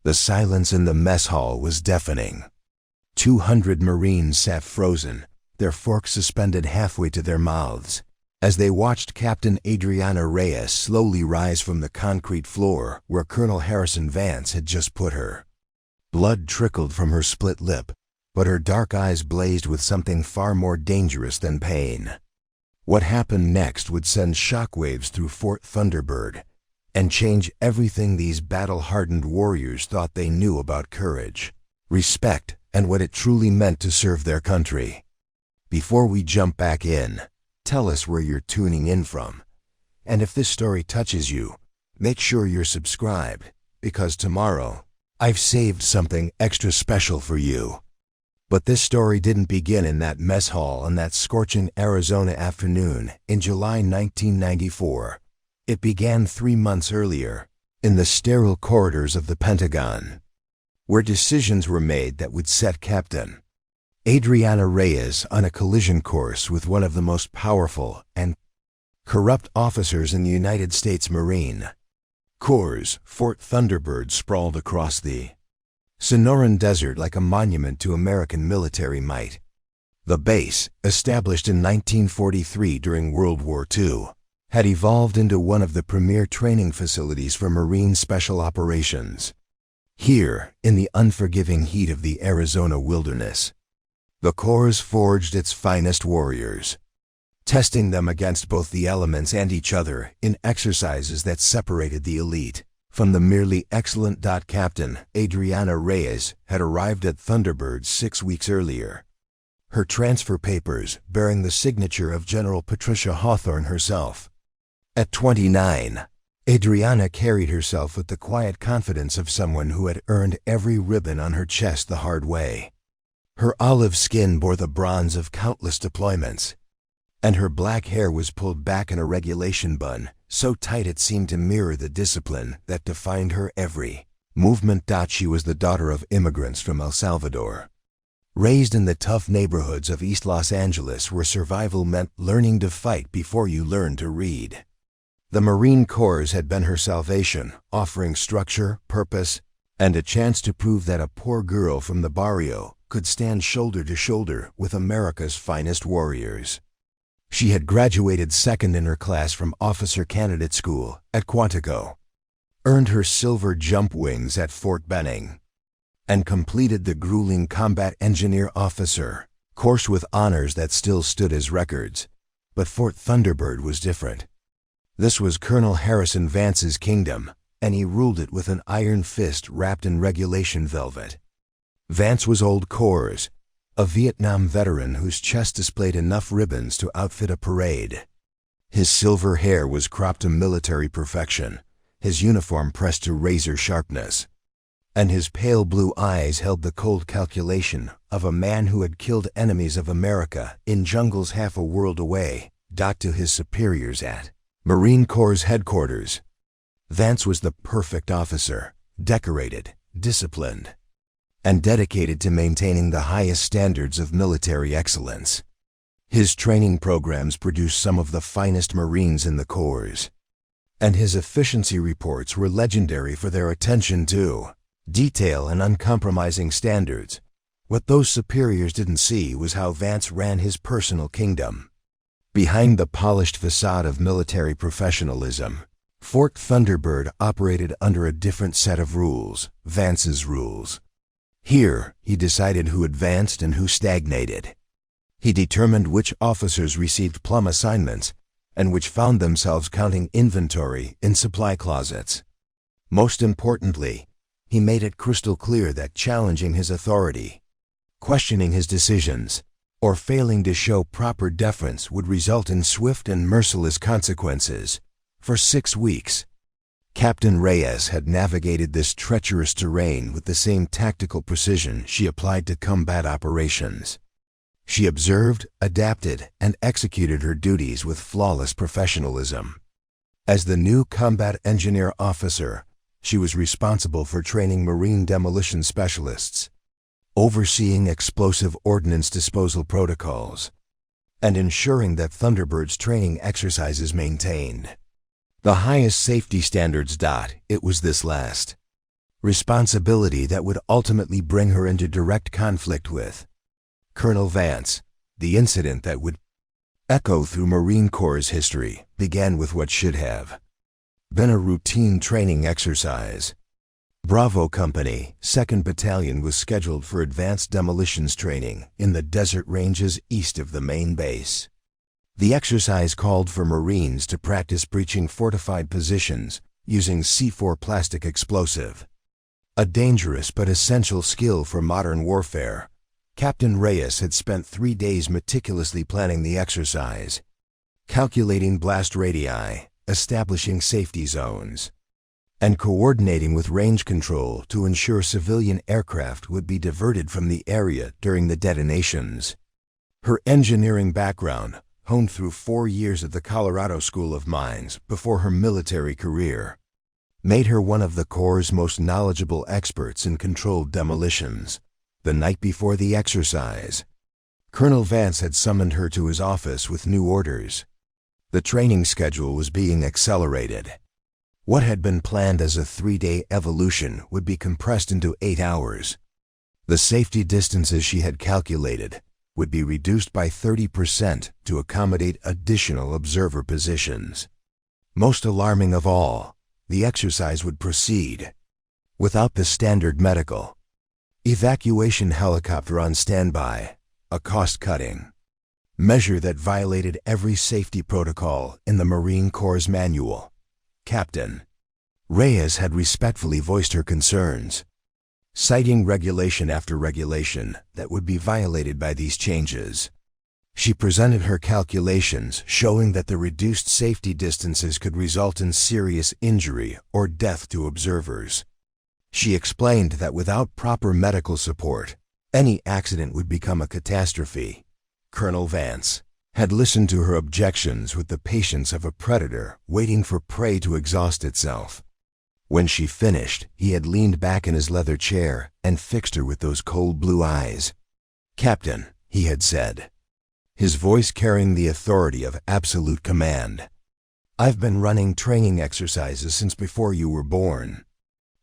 The silence in the mess hall was deafening. 200 Marines sat frozen, their forks suspended halfway to their mouths, as they watched Captain Adriana Reyes slowly rise from the concrete floor where Colonel Harrison Vance had just put her. Blood trickled from her split lip, but her dark eyes blazed with something far more dangerous than pain. What happened next would send shockwaves through Fort Thunderbird and change everything these battle-hardened warriors thought they knew about courage, respect, and what it truly meant to serve their country. Before we jump back in, tell us where you're tuning in from. And if this story touches you, make sure you're subscribed, because tomorrow, I've saved something extra special for you. But this story didn't begin in that mess hall on that scorching Arizona afternoon in July 1994. It began 3 months earlier, in the sterile corridors of the Pentagon, where decisions were made that would set Captain Adriana Reyes on a collision course with one of the most powerful and corrupt officers in the United States Marine Corps. Fort Thunderbird sprawled across the Sonoran Desert like a monument to American military might. The base, established in 1943 during World War II, had evolved into one of the premier training facilities for Marine Special Operations. Here, in the unforgiving heat of the Arizona wilderness, the Corps forged its finest warriors, testing them against both the elements and each other in exercises that separated the elite from the merely excellent. Captain Adriana Reyes had arrived at Thunderbird 6 weeks earlier, her transfer papers bearing the signature of General Patricia Hawthorne herself. At 29, Adriana carried herself with the quiet confidence of someone who had earned every ribbon on her chest the hard way. Her olive skin bore the bronze of countless deployments, and her black hair was pulled back in a regulation bun, so tight it seemed to mirror the discipline that defined her every movement. She was the daughter of immigrants from El Salvador, raised in the tough neighborhoods of East Los Angeles where survival meant learning to fight before you learned to read. The Marine Corps had been her salvation, offering structure, purpose, and a chance to prove that a poor girl from the barrio could stand shoulder to shoulder with America's finest warriors. She had graduated second in her class from Officer Candidate School at Quantico, earned her silver jump wings at Fort Benning, and completed the grueling Combat Engineer Officer course with honors that still stood as records. But Fort Thunderbird was different. This was Colonel Harrison Vance's kingdom, and he ruled it with an iron fist wrapped in regulation velvet. Vance was old Corps, a Vietnam veteran whose chest displayed enough ribbons to outfit a parade. His silver hair was cropped to military perfection, his uniform pressed to razor sharpness, and his pale blue eyes held the cold calculation of a man who had killed enemies of America in jungles half a world away. To his superiors at Marine Corps headquarters, Vance was the perfect officer, decorated, disciplined, and dedicated to maintaining the highest standards of military excellence. His training programs produced some of the finest Marines in the Corps, and his efficiency reports were legendary for their attention to detail and uncompromising standards. What those superiors didn't see was how Vance ran his personal kingdom. Behind the polished facade of military professionalism, Fort Thunderbird operated under a different set of rules, Vance's rules. Here, he decided who advanced and who stagnated. He determined which officers received plum assignments and which found themselves counting inventory in supply closets. Most importantly, he made it crystal clear that challenging his authority, questioning his decisions, or failing to show proper deference would result in swift and merciless consequences. For 6 weeks, Captain Reyes had navigated this treacherous terrain with the same tactical precision she applied to combat operations. She observed, adapted, and executed her duties with flawless professionalism. As the new combat engineer officer, she was responsible for training Marine demolition specialists, overseeing explosive ordnance disposal protocols, and ensuring that Thunderbird's training exercises maintained the highest safety standards. It was this last responsibility that would ultimately bring her into direct conflict with Colonel Vance. The incident that would echo through Marine Corps' history began with what should have been a routine training exercise. Bravo Company, 2nd Battalion was scheduled for advanced demolitions training in the desert ranges east of the main base. The exercise called for Marines to practice breaching fortified positions using C4 plastic explosive, a dangerous but essential skill for modern warfare. Captain Reyes had spent 3 days meticulously planning the exercise, calculating blast radii, establishing safety zones, and coordinating with range control to ensure civilian aircraft would be diverted from the area during the detonations. Her engineering background, honed through 4 years at the Colorado School of Mines before her military career, made her one of the Corps' most knowledgeable experts in controlled demolitions. The night before the exercise, Colonel Vance had summoned her to his office with new orders. The training schedule was being accelerated. What had been planned as a 3-day evolution would be compressed into 8 hours. The safety distances she had calculated would be reduced by 30% to accommodate additional observer positions. Most alarming of all, the exercise would proceed without the standard medical evacuation helicopter on standby, a cost-cutting measure that violated every safety protocol in the Marine Corps' manual. Captain Reyes had respectfully voiced her concerns, citing regulation after regulation that would be violated by these changes. She presented her calculations showing that the reduced safety distances could result in serious injury or death to observers. She explained that without proper medical support, any accident would become a catastrophe. Colonel Vance had listened to her objections with the patience of a predator waiting for prey to exhaust itself. When she finished, he had leaned back in his leather chair and fixed her with those cold blue eyes. "Captain," he had said, his voice carrying the authority of absolute command, "I've been running training exercises since before you were born.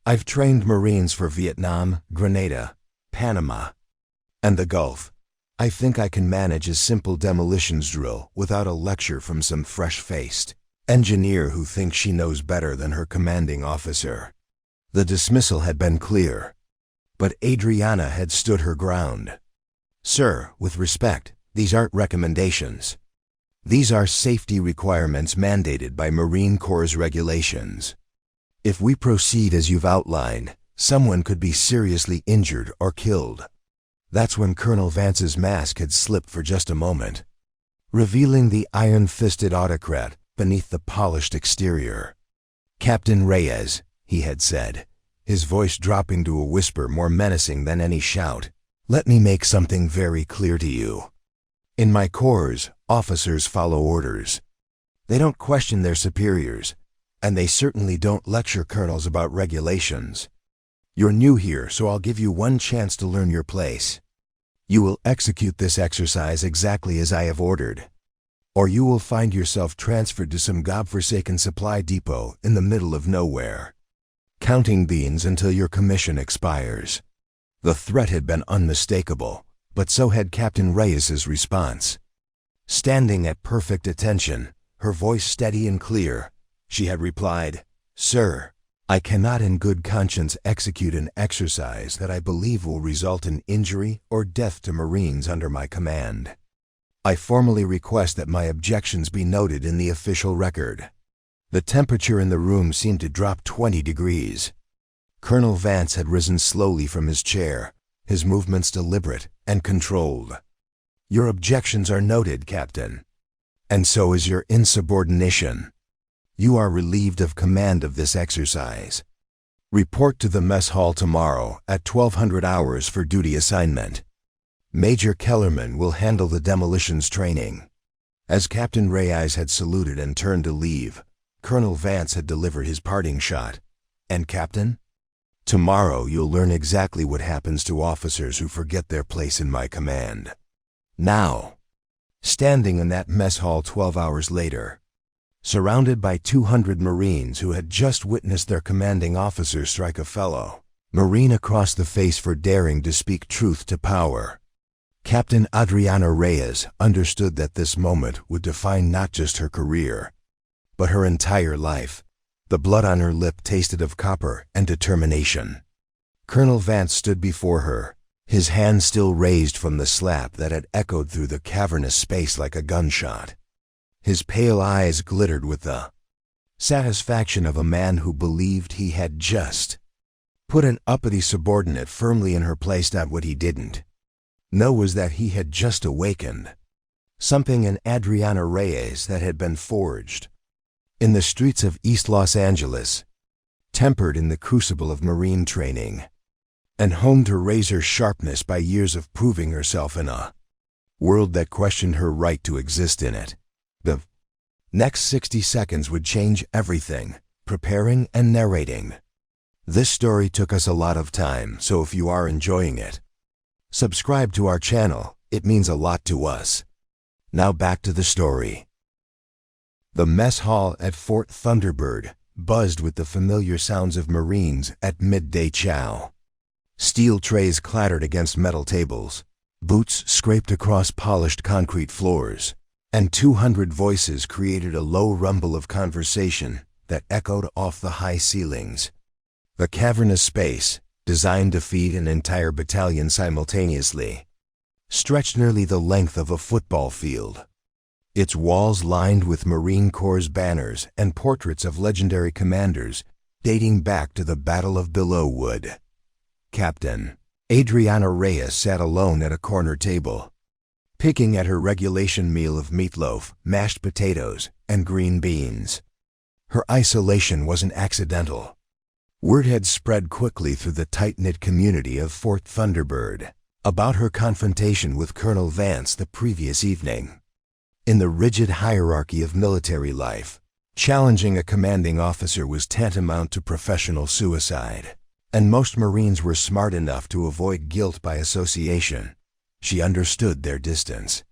I've trained Marines for Vietnam, Grenada, Panama, and the Gulf. I think I can manage a simple demolitions drill without a lecture from some fresh-faced engineer who thinks she knows better than her commanding officer." The dismissal had been clear, but Adriana had stood her ground. "Sir, with respect, these aren't recommendations. These are safety requirements mandated by Marine Corps regulations. If we proceed as you've outlined, someone could be seriously injured or killed." That's when Colonel Vance's mask had slipped for just a moment, revealing the iron-fisted autocrat beneath the polished exterior. "Captain Reyes," he had said, his voice dropping to a whisper more menacing than any shout, "let me make something very clear to you. In my corps, officers follow orders. They don't question their superiors, and they certainly don't lecture colonels about regulations. You're new here, so I'll give you one chance to learn your place. You will execute this exercise exactly as I have ordered, or you will find yourself transferred to some godforsaken supply depot in the middle of nowhere, counting beans until your commission expires." The threat had been unmistakable, but so had Captain Reyes's response. Standing at perfect attention, her voice steady and clear, she had replied, "Sir, I cannot in good conscience execute an exercise that I believe will result in injury or death to Marines under my command. I formally request that my objections be noted in the official record." The temperature in the room seemed to drop 20 degrees. Colonel Vance had risen slowly from his chair, his movements deliberate and controlled. "Your objections are noted, Captain. And so is your insubordination. You are relieved of command of this exercise. Report to the mess hall tomorrow at 1200 hours for duty assignment. Major Kellerman will handle the demolitions training." As Captain Reyes had saluted and turned to leave, Colonel Vance had delivered his parting shot. "And Captain, tomorrow you'll learn exactly what happens to officers who forget their place in my command." Now, standing in that mess hall 12 hours later, surrounded by 200 Marines who had just witnessed their commanding officer strike a fellow, Marine across the face for daring to speak truth to power. Captain Adriana Reyes understood that this moment would define not just her career, but her entire life. The blood on her lip tasted of copper and determination. Colonel Vance stood before her, his hand still raised from the slap that had echoed through the cavernous space like a gunshot. His pale eyes glittered with the satisfaction of a man who believed he had just put an uppity subordinate firmly in her place. Not what he didn't know was that he had just awakened something in Adriana Reyes that had been forged in the streets of East Los Angeles, tempered in the crucible of Marine training, and honed her razor sharpness by years of proving herself in a world that questioned her right to exist in it. The next 60 seconds would change everything, preparing and narrating. This story took us a lot of time, so if you are enjoying it, subscribe to our channel. It means a lot to us. Now back to the story. The mess hall at Fort Thunderbird buzzed with the familiar sounds of Marines at midday chow. Steel trays clattered against metal tables, boots scraped across polished concrete floors, and 200 voices created a low rumble of conversation that echoed off the high ceilings. The cavernous space, designed to feed an entire battalion simultaneously, stretched nearly the length of a football field. Its walls lined with Marine Corps banners and portraits of legendary commanders dating back to the Battle of Belleau Wood. Captain Adriana Reyes sat alone at a corner table, picking at her regulation meal of meatloaf, mashed potatoes, and green beans. Her isolation wasn't accidental. Word had spread quickly through the tight-knit community of Fort Thunderbird about her confrontation with Colonel Vance the previous evening. In the rigid hierarchy of military life, challenging a commanding officer was tantamount to professional suicide, and most Marines were smart enough to avoid guilt by association. She understood their distance.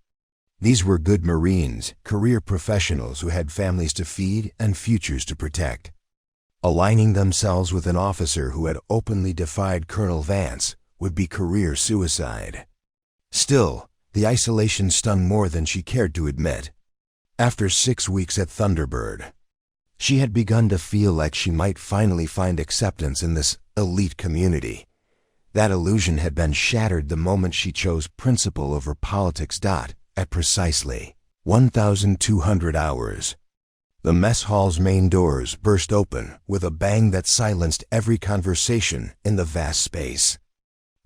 These were good Marines, career professionals who had families to feed and futures to protect. Aligning themselves with an officer who had openly defied Colonel Vance would be career suicide. Still, the isolation stung more than she cared to admit. After 6 weeks at Thunderbird, she had begun to feel like she might finally find acceptance in this elite community. That illusion had been shattered the moment she chose principle over politics. At precisely 1,200 hours, the mess hall's main doors burst open with a bang that silenced every conversation in the vast space.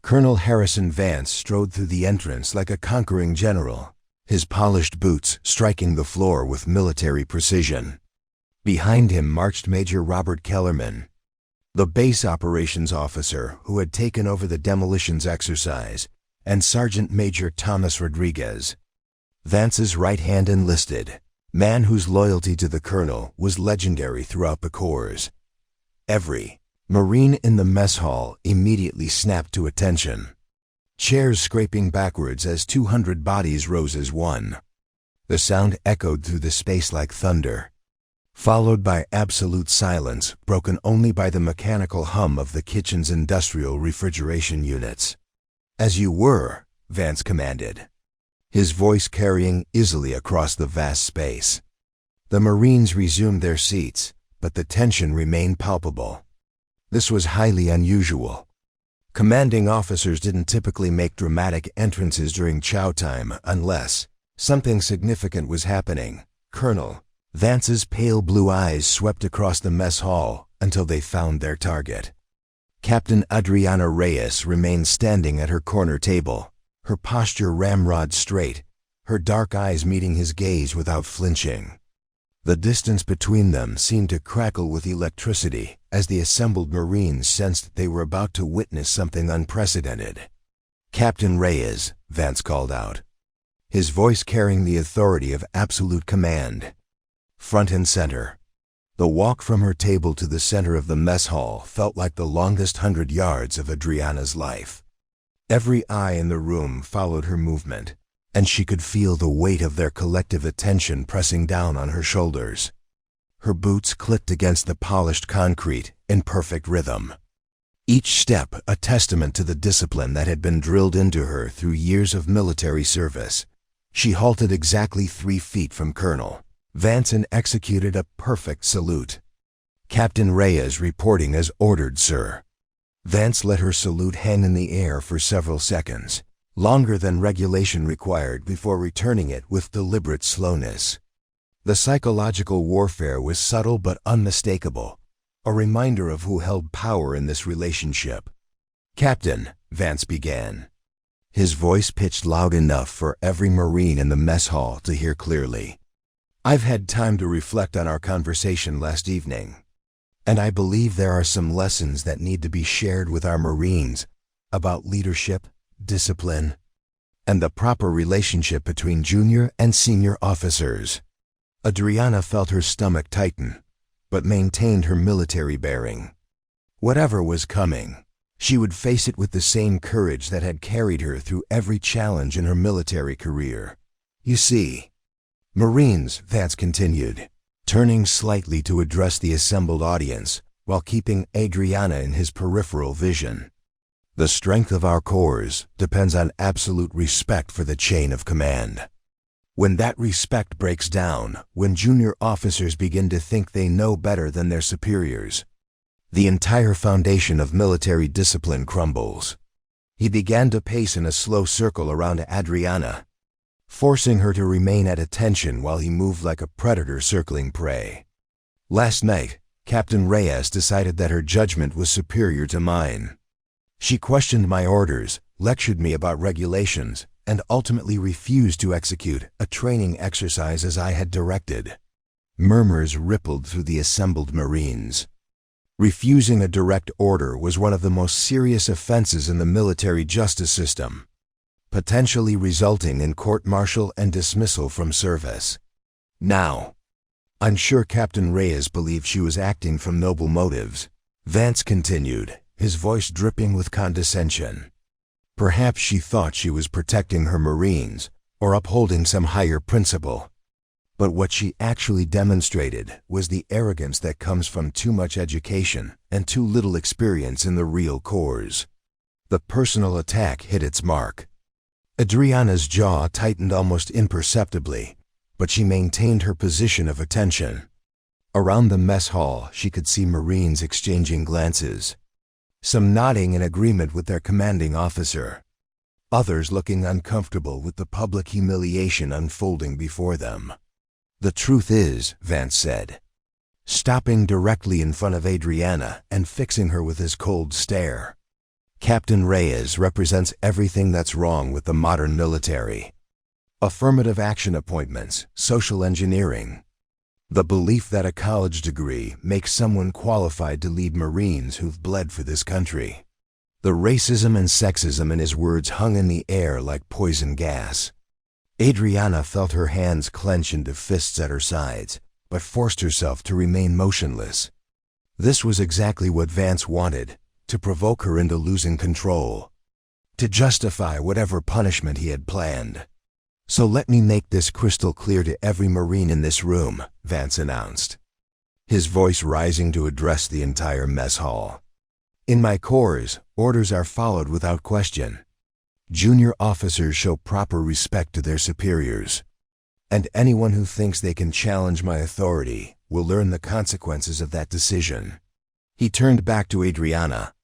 Colonel Harrison Vance strode through the entrance like a conquering general, his polished boots striking the floor with military precision. Behind him marched Major Robert Kellerman, the base operations officer who had taken over the demolitions exercise, and Sergeant Major Thomas Rodriguez, Vance's right-hand enlisted, man whose loyalty to the colonel was legendary throughout the Corps. Every Marine in the mess hall immediately snapped to attention, chairs scraping backwards as 200 bodies rose as one. The sound echoed through the space like thunder, followed by absolute silence broken only by the mechanical hum of the kitchen's industrial refrigeration units. "As you were," Vance commanded, his voice carrying easily across the vast space. The Marines resumed their seats, but the tension remained palpable. This was highly unusual. Commanding officers didn't typically make dramatic entrances during chow time unless something significant was happening. Colonel Vance's pale blue eyes swept across the mess hall until they found their target. Captain Adriana Reyes remained standing at her corner table, her posture ramrod straight, her dark eyes meeting his gaze without flinching. The distance between them seemed to crackle with electricity as the assembled Marines sensed they were about to witness something unprecedented. "Captain Reyes," Vance called out, his voice carrying the authority of absolute command. Front and center. The walk from her table to the center of the mess hall felt like the longest 100 yards of Adriana's life. Every eye in the room followed her movement, and she could feel the weight of their collective attention pressing down on her shoulders. Her boots clicked against the polished concrete in perfect rhythm. each step a testament to the discipline that had been drilled into her through years of military service. She halted exactly 3 feet from Colonel Vance and executed a perfect salute. "Captain Reyes reporting as ordered, sir." Vance let her salute hang in the air for several seconds, longer than regulation required, before returning it with deliberate slowness. The psychological warfare was subtle but unmistakable, a reminder of who held power in this relationship. "Captain," Vance began, his voice pitched loud enough for every Marine in the mess hall to hear clearly. "I've had time to reflect on our conversation last evening, and I believe there are some lessons that need to be shared with our Marines about leadership, discipline, and the proper relationship between junior and senior officers." Adriana felt her stomach tighten, but maintained her military bearing. Whatever was coming, she would face it with the same courage that had carried her through every challenge in her military career. "You see, Marines," Vance continued, turning slightly to address the assembled audience while keeping Adriana in his peripheral vision, "the strength of our corps depends on absolute respect for the chain of command. When that respect breaks down, when junior officers begin to think they know better than their superiors, the entire foundation of military discipline crumbles." He began to pace in a slow circle around Adriana, forcing her to remain at attention while he moved like a predator circling prey. "Last night, Captain Reyes decided that her judgment was superior to mine. She questioned my orders, lectured me about regulations, and ultimately refused to execute a training exercise as I had directed." Murmurs rippled through the assembled Marines. Refusing a direct order was one of the most serious offenses in the military justice system, potentially resulting in court-martial and dismissal from service. "Now, I'm sure Captain Reyes believed she was acting from noble motives," Vance continued, his voice dripping with condescension. "Perhaps she thought she was protecting her Marines or upholding some higher principle. But what she actually demonstrated was the arrogance that comes from too much education and too little experience in the real corps." The personal attack hit its mark. Adriana's jaw tightened almost imperceptibly, but she maintained her position of attention. Around the mess hall, she could see Marines exchanging glances, some nodding in agreement with their commanding officer, others looking uncomfortable with the public humiliation unfolding before them. "The truth is," Vance said, stopping directly in front of Adriana and fixing her with his cold stare, "Captain Reyes represents everything that's wrong with the modern military. Affirmative action appointments, social engineering, the belief that a college degree makes someone qualified to lead Marines who've bled for this country. The racism and sexism in his words hung in the air like poison gas." Adriana felt her hands clench into fists at her sides, but forced herself to remain motionless. This was exactly what Vance wanted, to provoke her into losing control, to justify whatever punishment he had planned. "So let me make this crystal clear to every Marine in this room," Vance announced, his voice rising to address the entire mess hall. "In my corps, orders are followed without question. Junior officers show proper respect to their superiors, and anyone who thinks they can challenge my authority will learn the consequences of that decision." He turned back to Adriana,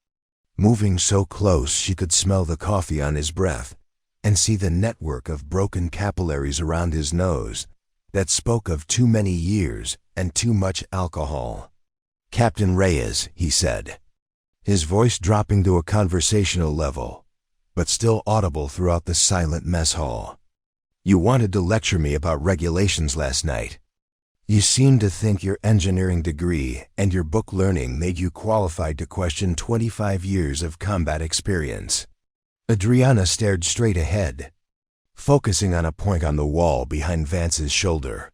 moving so close she could smell the coffee on his breath and see the network of broken capillaries around his nose that spoke of too many years and too much alcohol. "Captain Reyes," he said, his voice dropping to a conversational level, but still audible throughout the silent mess hall. "You wanted to lecture me about regulations last night. You seem to think your engineering degree and your book learning made you qualified to question 25 years of combat experience." Adriana stared straight ahead, focusing on a point on the wall behind Vance's shoulder.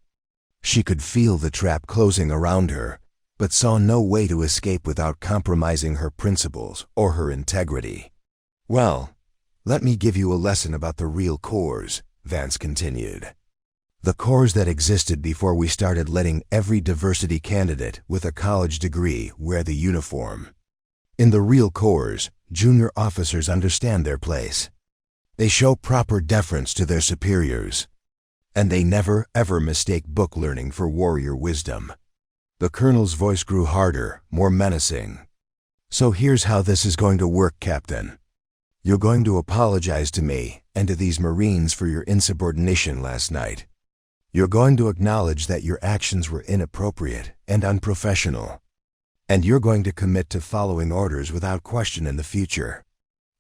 She could feel the trap closing around her, but saw no way to escape without compromising her principles or her integrity. "Well, let me give you a lesson about the real corps," Vance continued. "The corps that existed before we started letting every diversity candidate with a college degree wear the uniform. In the real corps, junior officers understand their place. They show proper deference to their superiors. And they never, ever mistake book learning for warrior wisdom. The colonel's voice grew harder, more menacing. So here's how this is going to work, Captain. You're going to apologize to me and to these Marines for your insubordination last night. You're going to acknowledge that your actions were inappropriate and unprofessional. And you're going to commit to following orders without question in the future.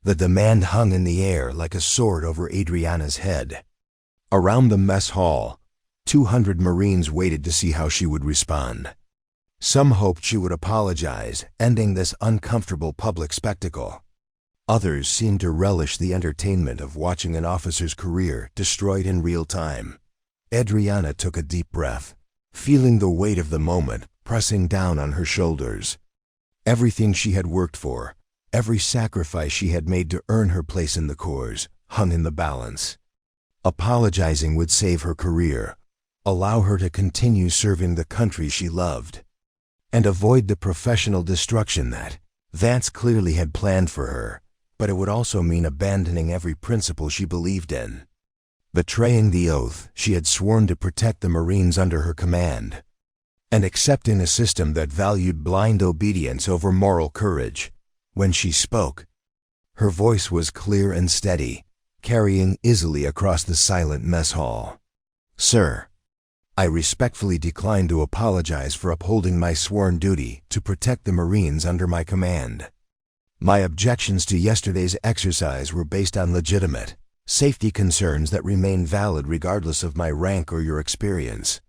The demand hung in the air like a sword over Adriana's head. Around the mess hall, 200 Marines waited to see how she would respond. Some hoped she would apologize, ending this uncomfortable public spectacle. Others seemed to relish the entertainment of watching an officer's career destroyed in real time. Adriana took a deep breath, feeling the weight of the moment pressing down on her shoulders. Everything she had worked for, every sacrifice she had made to earn her place in the corps, hung in the balance. Apologizing would save her career, allow her to continue serving the country she loved, and avoid the professional destruction that Vance clearly had planned for her, but it would also mean abandoning every principle she believed in. Betraying the oath she had sworn to protect the Marines under her command, and accepting a system that valued blind obedience over moral courage. When she spoke, her voice was clear and steady, carrying easily across the silent mess hall. Sir, I respectfully decline to apologize for upholding my sworn duty to protect the Marines under my command. My objections to yesterday's exercise were based on legitimate safety concerns that remain valid regardless of my rank or your experience.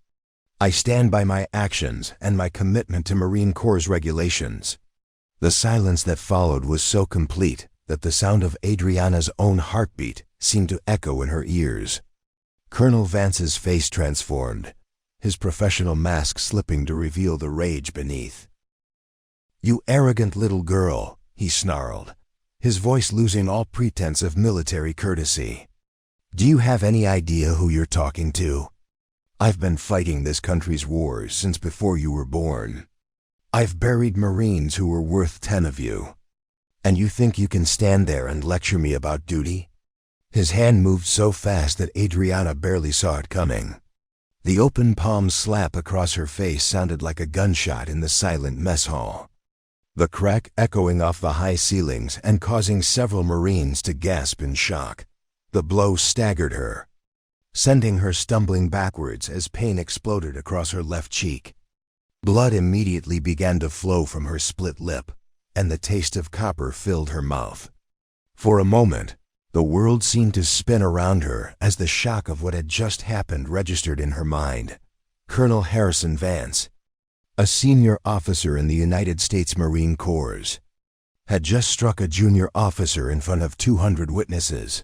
I stand by my actions and my commitment to Marine Corps regulations. The silence that followed was so complete that the sound of Adriana's own heartbeat seemed to echo in her ears. Colonel Vance's face transformed, his professional mask slipping to reveal the rage beneath. "You arrogant little girl," he snarled, his voice losing all pretense of military courtesy. "Do you have any idea who you're talking to? I've been fighting this country's wars since before you were born. I've buried Marines who were worth 10 of you. And you think you can stand there and lecture me about duty?" His hand moved so fast that Adriana barely saw it coming. The open palm slap across her face sounded like a gunshot in the silent mess hall, the crack echoing off the high ceilings and causing several Marines to gasp in shock. The blow staggered her, sending her stumbling backwards as pain exploded across her left cheek. Blood immediately began to flow from her split lip, and the taste of copper filled her mouth. For a moment, the world seemed to spin around her as the shock of what had just happened registered in her mind. Colonel Harrison Vance, a senior officer in the United States Marine Corps, had just struck a junior officer in front of 200 witnesses.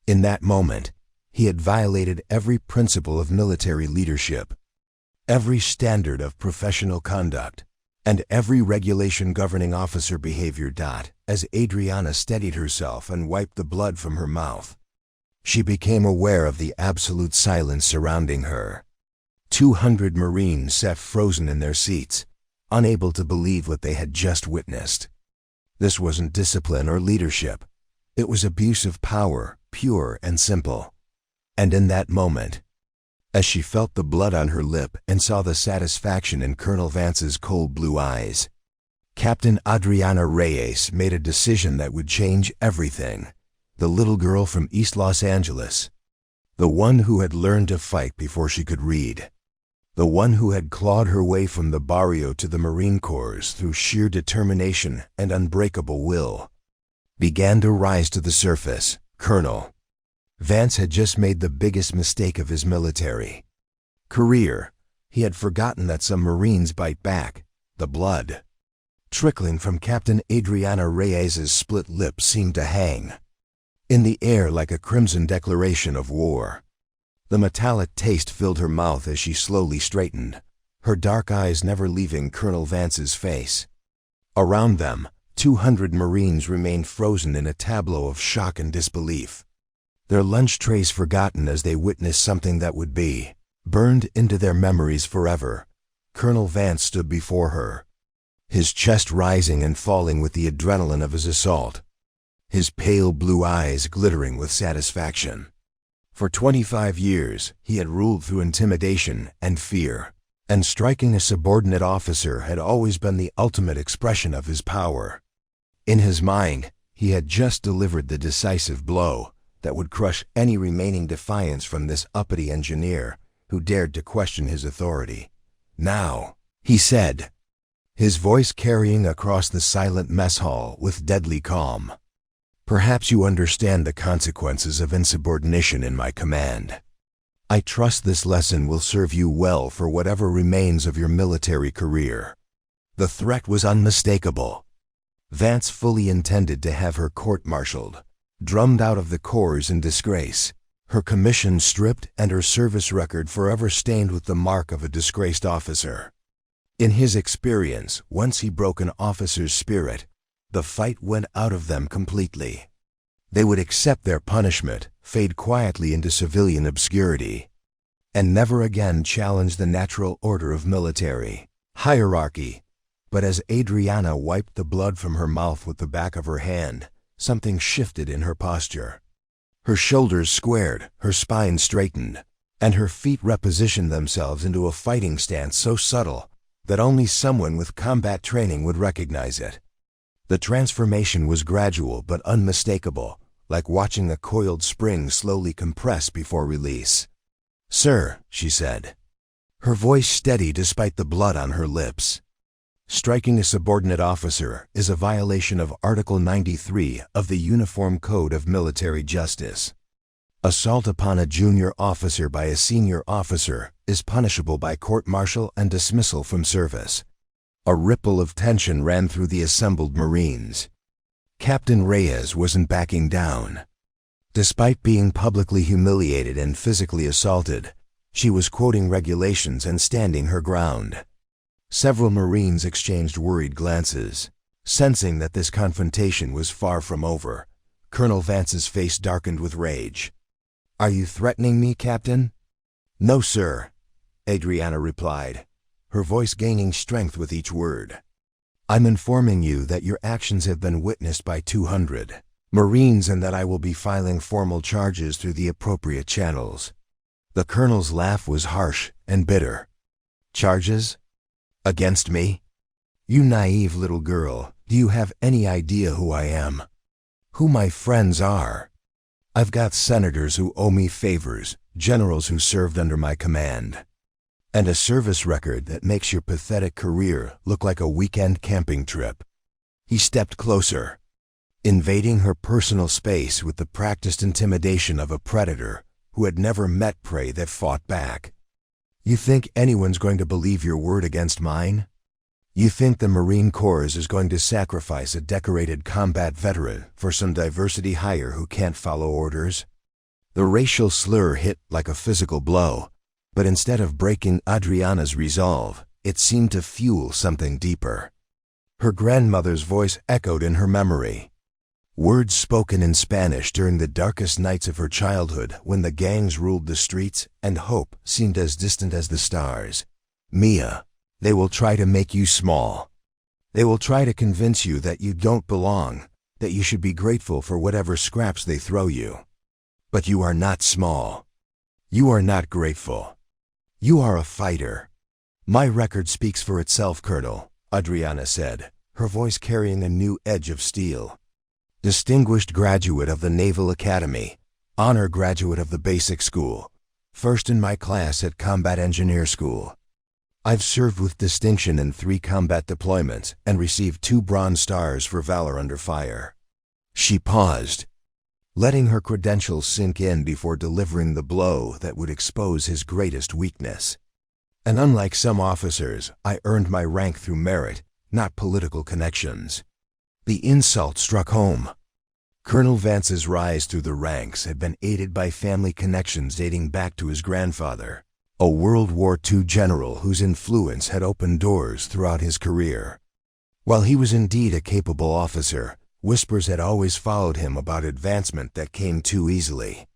In that moment, he had violated every principle of military leadership, every standard of professional conduct, and every regulation governing officer behavior. As Adriana steadied herself and wiped the blood from her mouth, she became aware of the absolute silence surrounding her. 200 Marines sat frozen in their seats, unable to believe what they had just witnessed. This wasn't discipline or leadership. It was abuse of power, pure and simple. And in that moment, as she felt the blood on her lip and saw the satisfaction in Colonel Vance's cold blue eyes, Captain Adriana Reyes made a decision that would change everything. The little girl from East Los Angeles, the one who had learned to fight before she could read, the one who had clawed her way from the barrio to the Marine Corps through sheer determination and unbreakable will, began to rise to the surface. Colonel Vance had just made the biggest mistake of his military career. He had forgotten that some Marines bite back. The blood trickling from Captain Adriana Reyes's split lip seemed to hang in the air like a crimson declaration of war. The metallic taste filled her mouth as she slowly straightened, her dark eyes never leaving Colonel Vance's face. Around them, 200 Marines remained frozen in a tableau of shock and disbelief, their lunch trays forgotten as they witnessed something that would be burned into their memories forever. Colonel Vance stood before her, his chest rising and falling with the adrenaline of his assault, his pale blue eyes glittering with satisfaction. For 25 years, he had ruled through intimidation and fear, and striking a subordinate officer had always been the ultimate expression of his power. In his mind, he had just delivered the decisive blow that would crush any remaining defiance from this uppity engineer who dared to question his authority. "Now," he said, his voice carrying across the silent mess hall with deadly calm, "perhaps you understand the consequences of insubordination in my command. I trust this lesson will serve you well for whatever remains of your military career." The threat was unmistakable. Vance fully intended to have her court-martialed, drummed out of the corps in disgrace, her commission stripped and her service record forever stained with the mark of a disgraced officer. In his experience, once he broke an officer's spirit, the fight went out of them completely. They would accept their punishment, fade quietly into civilian obscurity, and never again challenge the natural order of military hierarchy. But as Adriana wiped the blood from her mouth with the back of her hand, something shifted in her posture. Her shoulders squared, her spine straightened, and her feet repositioned themselves into a fighting stance so subtle that only someone with combat training would recognize it. The transformation was gradual but unmistakable, like watching a coiled spring slowly compress before release. "Sir," she said, her voice steady despite the blood on her lips, "striking a subordinate officer is a violation of Article 93 of the Uniform Code of Military Justice. Assault upon a junior officer by a senior officer is punishable by court-martial and dismissal from service." A ripple of tension ran through the assembled Marines. Captain Reyes wasn't backing down. Despite being publicly humiliated and physically assaulted, she was quoting regulations and standing her ground. Several Marines exchanged worried glances. Sensing that this confrontation was far from over, Colonel Vance's face darkened with rage. "Are you threatening me, Captain?" "No, sir," Adriana replied, her voice gaining strength with each word. "I'm informing you that your actions have been witnessed by 200 Marines and that I will be filing formal charges through the appropriate channels." The colonel's laugh was harsh and bitter. "Charges? Against me? You naive little girl, do you have any idea who I am? Who my friends are? I've got senators who owe me favors, generals who served under my command, and a service record that makes your pathetic career look like a weekend camping trip." He stepped closer, invading her personal space with the practiced intimidation of a predator who had never met prey that fought back. "You think anyone's going to believe your word against mine? You think the Marine Corps is going to sacrifice a decorated combat veteran for some diversity hire who can't follow orders?" The racial slur hit like a physical blow, but instead of breaking Adriana's resolve, it seemed to fuel something deeper. Her grandmother's voice echoed in her memory. Words spoken in Spanish during the darkest nights of her childhood when the gangs ruled the streets and hope seemed as distant as the stars. "Mia, they will try to make you small. They will try to convince you that you don't belong, that you should be grateful for whatever scraps they throw you. But you are not small. You are not grateful. You are a fighter." "My record speaks for itself, Colonel," Adriana said, her voice carrying a new edge of steel. "Distinguished graduate of the Naval Academy, honor graduate of the basic school, first in my class at Combat Engineer School. I've served with distinction in 3 combat deployments and received 2 Bronze Stars for valor under fire." She paused, letting her credentials sink in before delivering the blow that would expose his greatest weakness. "And unlike some officers, I earned my rank through merit, not political connections." The insult struck home. Colonel Vance's rise through the ranks had been aided by family connections dating back to his grandfather, a World War II general whose influence had opened doors throughout his career. While he was indeed a capable officer, whispers had always followed him about advancement that came too easily,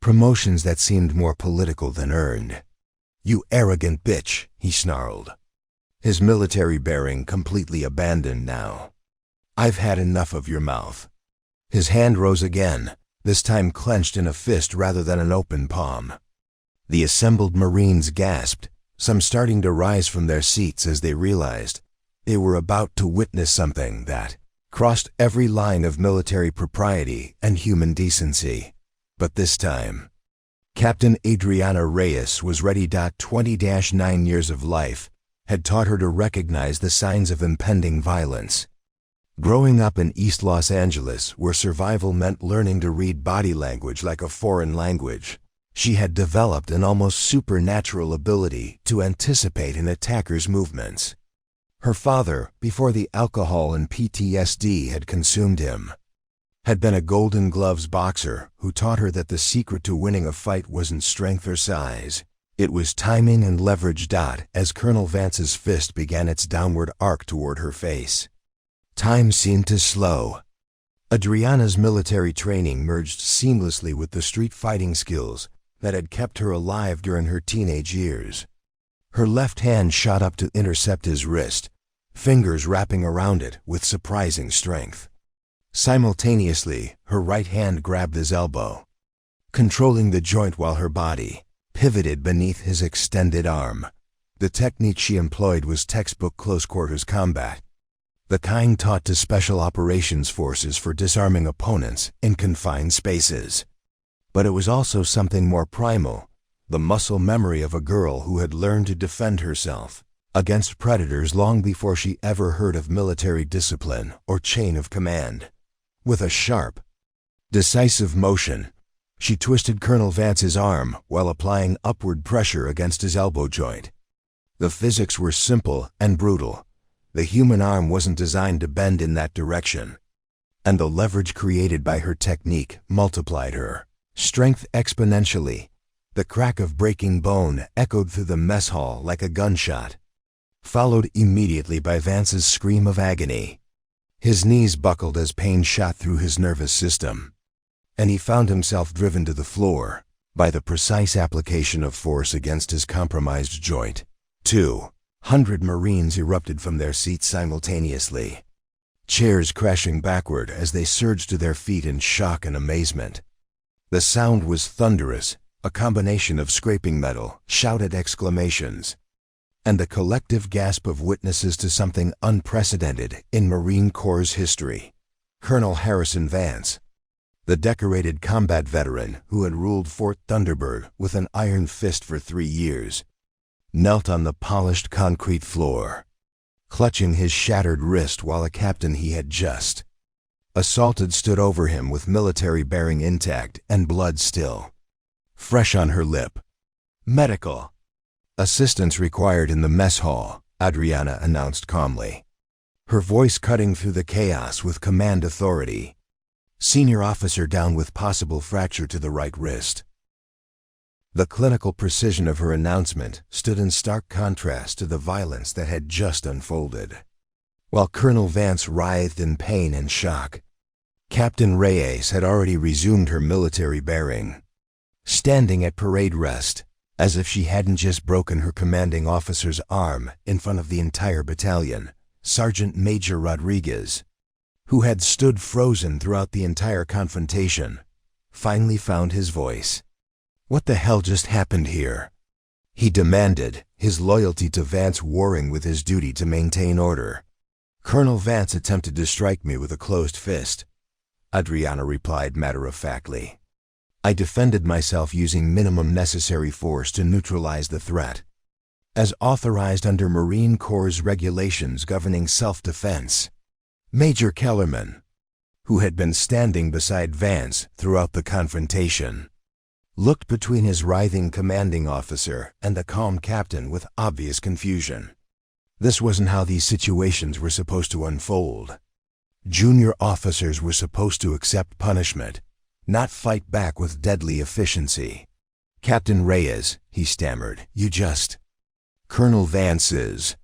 promotions that seemed more political than earned. "You arrogant bitch," he snarled. his military bearing completely abandoned now. "I've had enough of your mouth." His hand rose again, this time clenched in a fist rather than an open palm. The assembled Marines gasped, some starting to rise from their seats as they realized they were about to witness something that crossed every line of military propriety and human decency. But this time, Captain Adriana Reyes was ready. 20-9 years of life had taught her to recognize the signs of impending violence. Growing up in East Los Angeles, where survival meant learning to read body language like a foreign language, she had developed an almost supernatural ability to anticipate an attacker's movements. Her father, before the alcohol and PTSD had consumed him, had been a Golden Gloves boxer who taught her that the secret to winning a fight wasn't strength or size. It was timing and leverage. As Colonel Vance's fist began its downward arc toward her face, time seemed to slow. Adriana's military training merged seamlessly with the street fighting skills that had kept her alive during her teenage years. Her left hand shot up to intercept his wrist, fingers wrapping around it with surprising strength. Simultaneously, her right hand grabbed his elbow, controlling the joint while her body pivoted beneath his extended arm. The technique she employed was textbook close-quarters combat, the kind taught to Special Operations Forces for disarming opponents in confined spaces. But it was also something more primal, the muscle memory of a girl who had learned to defend herself against predators long before she ever heard of military discipline or chain of command. With a sharp, decisive motion, she twisted Colonel Vance's arm while applying upward pressure against his elbow joint. The physics were simple and brutal. The human arm wasn't designed to bend in that direction, and the leverage created by her technique multiplied her strength exponentially. The crack of breaking bone echoed through the mess hall like a gunshot, followed immediately by Vance's scream of agony. His knees buckled as pain shot through his nervous system, and he found himself driven to the floor by the precise application of force against his compromised joint. 200 Marines erupted from their seats simultaneously, chairs crashing backward as they surged to their feet in shock and amazement. The sound was thunderous, a combination of scraping metal, shouted exclamations, and the collective gasp of witnesses to something unprecedented in Marine Corps' history. Colonel Harrison Vance, the decorated combat veteran who had ruled Fort Thunderbird with an iron fist for 3 years, knelt on the polished concrete floor, clutching his shattered wrist while a captain he had just assaulted stood over him with military bearing intact and blood still fresh on her lip. "Medical assistance required in the mess hall," Adriana announced calmly, her voice cutting through the chaos with command authority. "Senior officer down with possible fracture to the right wrist." The clinical precision of her announcement stood in stark contrast to the violence that had just unfolded. While Colonel Vance writhed in pain and shock, Captain Reyes had already resumed her military bearing, standing at parade rest, as if she hadn't just broken her commanding officer's arm in front of the entire battalion. Sergeant Major Rodriguez, who had stood frozen throughout the entire confrontation, finally found his voice. "What the hell just happened here?" he demanded, his loyalty to Vance warring with his duty to maintain order. "Colonel Vance attempted to strike me with a closed fist," Adriana replied matter-of-factly. "I defended myself using minimum necessary force to neutralize the threat, as authorized under Marine Corps regulations governing self-defense." Major Kellerman, who had been standing beside Vance throughout the confrontation, looked between his writhing commanding officer and the calm captain with obvious confusion. This wasn't how these situations were supposed to unfold. Junior officers were supposed to accept punishment, not fight back with deadly efficiency. "Captain Reyes," he stammered, "you just..." "Colonel Vance is..."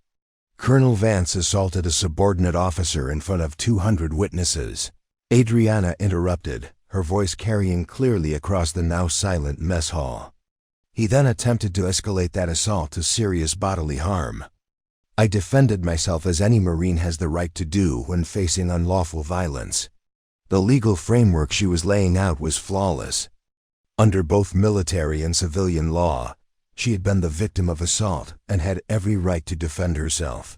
Colonel Vance assaulted a subordinate officer in front of 200 witnesses. Adriana interrupted, her voice carrying clearly across the now silent mess hall. "He then attempted to escalate that assault to serious bodily harm." I defended myself as any Marine has the right to do when facing unlawful violence. The legal framework she was laying out was flawless. Under both military and civilian law, she had been the victim of assault and had every right to defend herself.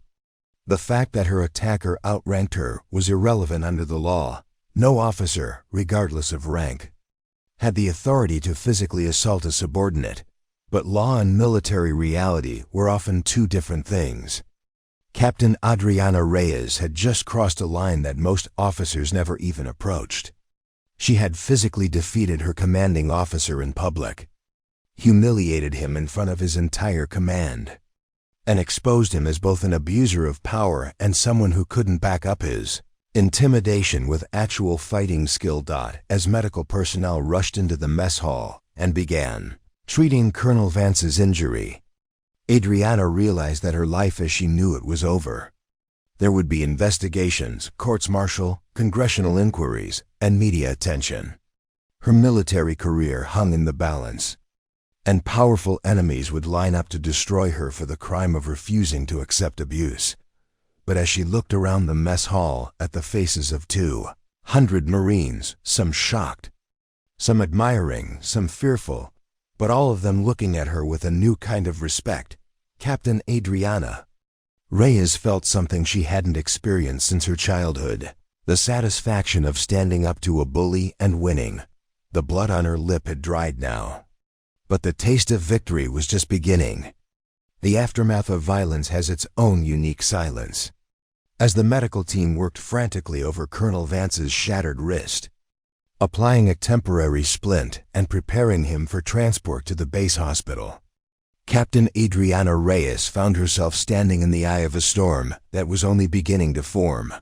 The fact that her attacker outranked her was irrelevant under the law. No officer, regardless of rank, had the authority to physically assault a subordinate, but law and military reality were often two different things. Captain Adriana Reyes had just crossed a line that most officers never even approached. She had physically defeated her commanding officer in public, humiliated him in front of his entire command, and exposed him as both an abuser of power and someone who couldn't back up his intimidation with actual fighting skill. As medical personnel rushed into the mess hall and began treating Colonel Vance's injury, Adriana realized that her life as she knew it was over. There would be investigations, courts-martial, congressional inquiries, and media attention. Her military career hung in the balance, and powerful enemies would line up to destroy her for the crime of refusing to accept abuse. But as she looked around the mess hall at the faces of 200 Marines, some shocked, some admiring, some fearful, but all of them looking at her with a new kind of respect, Captain Adriana Reyes felt something she hadn't experienced since her childhood, the satisfaction of standing up to a bully and winning. The blood on her lip had dried now, but the taste of victory was just beginning. The aftermath of violence has its own unique silence. As the medical team worked frantically over Colonel Vance's shattered wrist, applying a temporary splint and preparing him for transport to the base hospital, Captain Adriana Reyes found herself standing in the eye of a storm that was only beginning to form.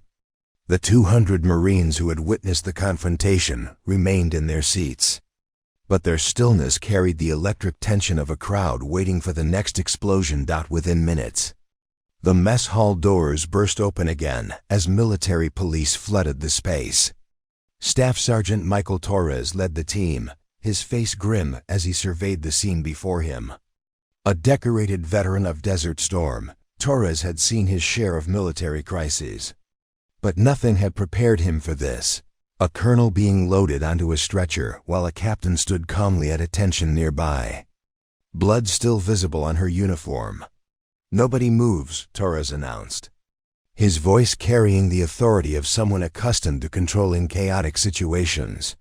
The 200 Marines who had witnessed the confrontation remained in their seats, but their stillness carried the electric tension of a crowd waiting for the next explosion. Within minutes, the mess hall doors burst open again as military police flooded the space. Staff Sergeant Michael Torres led the team, his face grim as he surveyed the scene before him. A decorated veteran of Desert Storm, Torres had seen his share of military crises, but nothing had prepared him for this. A colonel being loaded onto a stretcher while a captain stood calmly at attention nearby, blood still visible on her uniform. "Nobody moves," Torres announced, his voice carrying the authority of someone accustomed to controlling chaotic situations.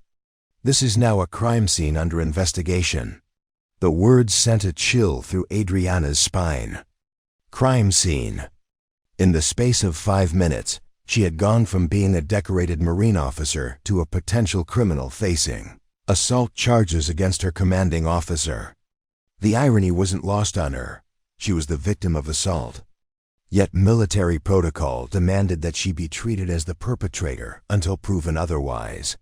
"This is now a crime scene under investigation." The words sent a chill through Adriana's spine. Crime scene. In the space of 5 minutes, she had gone from being a decorated Marine officer to a potential criminal facing assault charges against her commanding officer. The irony wasn't lost on her. She was the victim of assault. Yet military protocol demanded that she be treated as the perpetrator until proven otherwise.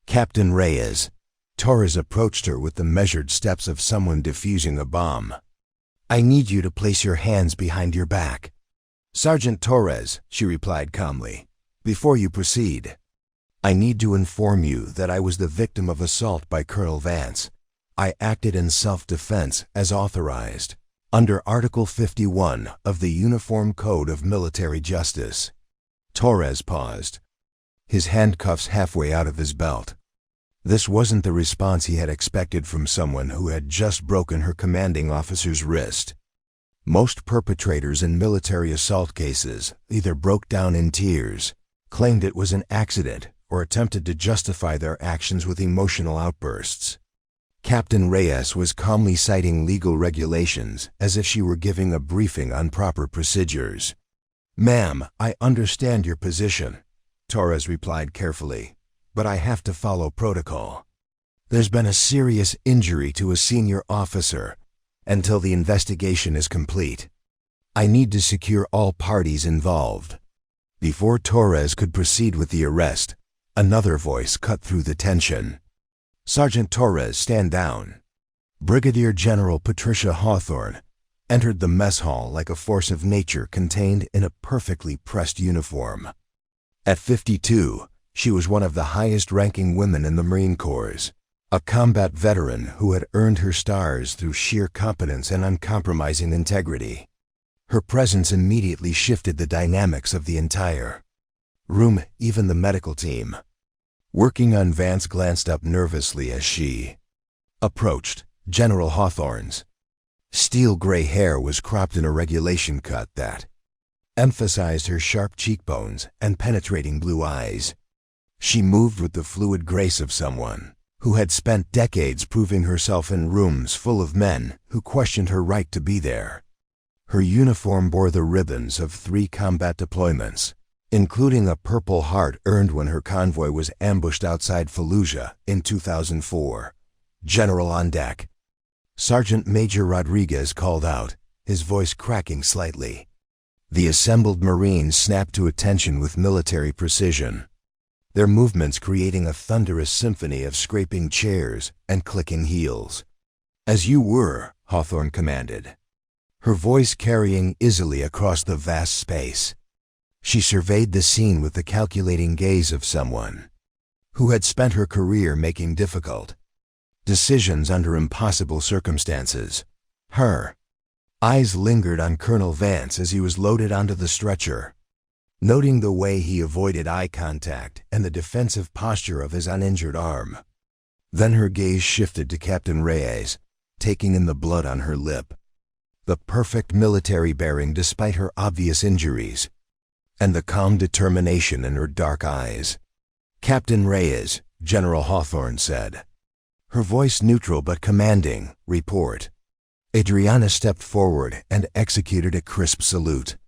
"Captain Reyes," Torres approached her with the measured steps of someone defusing a bomb. "I need you to place your hands behind your back." "Sergeant Torres," she replied calmly, "before you proceed, I need to inform you that I was the victim of assault by Colonel Vance. I acted in self-defense as authorized under Article 51 of the Uniform Code of Military Justice." Torres paused, his handcuffs halfway out of his belt. This wasn't the response he had expected from someone who had just broken her commanding officer's wrist. Most perpetrators in military assault cases either broke down in tears, claimed it was an accident, or attempted to justify their actions with emotional outbursts. Captain Reyes was calmly citing legal regulations as if she were giving a briefing on proper procedures. "Ma'am, I understand your position," Torres replied carefully, "but I have to follow protocol. There's been a serious injury to a senior officer. Until the investigation is complete, I need to secure all parties involved." Before Torres could proceed with the arrest, another voice cut through the tension. "Sergeant Torres, stand down." Brigadier General Patricia Hawthorne entered the mess hall like a force of nature contained in a perfectly pressed uniform. At 52, she was one of the highest-ranking women in the Marine Corps, a combat veteran who had earned her stars through sheer competence and uncompromising integrity. Her presence immediately shifted the dynamics of the entire room, even the medical team. Working on Vance glanced up nervously as she approached. General Hawthorne's steel gray hair was cropped in a regulation cut that emphasized her sharp cheekbones and penetrating blue eyes. She moved with the fluid grace of someone who had spent decades proving herself in rooms full of men who questioned her right to be there. Her uniform bore the ribbons of 3 combat deployments, including a Purple Heart earned when her convoy was ambushed outside Fallujah in 2004. General on deck. Sergeant Major Rodriguez called out, his voice cracking slightly. The assembled Marines snapped to attention with military precision, their movements creating a thunderous symphony of scraping chairs and clicking heels. "As you were," Hawthorne commanded, her voice carrying easily across the vast space. She surveyed the scene with the calculating gaze of someone who had spent her career making difficult decisions under impossible circumstances. Her eyes lingered on Colonel Vance as he was loaded onto the stretcher, noting the way he avoided eye contact and the defensive posture of his uninjured arm. Then her gaze shifted to Captain Reyes, taking in the blood on her lip, the perfect military bearing despite her obvious injuries, and the calm determination in her dark eyes. "Captain Reyes," General Hawthorne said, her voice neutral but commanding. "Report." Adriana stepped forward and executed a crisp salute.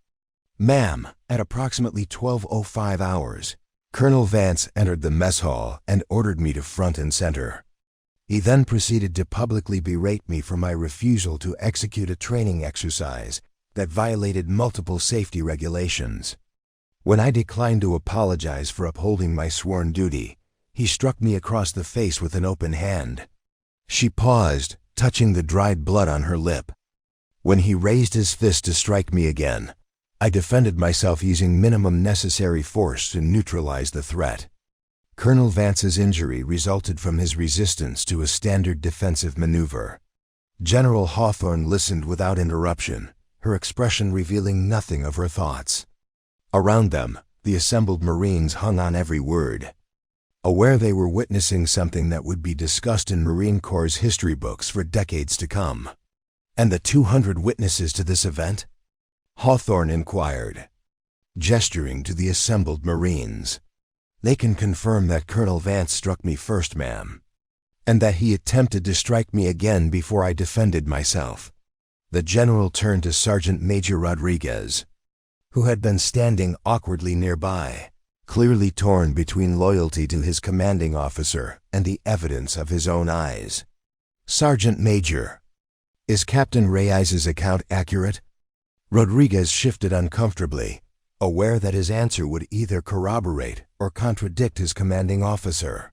"Ma'am," at approximately 12:05 hours, Colonel Vance entered the mess hall and ordered me to front and center. He then proceeded to publicly berate me for my refusal to execute a training exercise that violated multiple safety regulations. When I declined to apologize for upholding my sworn duty, he struck me across the face with an open hand. She paused, touching the dried blood on her lip. When he raised his fist to strike me again, I defended myself using minimum necessary force to neutralize the threat. Colonel Vance's injury resulted from his resistance to a standard defensive maneuver. General Hawthorne listened without interruption, her expression revealing nothing of her thoughts. Around them, the assembled Marines hung on every word, aware they were witnessing something that would be discussed in Marine Corps' history books for decades to come. "And the 200 witnesses to this event?" Hawthorne inquired, gesturing to the assembled Marines. "They can confirm that Colonel Vance struck me first, ma'am, and that he attempted to strike me again before I defended myself." The general turned to Sergeant Major Rodriguez, who had been standing awkwardly nearby, clearly torn between loyalty to his commanding officer and the evidence of his own eyes. "Sergeant Major, is Captain Reyes's account accurate?" Rodriguez shifted uncomfortably, aware that his answer would either corroborate or contradict his commanding officer.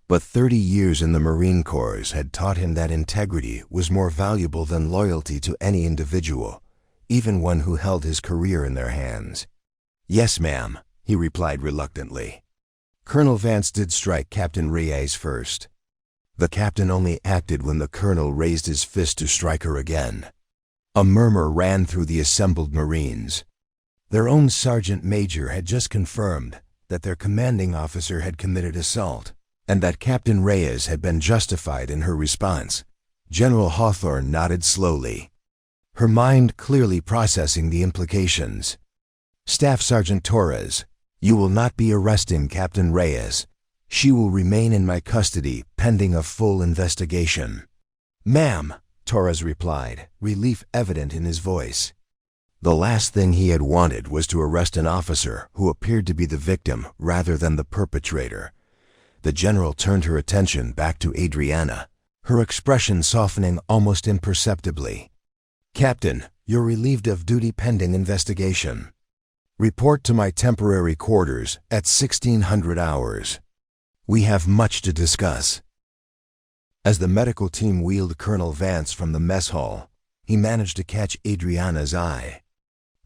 But 30 years in the Marine Corps had taught him that integrity was more valuable than loyalty to any individual, even one who held his career in their hands. "Yes, ma'am," he replied reluctantly. "Colonel Vance did strike Captain Reyes first. The captain only acted when the colonel raised his fist to strike her again." A murmur ran through the assembled Marines. Their own sergeant major had just confirmed that their commanding officer had committed assault, and that Captain Reyes had been justified in her response. General Hawthorne nodded slowly, her mind clearly processing the implications. "Staff Sergeant Torres, you will not be arresting Captain Reyes. She will remain in my custody pending a full investigation." "Ma'am," Torres replied, relief evident in his voice. The last thing he had wanted was to arrest an officer who appeared to be the victim rather than the perpetrator. The general turned her attention back to Adriana, her expression softening almost imperceptibly. "Captain, you're relieved of duty pending investigation. Report to my temporary quarters at 1600 hours. We have much to discuss." As the medical team wheeled Colonel Vance from the mess hall, he managed to catch Adriana's eye.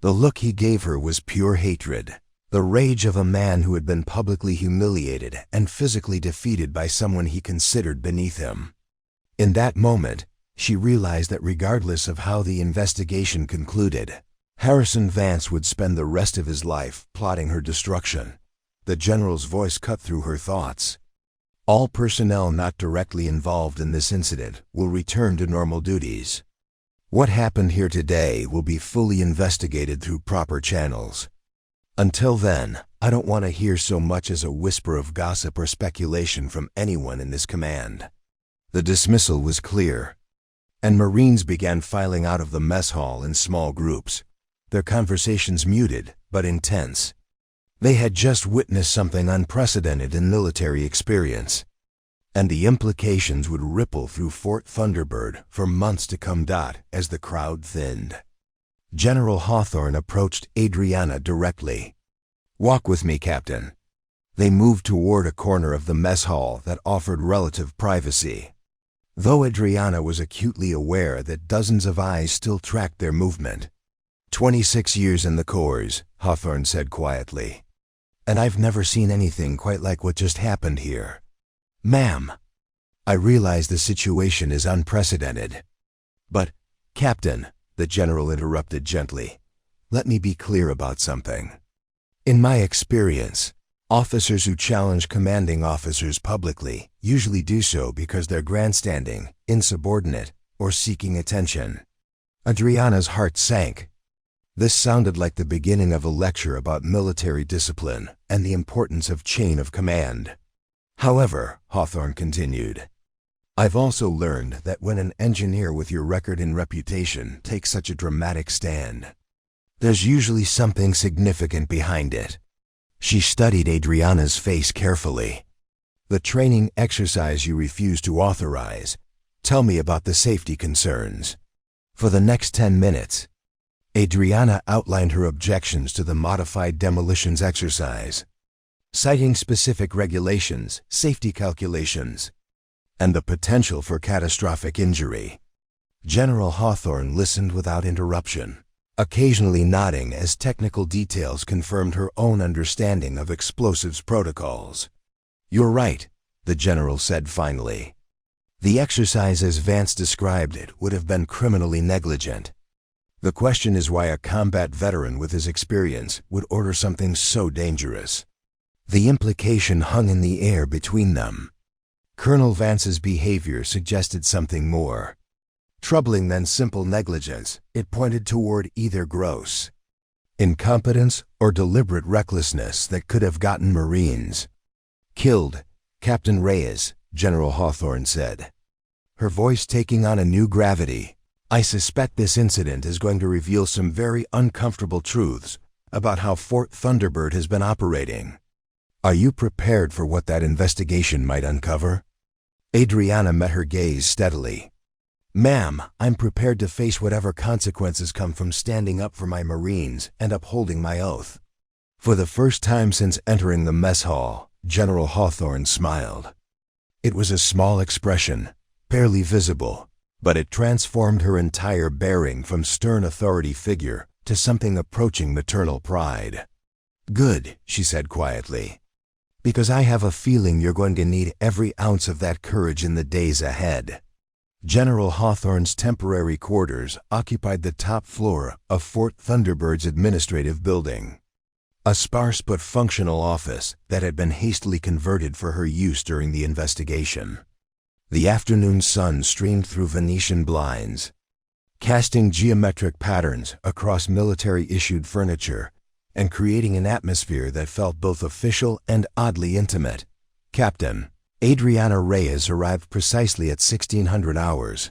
The look he gave her was pure hatred, the rage of a man who had been publicly humiliated and physically defeated by someone he considered beneath him. In that moment, she realized that regardless of how the investigation concluded, Harrison Vance would spend the rest of his life plotting her destruction. The general's voice cut through her thoughts. All personnel not directly involved in this incident will return to normal duties. What happened here today will be fully investigated through proper channels. Until then, I don't want to hear so much as a whisper of gossip or speculation from anyone in this command. The dismissal was clear, and Marines began filing out of the mess hall in small groups, their conversations muted but intense. They had just witnessed something unprecedented in military experience, and the implications would ripple through Fort Thunderbird for months to come. As the crowd thinned, General Hawthorne approached Adriana directly. "Walk with me, Captain." They moved toward a corner of the mess hall that offered relative privacy, though Adriana was acutely aware that dozens of eyes still tracked their movement. 26 years in the Corps," Hawthorne said quietly, "and I've never seen anything quite like what just happened here." "Ma'am, I realize the situation is unprecedented. But, Captain," the general interrupted gently, "let me be clear about something. In my experience, officers who challenge commanding officers publicly usually do so because they're grandstanding, insubordinate, or seeking attention." Adriana's heart sank. This sounded like the beginning of a lecture about military discipline and the importance of chain of command. "However," Hawthorne continued, "I've also learned that when an engineer with your record and reputation takes such a dramatic stand, there's usually something significant behind it." She studied Adriana's face carefully. "The training exercise you refuse to authorize. Tell me about the safety concerns." For the next 10 minutes, Adriana outlined her objections to the modified demolitions exercise, citing specific regulations, safety calculations, and the potential for catastrophic injury. General Hawthorne listened without interruption, occasionally nodding as technical details confirmed her own understanding of explosives protocols. "You're right," the general said finally. "The exercise as Vance described it would have been criminally negligent. The question is why a combat veteran with his experience would order something so dangerous." The implication hung in the air between them. Colonel Vance's behavior suggested something more troubling than simple negligence. It pointed toward either gross incompetence or deliberate recklessness that could have gotten Marines killed. "Captain Reyes," General Hawthorne said, her voice taking on a new gravity, "I suspect this incident is going to reveal some very uncomfortable truths about how Fort Thunderbird has been operating. Are you prepared for what that investigation might uncover?" Adriana met her gaze steadily. "Ma'am, I'm prepared to face whatever consequences come from standing up for my Marines and upholding my oath." For the first time since entering the mess hall, General Hawthorne smiled. It was a small expression, barely visible, but it transformed her entire bearing from stern authority figure to something approaching maternal pride. "Good," she said quietly, "because I have a feeling you're going to need every ounce of that courage in the days ahead." General Hawthorne's temporary quarters occupied the top floor of Fort Thunderbird's administrative building, a sparse but functional office that had been hastily converted for her use during the investigation. The afternoon sun streamed through Venetian blinds, casting geometric patterns across military-issued furniture and creating an atmosphere that felt both official and oddly intimate. Captain Adriana Reyes arrived precisely at 1600 hours,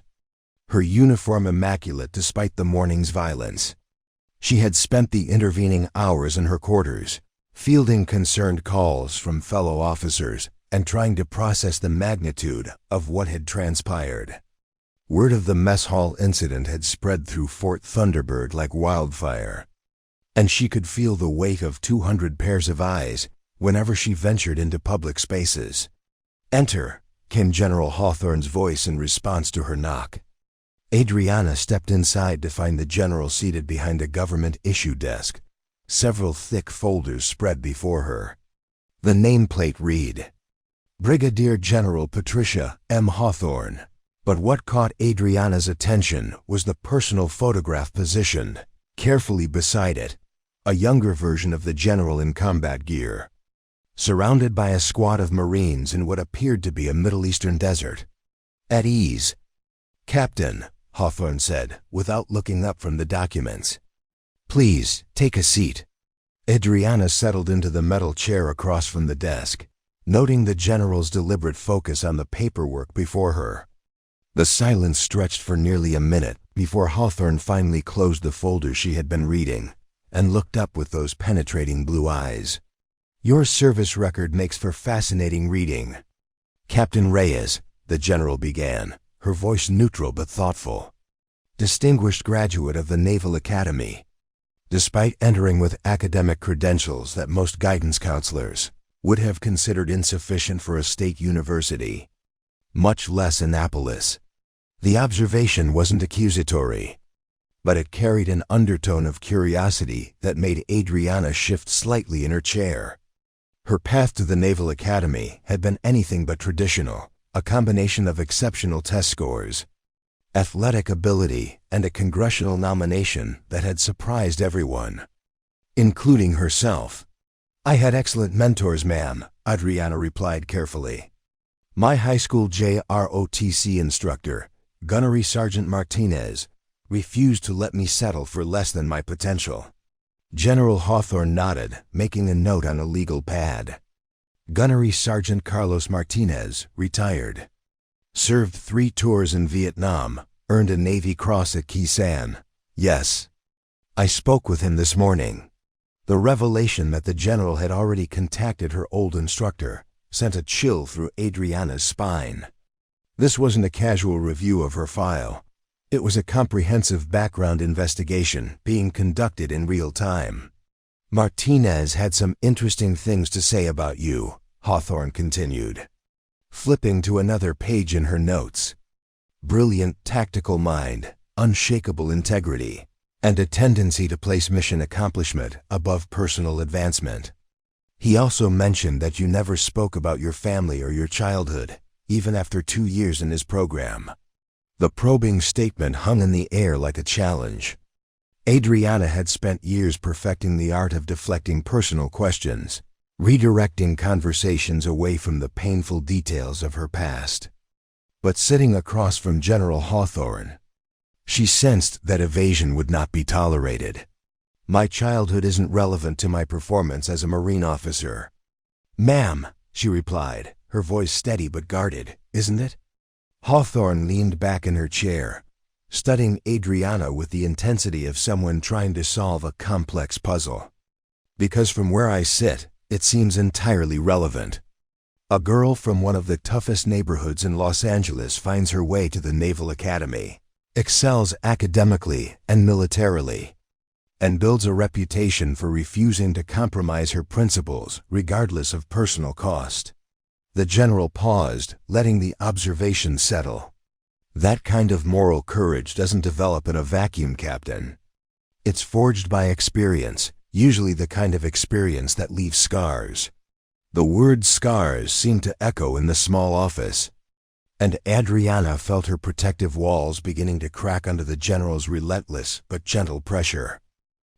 her uniform immaculate despite the morning's violence. She had spent the intervening hours in her quarters, fielding concerned calls from fellow officers and trying to process the magnitude of what had transpired. Word of the mess hall incident had spread through Fort Thunderbird like wildfire, and she could feel the weight of 200 pairs of eyes whenever she ventured into public spaces. "Enter," came General Hawthorne's voice in response to her knock. Adriana stepped inside to find the general seated behind a government issue desk, several thick folders spread before her. The nameplate read, Brigadier General Patricia M. Hawthorne. But what caught Adriana's attention was the personal photograph positioned Carefully beside it, a younger version of the general in combat gear, surrounded by a squad of Marines in what appeared to be a Middle Eastern desert. At ease. "Captain," Hawthorne said, without looking up from the documents. "Please, take a seat." Adriana settled into the metal chair across from the desk, noting the general's deliberate focus on the paperwork before her. The silence stretched for nearly a minute before Hawthorne finally closed the folder she had been reading and looked up with those penetrating blue eyes. "Your service record makes for fascinating reading." "Captain Reyes," the general began, her voice neutral but thoughtful. "Distinguished graduate of the Naval Academy. Despite entering with academic credentials that most guidance counselors would have considered insufficient for a state university, much less Annapolis." The observation wasn't accusatory, but it carried an undertone of curiosity that made Adriana shift slightly in her chair. Her path to the Naval Academy had been anything but traditional, a combination of exceptional test scores, athletic ability, and a congressional nomination that had surprised everyone, including herself. "I had excellent mentors, ma'am," Adriana replied carefully. "My high school JROTC instructor, Gunnery Sergeant Martinez, refused to let me settle for less than my potential." General Hawthorne nodded, making a note on a legal pad. "Gunnery Sergeant Carlos Martinez, retired. Served 3 tours in Vietnam, earned a Navy Cross at Khe Sanh. Yes. I spoke with him this morning." The revelation that the general had already contacted her old instructor sent a chill through Adriana's spine. This wasn't a casual review of her file. It was a comprehensive background investigation being conducted in real time. "Martinez had some interesting things to say about you," Hawthorne continued, flipping to another page in her notes. "Brilliant tactical mind, unshakable integrity, and a tendency to place mission accomplishment above personal advancement. He also mentioned that you never spoke about your family or your childhood, even after 2 years in his program." The probing statement hung in the air like a challenge. Adriana had spent years perfecting the art of deflecting personal questions, redirecting conversations away from the painful details of her past. But sitting across from General Hawthorne, she sensed that evasion would not be tolerated. "My childhood isn't relevant to my performance as a Marine officer." "Ma'am," she replied, her voice steady but guarded, "isn't it?" Hawthorne leaned back in her chair, studying Adriana with the intensity of someone trying to solve a complex puzzle. "Because from where I sit, it seems entirely relevant. A girl from one of the toughest neighborhoods in Los Angeles finds her way to the Naval Academy, excels academically and militarily, and builds a reputation for refusing to compromise her principles regardless of personal cost." The general paused, letting the observation settle. "That kind of moral courage doesn't develop in a vacuum, Captain. It's forged by experience, usually the kind of experience that leaves scars." The word scars seemed to echo in the small office, and Adriana felt her protective walls beginning to crack under the general's relentless but gentle pressure.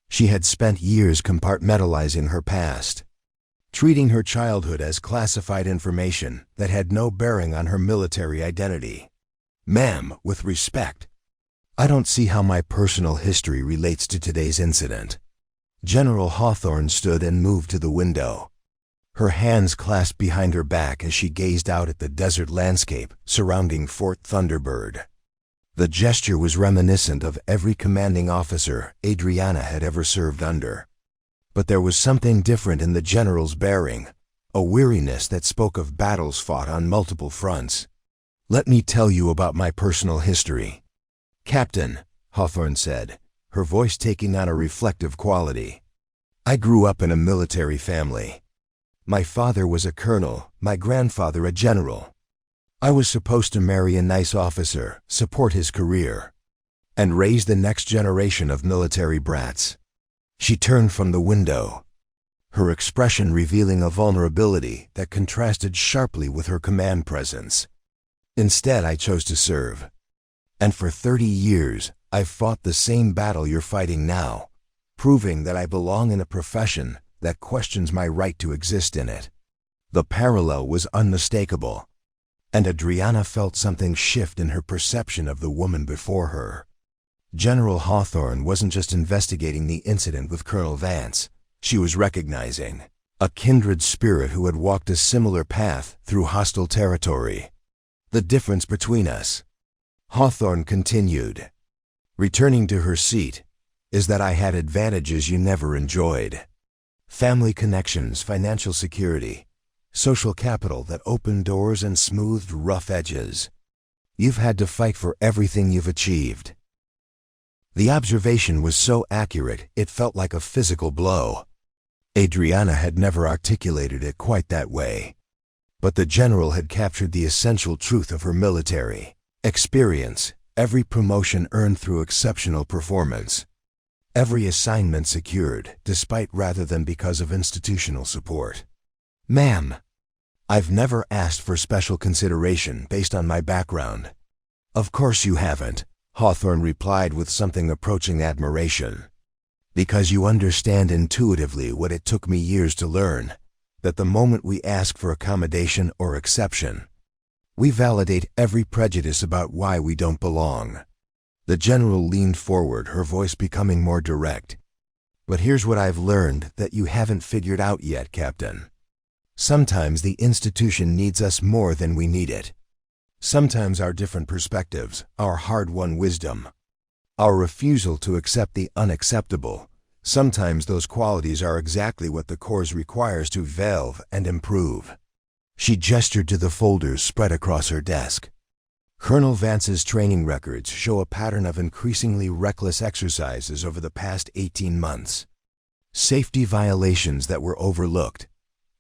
She had spent years compartmentalizing her past, treating her childhood as classified information that had no bearing on her military identity. "Ma'am, with respect, I don't see how my personal history relates to today's incident." General Hawthorne stood and moved to the window, her hands clasped behind her back as she gazed out at the desert landscape surrounding Fort Thunderbird. The gesture was reminiscent of every commanding officer Adriana had ever served under. But there was something different in the general's bearing, a weariness that spoke of battles fought on multiple fronts. "Let me tell you about my personal history." "Captain," Hawthorne said, her voice taking on a reflective quality, "I grew up in a military family. My father was a colonel, my grandfather a general. I was supposed to marry a nice officer, support his career, and raise the next generation of military brats." She turned from the window, her expression revealing a vulnerability that contrasted sharply with her command presence. "Instead, I chose to serve. And for 30 years, I've fought the same battle you're fighting now, proving that I belong in a profession that questions my right to exist in it. The parallel was unmistakable, and Adriana felt something shift in her perception of the woman before her. General Hawthorne wasn't just investigating the incident with Colonel Vance. She was recognizing a kindred spirit who had walked a similar path through hostile territory. The difference between us, Hawthorne continued, returning to her seat, is that I had advantages you never enjoyed. Family connections, financial security, social capital that opened doors and smoothed rough edges. You've had to fight for everything you've achieved. The observation was so accurate, it felt like a physical blow. Adriana had never articulated it quite that way, but the general had captured the essential truth of her military experience, every promotion earned through exceptional performance, every assignment secured despite rather than because of institutional support. Ma'am, I've never asked for special consideration based on my background. Of course you haven't, Hawthorne replied with something approaching admiration. Because you understand intuitively what it took me years to learn, that the moment we ask for accommodation or exception, we validate every prejudice about why we don't belong. The general leaned forward, her voice becoming more direct. But here's what I've learned that you haven't figured out yet, Captain. Sometimes the institution needs us more than we need it. Sometimes our different perspectives, our hard-won wisdom, our refusal to accept the unacceptable, sometimes those qualities are exactly what the Corps requires to valve and improve. She gestured to the folders spread across her desk. Colonel Vance's training records show a pattern of increasingly reckless exercises over the past 18 months. Safety violations that were overlooked,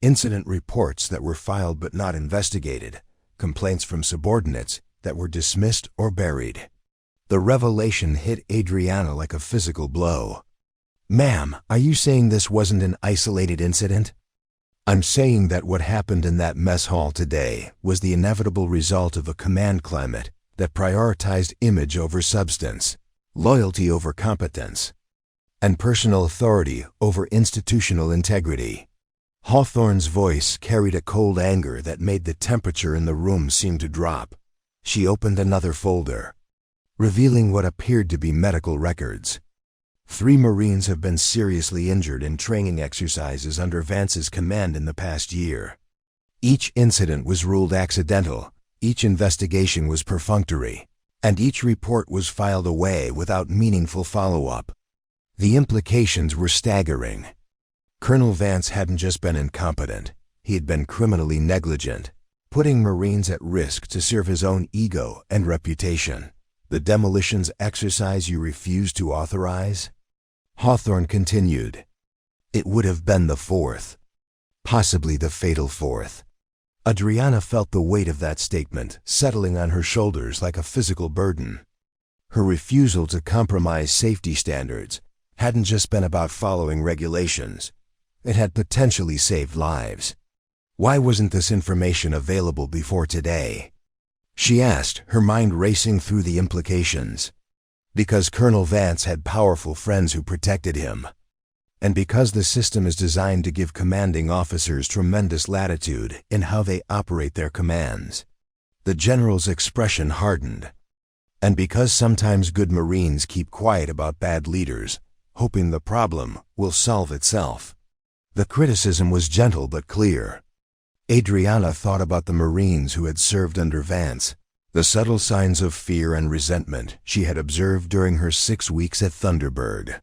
incident reports that were filed but not investigated, complaints from subordinates that were dismissed or buried. The revelation hit Adriana like a physical blow. Ma'am, are you saying this wasn't an isolated incident? I'm saying that what happened in that mess hall today was the inevitable result of a command climate that prioritized image over substance, loyalty over competence, and personal authority over institutional integrity. Hawthorne's voice carried a cold anger that made the temperature in the room seem to drop. She opened another folder, revealing what appeared to be medical records. 3 Marines have been seriously injured in training exercises under Vance's command in the past year. Each incident was ruled accidental, each investigation was perfunctory, and each report was filed away without meaningful follow-up. The implications were staggering. Colonel Vance hadn't just been incompetent, he had been criminally negligent, putting Marines at risk to serve his own ego and reputation. The demolitions exercise you refused to authorize? Hawthorne continued. It would have been the 4th, possibly the fatal 4th. Adriana felt the weight of that statement settling on her shoulders like a physical burden. Her refusal to compromise safety standards hadn't just been about following regulations. It had potentially saved lives. Why wasn't this information available before today? She asked, her mind racing through the implications. Because Colonel Vance had powerful friends who protected him. And because the system is designed to give commanding officers tremendous latitude in how they operate their commands. The general's expression hardened. And because sometimes good Marines keep quiet about bad leaders, hoping the problem will solve itself. The criticism was gentle but clear. Adriana thought about the Marines who had served under Vance, the subtle signs of fear and resentment she had observed during her 6 weeks at Thunderbird.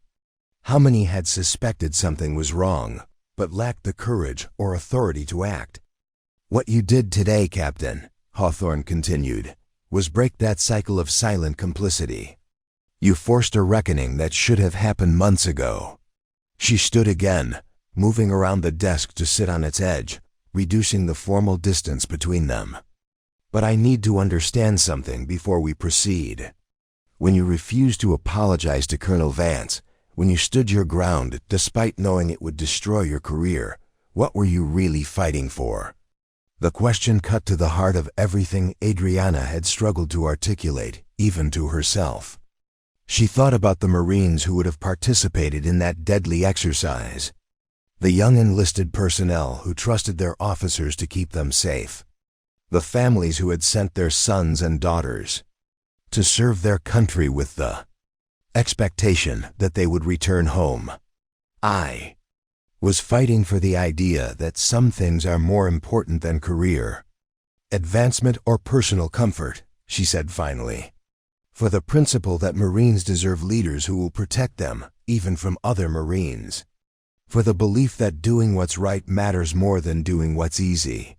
How many had suspected something was wrong, but lacked the courage or authority to act? What you did today, Captain, Hawthorne continued, was break that cycle of silent complicity. You forced a reckoning that should have happened months ago. She stood again, moving around the desk to sit on its edge, reducing the formal distance between them. But I need to understand something before we proceed. When you refused to apologize to Colonel Vance, when you stood your ground despite knowing it would destroy your career, what were you really fighting for? The question cut to the heart of everything Adriana had struggled to articulate, even to herself. She thought about the Marines who would have participated in that deadly exercise. The young enlisted personnel who trusted their officers to keep them safe. The families who had sent their sons and daughters to serve their country with the expectation that they would return home. I was fighting for the idea that some things are more important than career, advancement, or personal comfort, she said finally. For the principle that Marines deserve leaders who will protect them, even from other Marines. For the belief that doing what's right matters more than doing what's easy.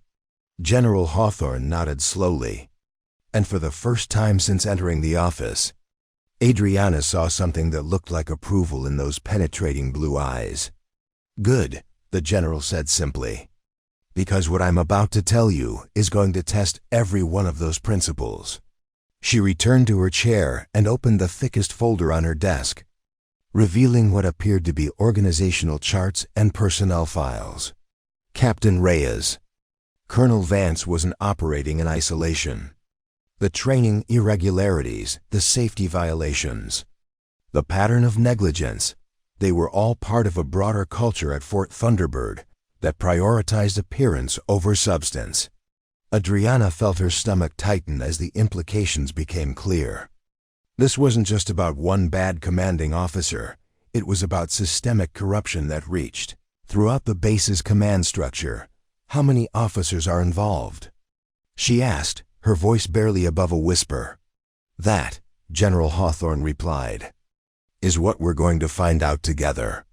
General Hawthorne nodded slowly. And for the first time since entering the office, Adriana saw something that looked like approval in those penetrating blue eyes. Good, the general said simply. Because what I'm about to tell you is going to test every one of those principles. She returned to her chair and opened the thickest folder on her desk, revealing what appeared to be organizational charts and personnel files. Captain Reyes. Colonel Vance wasn't operating in isolation. The training irregularities, the safety violations, the pattern of negligence, they were all part of a broader culture at Fort Thunderbird that prioritized appearance over substance. Adriana felt her stomach tighten as the implications became clear. This wasn't just about one bad commanding officer. It was about systemic corruption that reached throughout the base's command structure. How many officers are involved? She asked, her voice barely above a whisper. That, General Hawthorne replied, is what we're going to find out together.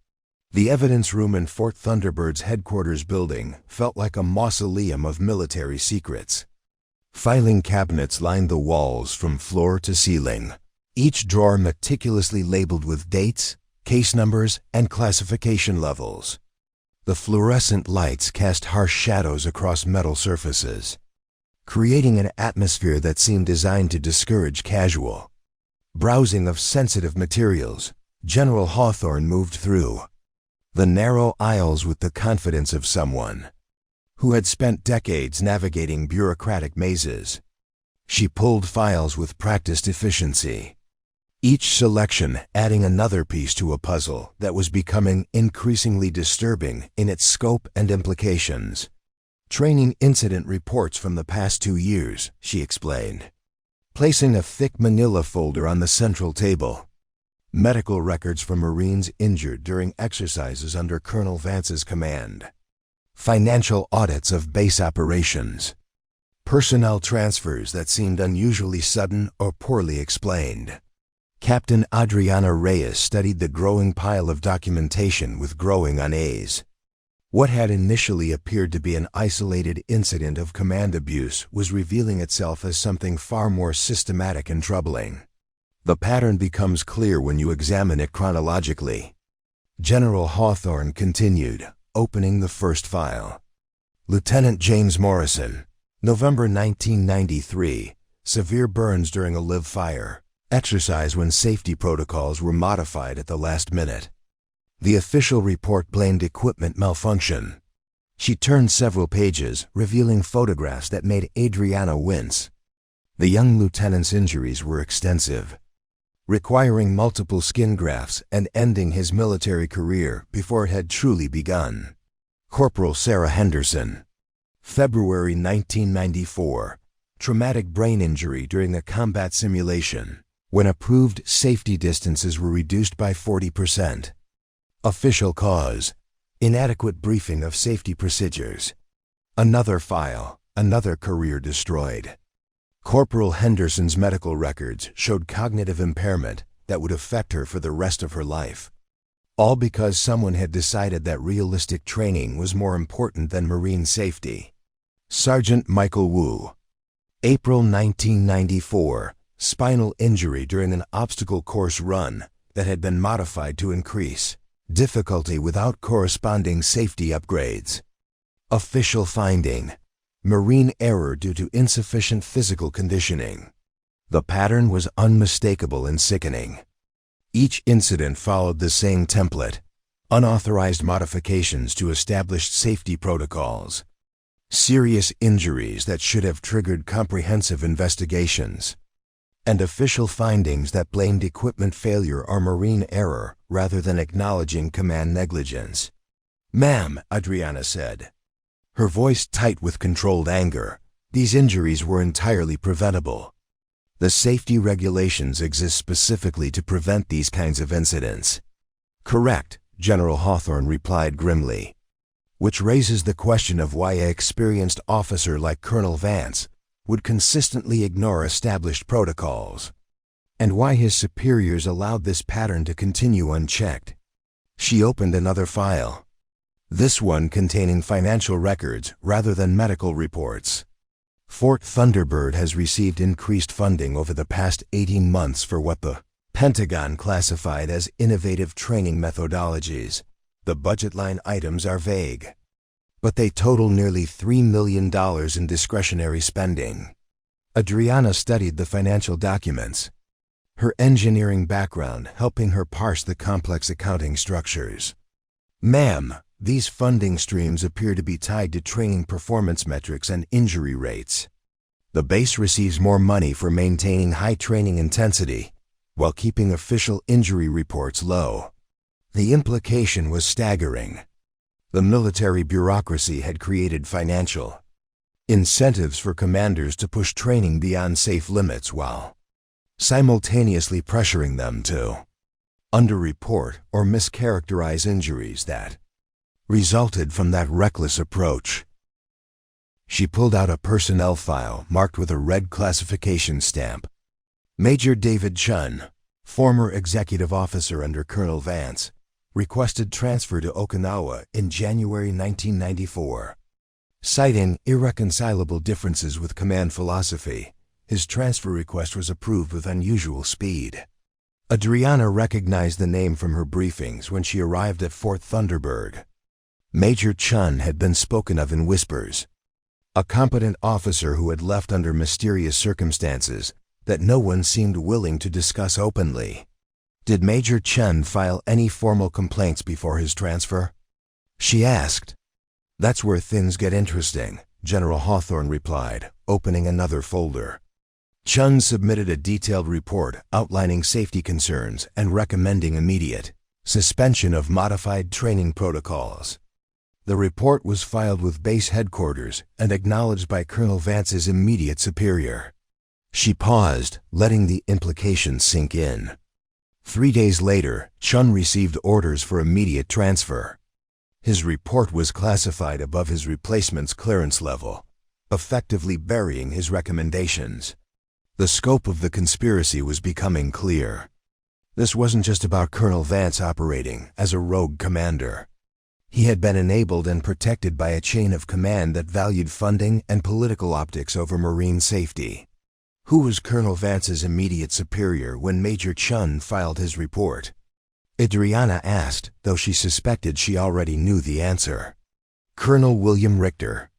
The evidence room in Fort Thunderbird's headquarters building felt like a mausoleum of military secrets. Filing cabinets lined the walls from floor to ceiling, each drawer meticulously labeled with dates, case numbers, and classification levels. The fluorescent lights cast harsh shadows across metal surfaces, creating an atmosphere that seemed designed to discourage casual browsing of sensitive materials. General Hawthorne moved through the narrow aisles with the confidence of someone who had spent decades navigating bureaucratic mazes. She pulled files with practiced efficiency, each selection adding another piece to a puzzle that was becoming increasingly disturbing in its scope and implications. Training incident reports from the past 2 years, she explained, placing a thick manila folder on the central table. Medical records from Marines injured during exercises under Colonel Vance's command. Financial audits of base operations. Personnel transfers that seemed unusually sudden or poorly explained. Captain Adriana Reyes studied the growing pile of documentation with growing unease. What had initially appeared to be an isolated incident of command abuse was revealing itself as something far more systematic and troubling. The pattern becomes clear when you examine it chronologically. General Hawthorne continued, opening the first file. Lieutenant James Morrison, November 1993, severe burns during a live fire, exercise when safety protocols were modified at the last minute. The official report blamed equipment malfunction. She turned several pages, revealing photographs that made Adriana wince. The young lieutenant's injuries were extensive, requiring multiple skin grafts and ending his military career before it had truly begun. Corporal Sarah Henderson, February 1994, traumatic brain injury during a combat simulation, when approved safety distances were reduced by 40%. Official cause, inadequate briefing of safety procedures. Another file, another career destroyed. Corporal Henderson's medical records showed cognitive impairment that would affect her for the rest of her life. All because someone had decided that realistic training was more important than Marine safety. Sergeant Michael Wu, April 1994, spinal injury during an obstacle course run that had been modified to increase difficulty without corresponding safety upgrades. Official finding: Marine error due to insufficient physical conditioning. The pattern was unmistakable and sickening. Each incident followed the same template: unauthorized modifications to established safety protocols. Serious injuries that should have triggered comprehensive investigations. and official findings that blamed equipment failure or marine error rather than acknowledging command negligence. "Ma'am," Adriana said, her voice tight with controlled anger, "these injuries were entirely preventable. The safety regulations exist specifically to prevent these kinds of incidents." "Correct," General Hawthorne replied grimly, which raises the question of why an experienced officer like Colonel Vance would consistently ignore established protocols, and why his superiors allowed this pattern to continue unchecked. She opened another file, this one containing financial records rather than medical reports. Fort Thunderbird has received increased funding over the past 18 months for what the Pentagon classified as innovative training methodologies. The budget line items are vague, but they total nearly $3 million in discretionary spending. Adriana studied the financial documents, her engineering background helping her parse the complex accounting structures. "Ma'am, these funding streams appear to be tied to training performance metrics and injury rates. The base receives more money for maintaining high training intensity while keeping official injury reports low." The implication was staggering. The military bureaucracy had created financial incentives for commanders to push training beyond safe limits while simultaneously pressuring them to underreport or mischaracterize injuries that resulted from that reckless approach. She pulled out a personnel file marked with a red classification stamp. Major David Chun, former executive officer under Colonel Vance, requested transfer to Okinawa in January 1994. Citing irreconcilable differences with command philosophy, his transfer request was approved with unusual speed. Adriana recognized the name from her briefings when she arrived at Fort Thunderbird. Major Chun had been spoken of in whispers, a competent officer who had left under mysterious circumstances that no one seemed willing to discuss openly. Did Major Chun file any formal complaints before his transfer? She asked. "That's where things get interesting," General Hawthorne replied, opening another folder. Chun submitted a detailed report outlining safety concerns and recommending immediate suspension of modified training protocols. The report was filed with base headquarters and acknowledged by Colonel Vance's immediate superior. She paused, letting the implications sink in. 3 days later, Chun received orders for immediate transfer. His report was classified above his replacement's clearance level, effectively burying his recommendations. The scope of the conspiracy was becoming clear. This wasn't just about Colonel Vance operating as a rogue commander. He had been enabled and protected by a chain of command that valued funding and political optics over marine safety. Who was Colonel Vance's immediate superior when Major Chun filed his report? Adriana asked, though she suspected she already knew the answer. Colonel William Richter,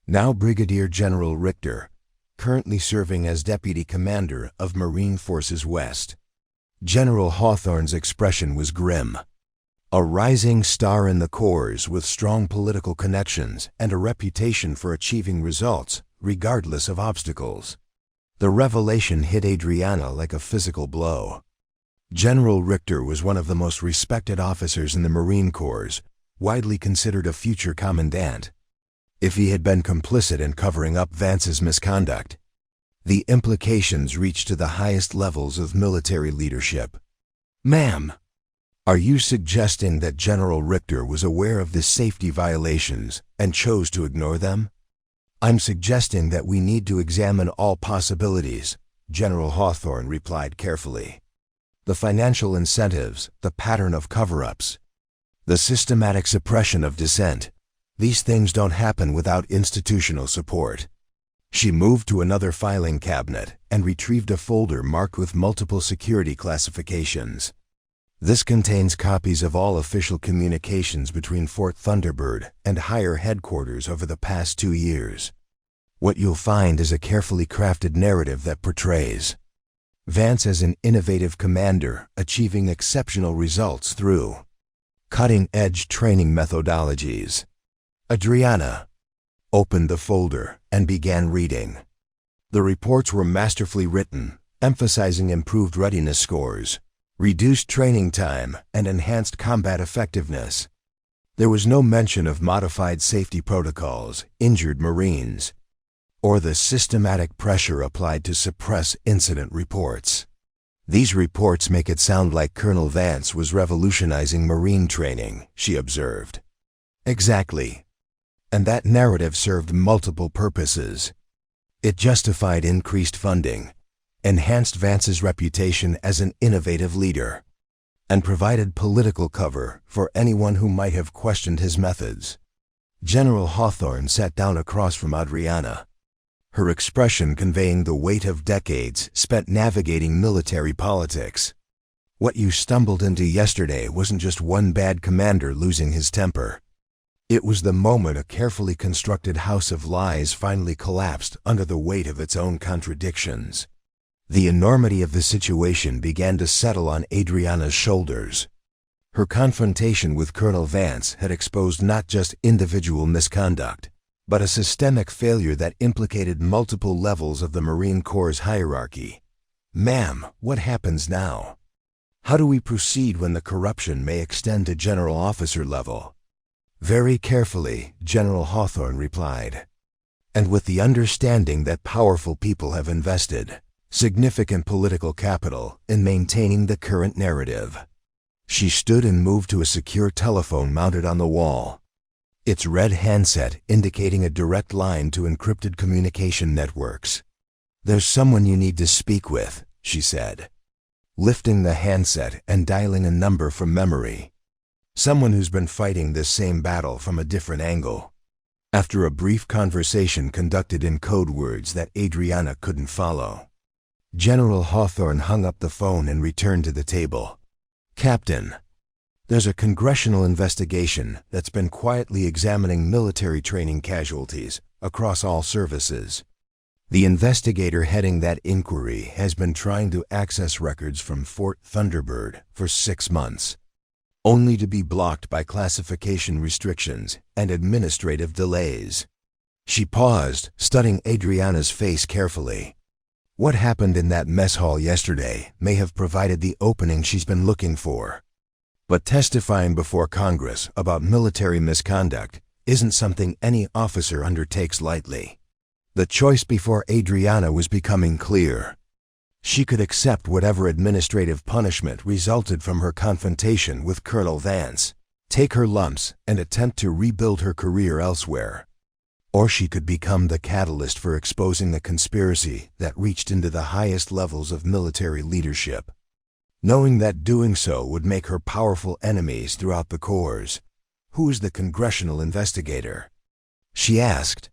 now Brigadier General Richter, currently serving as Deputy Commander of Marine Forces West. General Hawthorne's expression was grim. A rising star in the Corps with strong political connections and a reputation for achieving results, regardless of obstacles. The revelation hit Adriana like a physical blow. General Richter was one of the most respected officers in the Marine Corps, widely considered a future commandant. If he had been complicit in covering up Vance's misconduct, the implications reached to the highest levels of military leadership. "Ma'am, are you suggesting that General Richter was aware of the safety violations and chose to ignore them?" "I'm suggesting that we need to examine all possibilities," General Hawthorne replied carefully. "The financial incentives, the pattern of cover-ups, the systematic suppression of dissent. These things don't happen without institutional support." She moved to another filing cabinet and retrieved a folder marked with multiple security classifications. This contains copies of all official communications between Fort Thunderbird and higher headquarters over the past 2 years. What you'll find is a carefully crafted narrative that portrays Vance as an innovative commander achieving exceptional results through cutting-edge training methodologies. Adriana opened the folder and began reading. The reports were masterfully written, emphasizing improved readiness scores, reduced training time, and enhanced combat effectiveness. There was no mention of modified safety protocols, injured Marines, or the systematic pressure applied to suppress incident reports. These reports make it sound like Colonel Vance was revolutionizing Marine training, she observed. Exactly. And that narrative served multiple purposes. It justified increased funding, enhanced Vance's reputation as an innovative leader, and provided political cover for anyone who might have questioned his methods. General Hawthorne sat down across from Adriana, her expression conveying the weight of decades spent navigating military politics. What you stumbled into yesterday wasn't just one bad commander losing his temper. It was the moment a carefully constructed house of lies finally collapsed under the weight of its own contradictions. The enormity of the situation began to settle on Adriana's shoulders. Her confrontation with Colonel Vance had exposed not just individual misconduct, but a systemic failure that implicated multiple levels of the Marine Corps' hierarchy. Ma'am, what happens now? How do we proceed when the corruption may extend to general officer level? Very carefully, General Hawthorne replied, and with the understanding that powerful people have invested significant political capital in maintaining the current narrative. She stood and moved to a secure telephone mounted on the wall, its red handset indicating a direct line to encrypted communication networks. There's someone you need to speak with, she said, lifting the handset and dialing a number from memory. Someone who's been fighting this same battle from a different angle. After a brief conversation conducted in code words that Adriana couldn't follow, General Hawthorne hung up the phone and returned to the table. Captain, there's a congressional investigation that's been quietly examining military training casualties across all services. The investigator heading that inquiry has been trying to access records from Fort Thunderbird for 6 months, only to be blocked by classification restrictions and administrative delays. She paused, studying Adriana's face carefully. What happened in that mess hall yesterday may have provided the opening she's been looking for. But testifying before Congress about military misconduct isn't something any officer undertakes lightly. The choice before Adriana was becoming clear. She could accept whatever administrative punishment resulted from her confrontation with Colonel Vance, take her lumps, and attempt to rebuild her career elsewhere. Or she could become the catalyst for exposing the conspiracy that reached into the highest levels of military leadership, knowing that doing so would make her powerful enemies throughout the Corps. Who is the congressional investigator? She asked.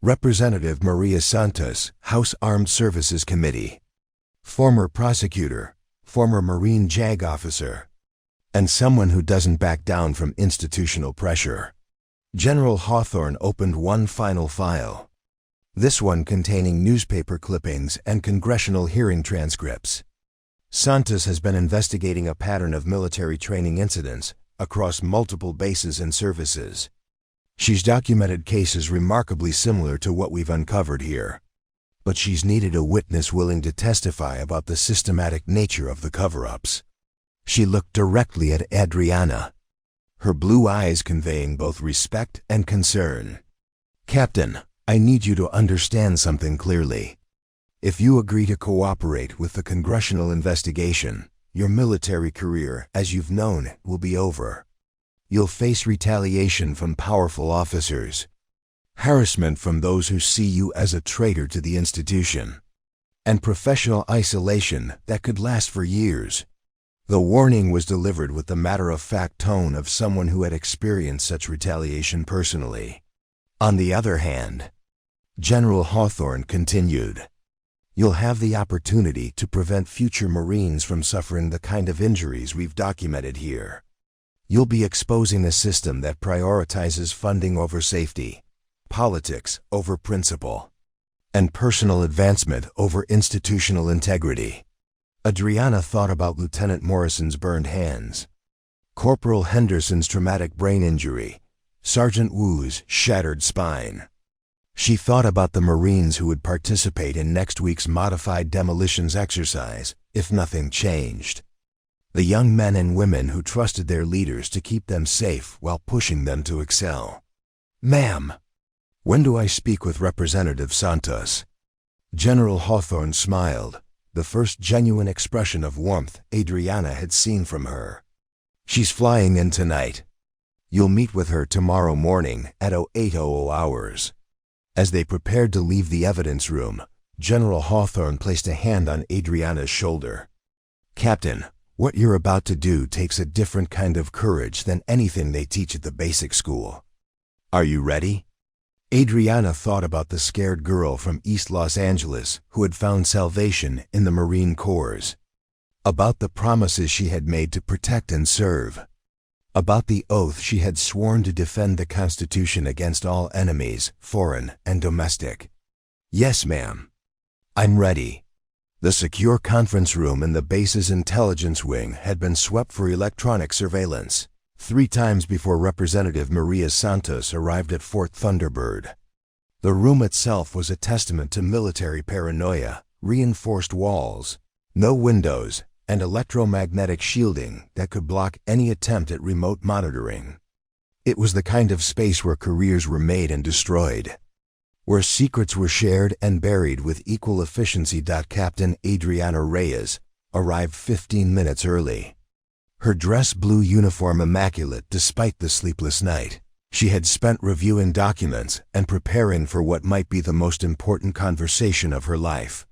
Representative Maria Santos, House Armed Services Committee. Former prosecutor, former Marine JAG officer, and someone who doesn't back down from institutional pressure. General Hawthorne opened one final file, this one containing newspaper clippings and congressional hearing transcripts. Santos has been investigating a pattern of military training incidents across multiple bases and services. She's documented cases remarkably similar to what we've uncovered here, but she's needed a witness willing to testify about the systematic nature of the cover-ups. She looked directly at Adriana, her blue eyes conveying both respect and concern. Captain, I need you to understand something clearly. If you agree to cooperate with the congressional investigation, your military career, as you've known, will be over. You'll face retaliation from powerful officers, harassment from those who see you as a traitor to the institution, and professional isolation that could last for years. The warning was delivered with the matter-of-fact tone of someone who had experienced such retaliation personally. On the other hand, General Hawthorne continued, you'll have the opportunity to prevent future Marines from suffering the kind of injuries we've documented here. You'll be exposing a system that prioritizes funding over safety, politics over principle, and personal advancement over institutional integrity. Adriana thought about Lieutenant Morrison's burned hands, Corporal Henderson's traumatic brain injury, Sergeant Wu's shattered spine. She thought about the Marines who would participate in next week's modified demolitions exercise if nothing changed. The young men and women who trusted their leaders to keep them safe while pushing them to excel. "Ma'am, when do I speak with Representative Santos?" General Hawthorne smiled, the first genuine expression of warmth Adriana had seen from her. "She's flying in tonight. You'll meet with her tomorrow morning at 0800 hours." As they prepared to leave the evidence room, General Hawthorne placed a hand on Adriana's shoulder. "Captain, what you're about to do takes a different kind of courage than anything they teach at the basic school. Are you ready?" Adriana thought about the scared girl from East Los Angeles who had found salvation in the Marine Corps, about the promises she had made to protect and serve, about the oath she had sworn to defend the Constitution against all enemies, foreign and domestic. "Yes, ma'am. I'm ready." The secure conference room in the base's intelligence wing had been swept for electronic surveillance 3 times before Representative Maria Santos arrived at Fort Thunderbird. The room itself was a testament to military paranoia: reinforced walls, no windows, and electromagnetic shielding that could block any attempt at remote monitoring. It was the kind of space where careers were made and destroyed, where secrets were shared and buried with equal efficiency. Captain Adriana Reyes arrived 15 minutes early. Her dress blue uniform immaculate despite the sleepless night. She had spent reviewing documents and preparing for what might be the most important conversation of her life.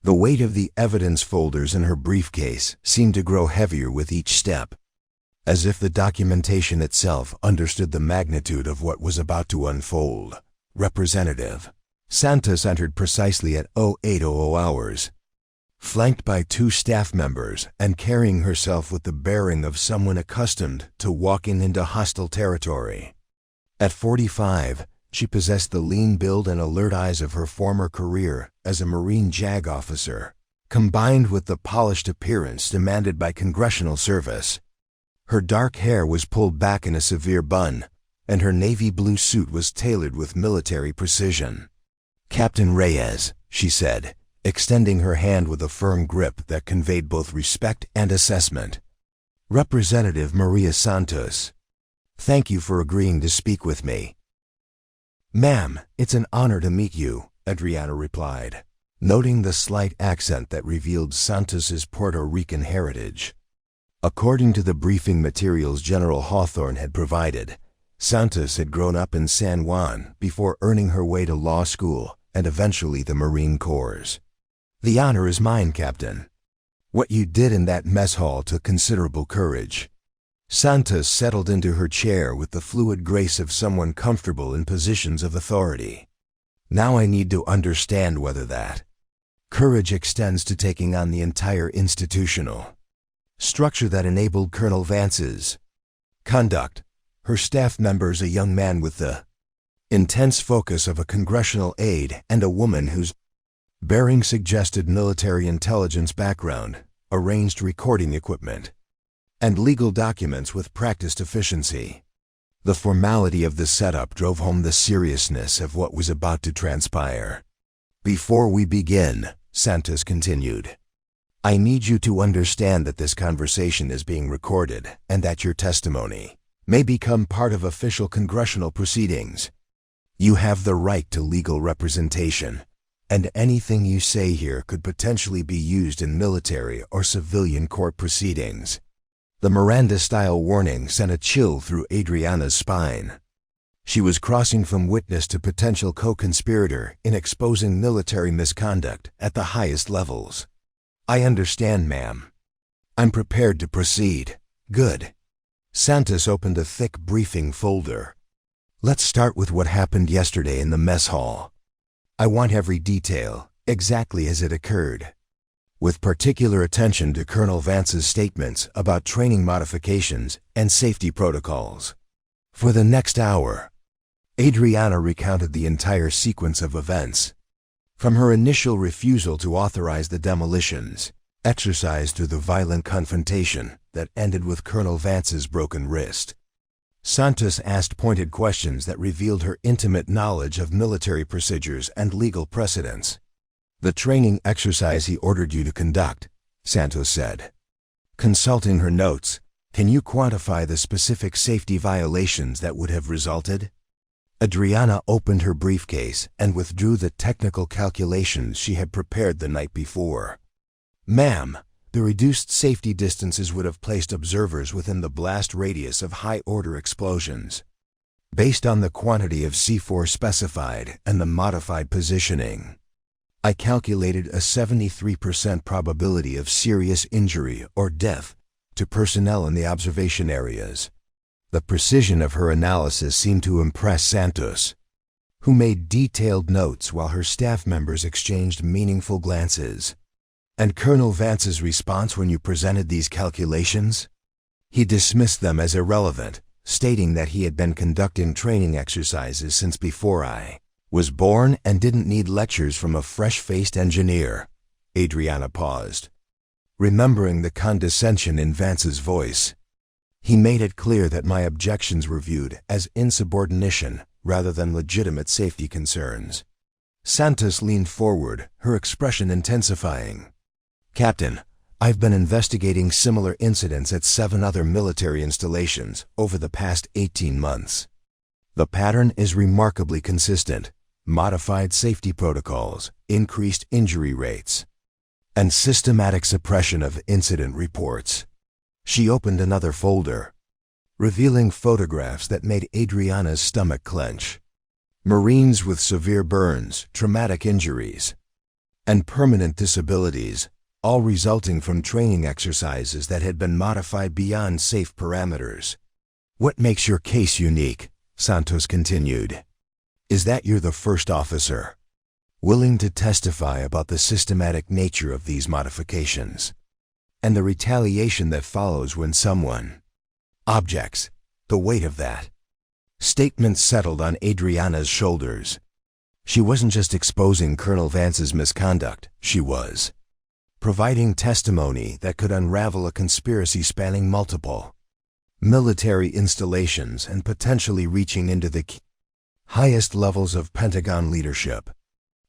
The weight of the evidence folders in her briefcase seemed to grow heavier with each step, as if the documentation itself understood the magnitude of what was about to unfold. Representative Santos entered precisely at 0800 hours, flanked by 2 staff members and carrying herself with the bearing of someone accustomed to walking into hostile territory. At 45, she possessed the lean build and alert eyes of her former career as a Marine JAG officer, combined with the polished appearance demanded by congressional service. Her dark hair was pulled back in a severe bun, and her navy blue suit was tailored with military precision. "Captain Reyes," she said, extending her hand with a firm grip that conveyed both respect and assessment. "Representative Maria Santos, thank you for agreeing to speak with me." "Ma'am, it's an honor to meet you," Adriana replied, noting the slight accent that revealed Santos's Puerto Rican heritage. According to the briefing materials General Hawthorne had provided, Santos had grown up in San Juan before earning her way to law school and eventually the Marine Corps. "The honor is mine, Captain. What you did in that mess hall took considerable courage." Santos settled into her chair with the fluid grace of someone comfortable in positions of authority. "Now I need to understand whether that courage extends to taking on the entire institutional structure that enabled Colonel Vance's conduct. Her staff members, a young man with the intense focus of a congressional aide and a woman whose bearing suggested military intelligence background, arranged recording equipment and legal documents with practiced efficiency. The formality of the setup drove home the seriousness of what was about to transpire. "Before we begin," Santos continued, "I need you to understand that this conversation is being recorded and that your testimony may become part of official congressional proceedings. You have the right to legal representation, and anything you say here could potentially be used in military or civilian court proceedings." The Miranda-style warning sent a chill through Adriana's spine. She was crossing from witness to potential co-conspirator in exposing military misconduct at the highest levels. "I understand, ma'am. I'm prepared to proceed." "Good." Santos opened a thick briefing folder. "Let's start with what happened yesterday in the mess hall. I want every detail, exactly as it occurred, with particular attention to Colonel Vance's statements about training modifications and safety protocols." For the next hour, Adriana recounted the entire sequence of events, from her initial refusal to authorize the demolitions exercise to the violent confrontation that ended with Colonel Vance's broken wrist. Santos asked pointed questions that revealed her intimate knowledge of military procedures and legal precedents. "The training exercise he ordered you to conduct," Santos said. Consulting her notes, "Can you quantify the specific safety violations that would have resulted?" Adriana opened her briefcase and withdrew the technical calculations she had prepared the night before. "Ma'am, the reduced safety distances would have placed observers within the blast radius of high-order explosions. Based on the quantity of C4 specified and the modified positioning, I calculated a 73% probability of serious injury or death to personnel in the observation areas." The precision of her analysis seemed to impress Santos, who made detailed notes while her staff members exchanged meaningful glances. "And Colonel Vance's response when you presented these calculations?" "He dismissed them as irrelevant, stating that he had been conducting training exercises since before I was born and didn't need lectures from a fresh-faced engineer." Adriana paused, remembering the condescension in Vance's voice. "He made it clear that my objections were viewed as insubordination rather than legitimate safety concerns." Santos leaned forward, her expression intensifying. "Captain, I've been investigating similar incidents at 7 other military installations over the past 18 months. The pattern is remarkably consistent: modified safety protocols, increased injury rates, and systematic suppression of incident reports." She opened another folder, revealing photographs that made Adriana's stomach clench. Marines with severe burns, traumatic injuries, and permanent disabilities, all resulting from training exercises that had been modified beyond safe parameters. "What makes your case unique," Santos continued, "is that you're the first officer willing to testify about the systematic nature of these modifications, and the retaliation that follows when someone objects. The weight of that statement settled on Adriana's shoulders. She wasn't just exposing Colonel Vance's misconduct, she was providing testimony that could unravel a conspiracy spanning multiple military installations and potentially reaching into the highest levels of Pentagon leadership.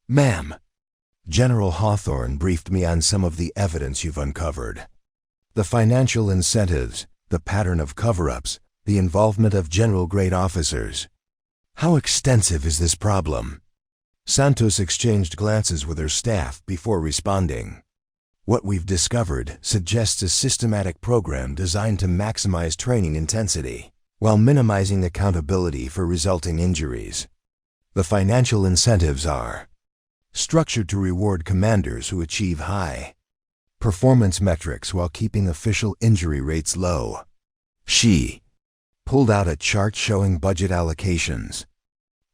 "Ma'am, General Hawthorne briefed me on some of the evidence you've uncovered. The financial incentives, the pattern of cover-ups, the involvement of general-grade officers. How extensive is this problem?" Santos exchanged glances with her staff before responding. "What we've discovered suggests a systematic program designed to maximize training intensity while minimizing accountability for resulting injuries. The financial incentives are structured to reward commanders who achieve high performance metrics while keeping official injury rates low." She pulled out a chart showing budget allocations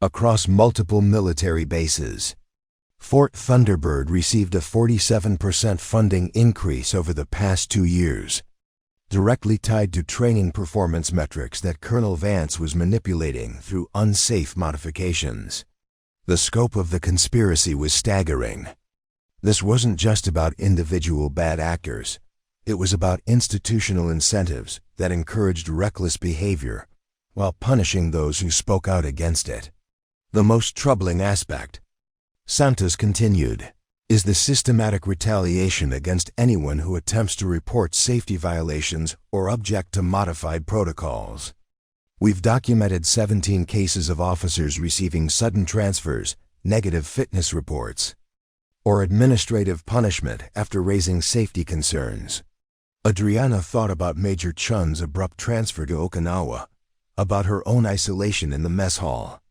across multiple military bases. Fort Thunderbird received a 47% funding increase over the past 2 years, directly tied to training performance metrics that Colonel Vance was manipulating through unsafe modifications. The scope of the conspiracy was staggering. This wasn't just about individual bad actors. It was about institutional incentives that encouraged reckless behavior while punishing those who spoke out against it. "The most troubling aspect," Santos continued, "is the systematic retaliation against anyone who attempts to report safety violations or object to modified protocols. We've documented 17 cases of officers receiving sudden transfers, negative fitness reports, or administrative punishment after raising safety concerns." Adriana thought about Major Chun's abrupt transfer to Okinawa, about her own isolation in the mess hall,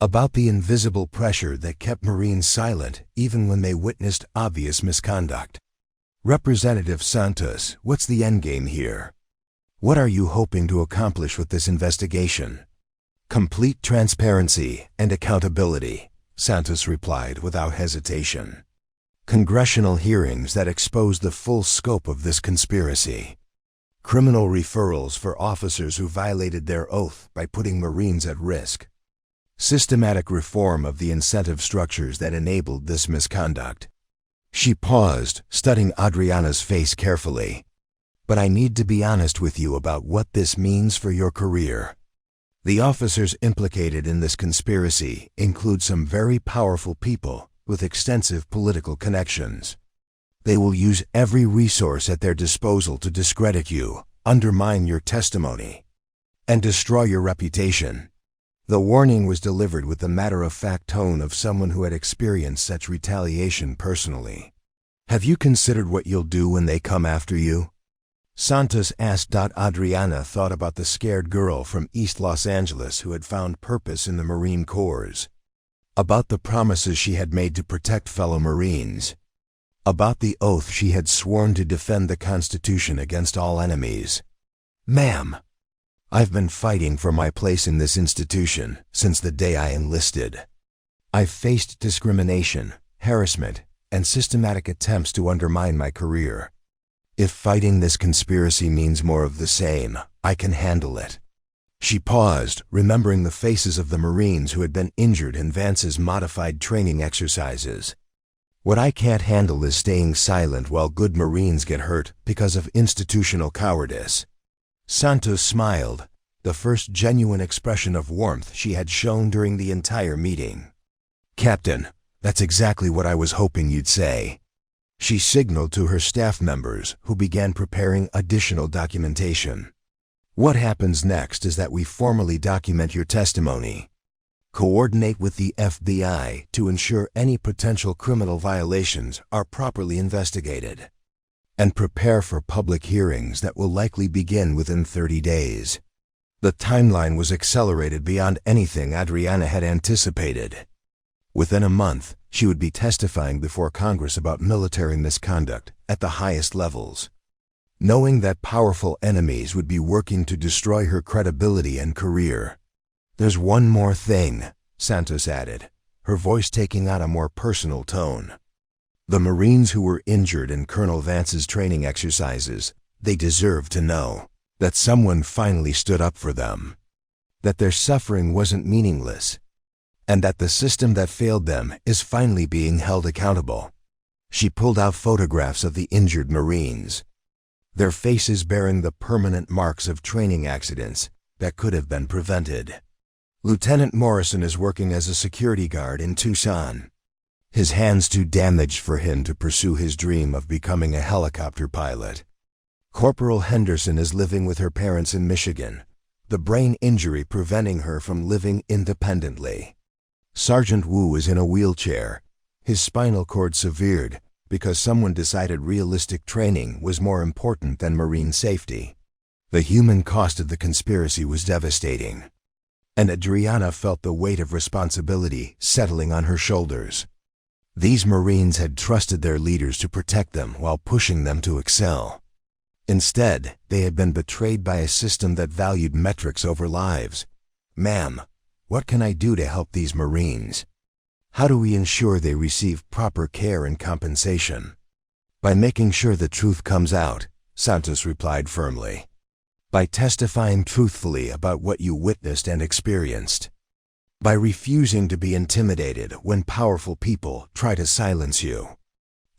about the invisible pressure that kept Marines silent even when they witnessed obvious misconduct. "Representative Santos, what's the endgame here? What are you hoping to accomplish with this investigation?" "Complete transparency and accountability," Santos replied without hesitation. "Congressional hearings that expose the full scope of this conspiracy. Criminal referrals for officers who violated their oath by putting Marines at risk. Systematic reform of the incentive structures that enabled this misconduct." She paused, studying Adriana's face carefully. "But I need to be honest with you about what this means for your career. The officers implicated in this conspiracy include some very powerful people with extensive political connections. They will use every resource at their disposal to discredit you, undermine your testimony, and destroy your reputation. The warning was delivered with the matter-of-fact tone of someone who had experienced such retaliation personally. Have you considered what you'll do when they come after you? Santos asked. Adriana thought about the scared girl from East Los Angeles who had found purpose in the Marine Corps, about the promises she had made to protect fellow Marines, about the oath she had sworn to defend the Constitution against all enemies. Ma'am, I've been fighting for my place in this institution since the day I enlisted. I've faced discrimination, harassment, and systematic attempts to undermine my career. If fighting this conspiracy means more of the same, I can handle it. She paused, remembering the faces of the Marines who had been injured in Vance's modified training exercises. What I can't handle is staying silent while good Marines get hurt because of institutional cowardice. Santos smiled, the first genuine expression of warmth she had shown during the entire meeting. Captain, that's exactly what I was hoping you'd say. She signaled to her staff members, who began preparing additional documentation. What happens next is that we formally document your testimony, coordinate with the FBI to ensure any potential criminal violations are properly investigated, and prepare for public hearings that will likely begin within 30 days. The timeline was accelerated beyond anything Adriana had anticipated. Within a month, she would be testifying before Congress about military misconduct at the highest levels. Knowing that powerful enemies would be working to destroy her credibility and career. There's one more thing, Santos added, her voice taking on a more personal tone. The Marines who were injured in Colonel Vance's training exercises, they deserve to know that someone finally stood up for them, that their suffering wasn't meaningless, and that the system that failed them is finally being held accountable. She pulled out photographs of the injured Marines, their faces bearing the permanent marks of training accidents that could have been prevented. Lieutenant Morrison is working as a security guard in Tucson. His hands too damaged for him to pursue his dream of becoming a helicopter pilot. Corporal Henderson is living with her parents in Michigan, the brain injury preventing her from living independently. Sergeant Wu is in a wheelchair, his spinal cord severed because someone decided realistic training was more important than Marine safety. The human cost of the conspiracy was devastating, and Adriana felt the weight of responsibility settling on her shoulders. These Marines had trusted their leaders to protect them while pushing them to excel. Instead, they had been betrayed by a system that valued metrics over lives. Ma'am, what can I do to help these Marines? How do we ensure they receive proper care and compensation? By making sure the truth comes out, Santos replied firmly. By testifying truthfully about what you witnessed and experienced. By refusing to be intimidated when powerful people try to silence you.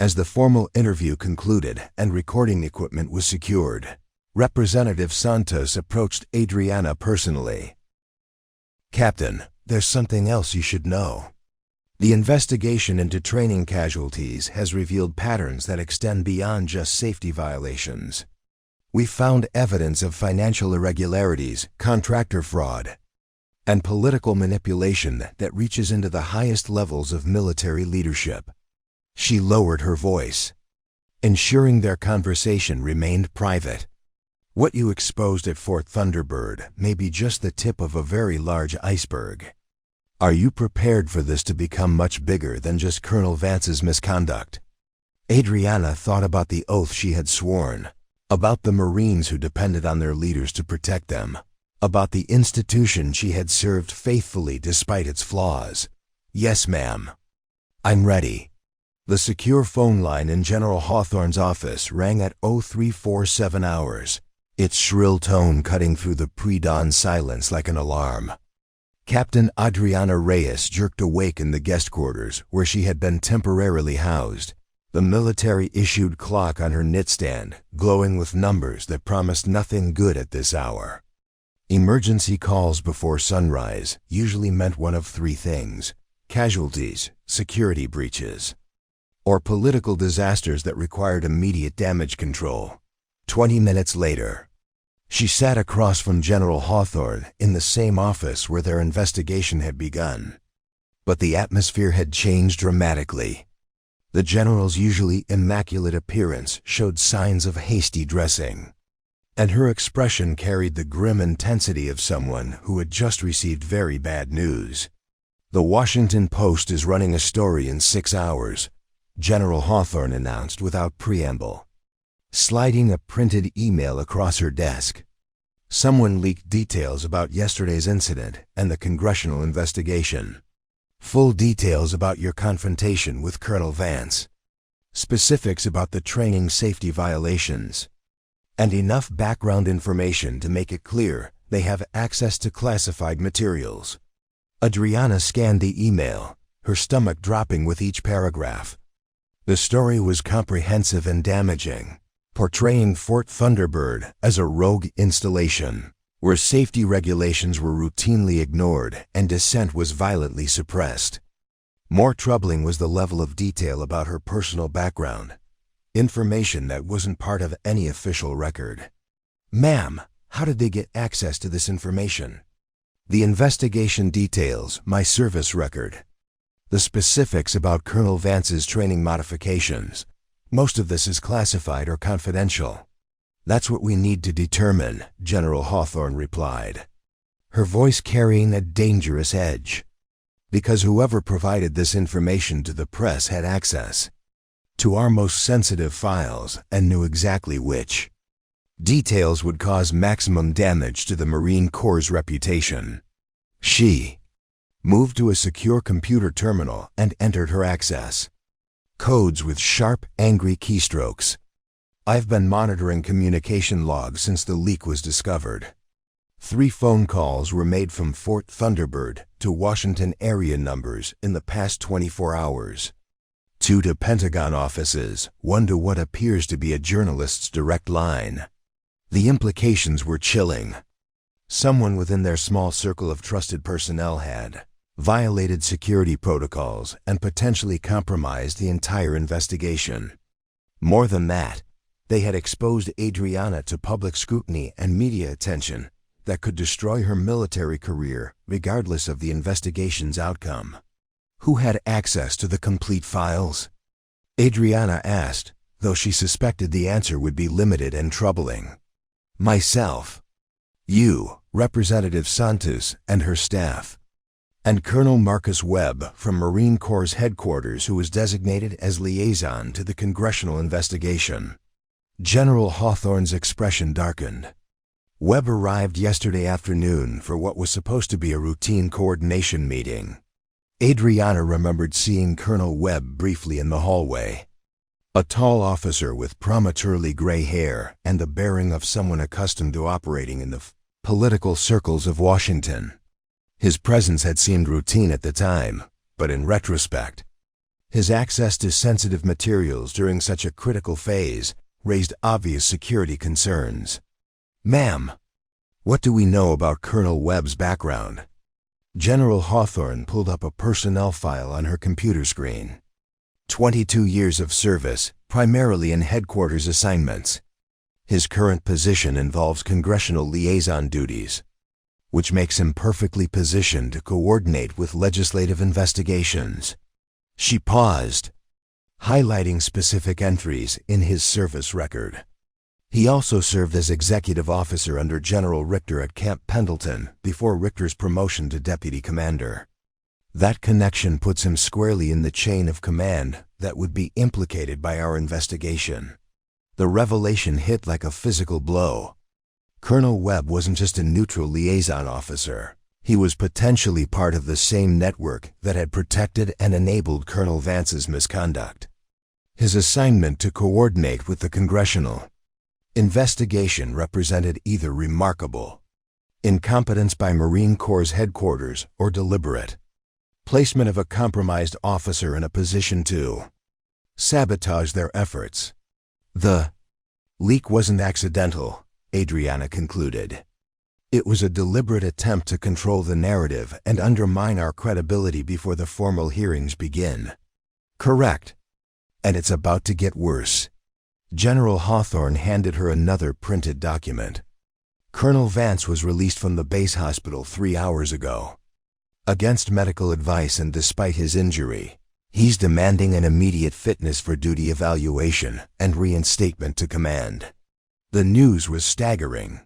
As the formal interview concluded and recording equipment was secured, Representative Santos approached Adriana personally. Captain, there's something else you should know. The investigation into training casualties has revealed patterns that extend beyond just safety violations. We found evidence of financial irregularities, contractor fraud, and political manipulation that reaches into the highest levels of military leadership. She lowered her voice, ensuring their conversation remained private. What you exposed at Fort Thunderbird may be just the tip of a very large iceberg. Are you prepared for this to become much bigger than just Colonel Vance's misconduct? Adriana thought about the oath she had sworn, about the Marines who depended on their leaders to protect them, about the institution she had served faithfully despite its flaws. Yes, ma'am. I'm ready. The secure phone line in General Hawthorne's office rang at 0347 hours, its shrill tone cutting through the pre-dawn silence like an alarm. Captain Adriana Reyes jerked awake in the guest quarters where she had been temporarily housed, the military-issued clock on her nightstand glowing with numbers that promised nothing good at this hour. Emergency calls before sunrise usually meant one of three things: casualties, security breaches, or political disasters that required immediate damage control. 20 minutes later, she sat across from General Hawthorne in the same office where their investigation had begun. But the atmosphere had changed dramatically. The general's usually immaculate appearance showed signs of hasty dressing, and her expression carried the grim intensity of someone who had just received very bad news. "The Washington Post is running a story in 6 hours," General Hawthorne announced without preamble, sliding a printed email across her desk. Someone leaked details about yesterday's incident and the congressional investigation. Full details about your confrontation with Colonel Vance. Specifics about the training safety violations. And enough background information to make it clear they have access to classified materials. Adriana scanned the email, her stomach dropping with each paragraph. The story was comprehensive and damaging, portraying Fort Thunderbird as a rogue installation, where safety regulations were routinely ignored and dissent was violently suppressed. More troubling was the level of detail about her personal background, information that wasn't part of any official record. "Ma'am, how did they get access to this information?" "The investigation details my service record. The specifics about Colonel Vance's training modifications. Most of this is classified or confidential." "That's what we need to determine," General Hawthorne replied, her voice carrying a dangerous edge. "Because whoever provided this information to the press had access to our most sensitive files and knew exactly which details would cause maximum damage to the Marine Corps' reputation." She moved to a secure computer terminal and entered her access codes with sharp, angry keystrokes. "I've been monitoring communication logs since the leak was discovered. 3 phone calls were made from Fort Thunderbird to Washington area numbers in the past 24 hours. 2 to Pentagon offices, 1 to what appears to be a journalist's direct line." The implications were chilling. Someone within their small circle of trusted personnel had violated security protocols and potentially compromised the entire investigation. More than that, they had exposed Adriana to public scrutiny and media attention that could destroy her military career regardless of the investigation's outcome. Who had access to the complete files? Adriana asked, though she suspected the answer would be limited and troubling. "Myself. You, Representative Santos and her staff. And Colonel Marcus Webb from Marine Corps headquarters, who was designated as liaison to the congressional investigation." General Hawthorne's expression darkened. Webb arrived yesterday afternoon for what was supposed to be a routine coordination meeting. Adriana remembered seeing Colonel Webb briefly in the hallway. A tall officer with prematurely gray hair and the bearing of someone accustomed to operating in the political circles of Washington. His presence had seemed routine at the time, but in retrospect, his access to sensitive materials during such a critical phase raised obvious security concerns. "Ma'am, what do we know about Colonel Webb's background?" General Hawthorne pulled up a personnel file on her computer screen. 22 years of service, primarily in headquarters assignments. His current position involves congressional liaison duties, which makes him perfectly positioned to coordinate with legislative investigations. She paused, highlighting specific entries in his service record. He also served as executive officer under General Richter at Camp Pendleton before Richter's promotion to deputy commander. That connection puts him squarely in the chain of command that would be implicated by our investigation. The revelation hit like a physical blow. Colonel Webb wasn't just a neutral liaison officer. He was potentially part of the same network that had protected and enabled Colonel Vance's misconduct. His assignment to coordinate with the congressional investigation represented either remarkable incompetence by Marine Corps headquarters or deliberate placement of a compromised officer in a position to sabotage their efforts. The leak wasn't accidental, Adriana concluded. It was a deliberate attempt to control the narrative and undermine our credibility before the formal hearings begin. Correct. And it's about to get worse. General Hawthorne handed her another printed document. Colonel Vance was released from the base hospital 3 hours ago. Against medical advice and despite his injury, he's demanding an immediate fitness for duty evaluation and reinstatement to command. The news was staggering.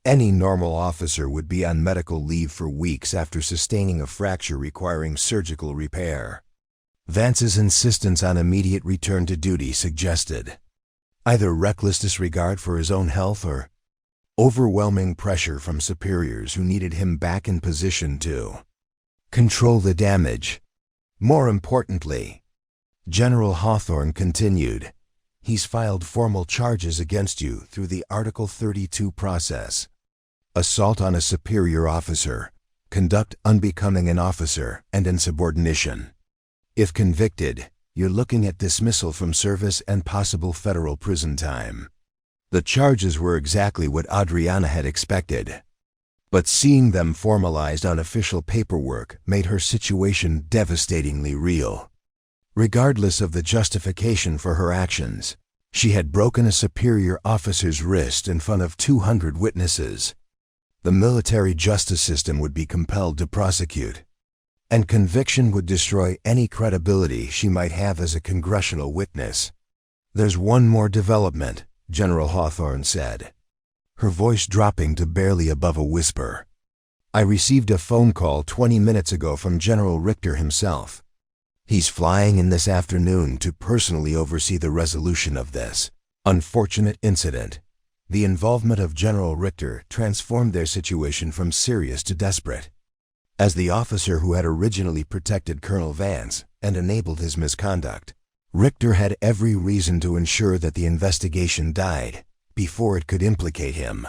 Any normal officer would be on medical leave for weeks after sustaining a fracture requiring surgical repair. Vance's insistence on immediate return to duty suggested either reckless disregard for his own health or overwhelming pressure from superiors who needed him back in position to control the damage. More importantly, General Hawthorne continued, he's filed formal charges against you through the Article 32 process. Assault on a superior officer, conduct unbecoming an officer, and insubordination. If convicted, you're looking at dismissal from service and possible federal prison time. The charges were exactly what Adriana had expected. But seeing them formalized on official paperwork made her situation devastatingly real. Regardless of the justification for her actions, she had broken a superior officer's wrist in front of 200 witnesses. The military justice system would be compelled to prosecute, and conviction would destroy any credibility she might have as a congressional witness. There's one more development, General Hawthorne said, her voice dropping to barely above a whisper. I received a phone call 20 minutes ago from General Richter himself. He's flying in this afternoon to personally oversee the resolution of this unfortunate incident. The involvement of General Richter transformed their situation from serious to desperate. As the officer who had originally protected Colonel Vance and enabled his misconduct, Richter had every reason to ensure that the investigation died before it could implicate him.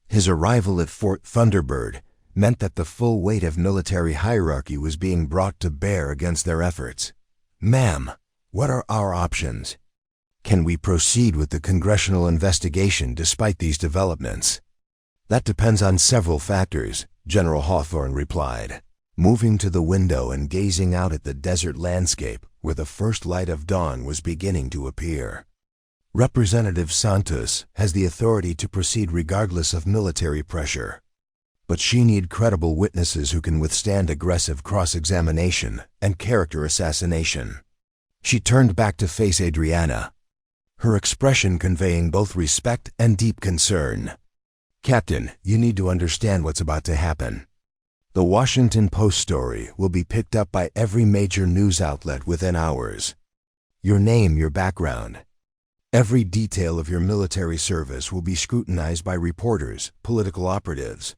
His arrival at Fort Thunderbird meant that the full weight of military hierarchy was being brought to bear against their efforts. Ma'am, what are our options? Can we proceed with the congressional investigation despite these developments? That depends on several factors, General Hawthorne replied, moving to the window and gazing out at the desert landscape where the first light of dawn was beginning to appear. Representative Santos has the authority to proceed regardless of military pressure, but she needs credible witnesses who can withstand aggressive cross-examination and character assassination. She turned back to face Adriana, her expression conveying both respect and deep concern. Captain, you need to understand what's about to happen. The Washington Post story will be picked up by every major news outlet within hours. Your name, your background, every detail of your military service will be scrutinized by reporters, political operatives,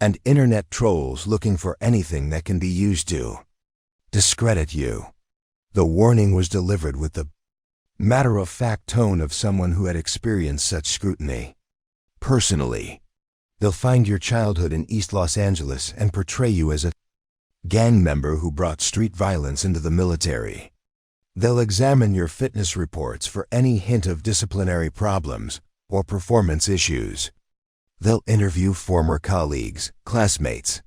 and internet trolls looking for anything that can be used to discredit you. The warning was delivered with the matter-of-fact tone of someone who had experienced such scrutiny personally. They'll find your childhood in East Los Angeles and portray you as a gang member who brought street violence into the military. They'll examine your fitness reports for any hint of disciplinary problems or performance issues. They'll interview former colleagues, classmates,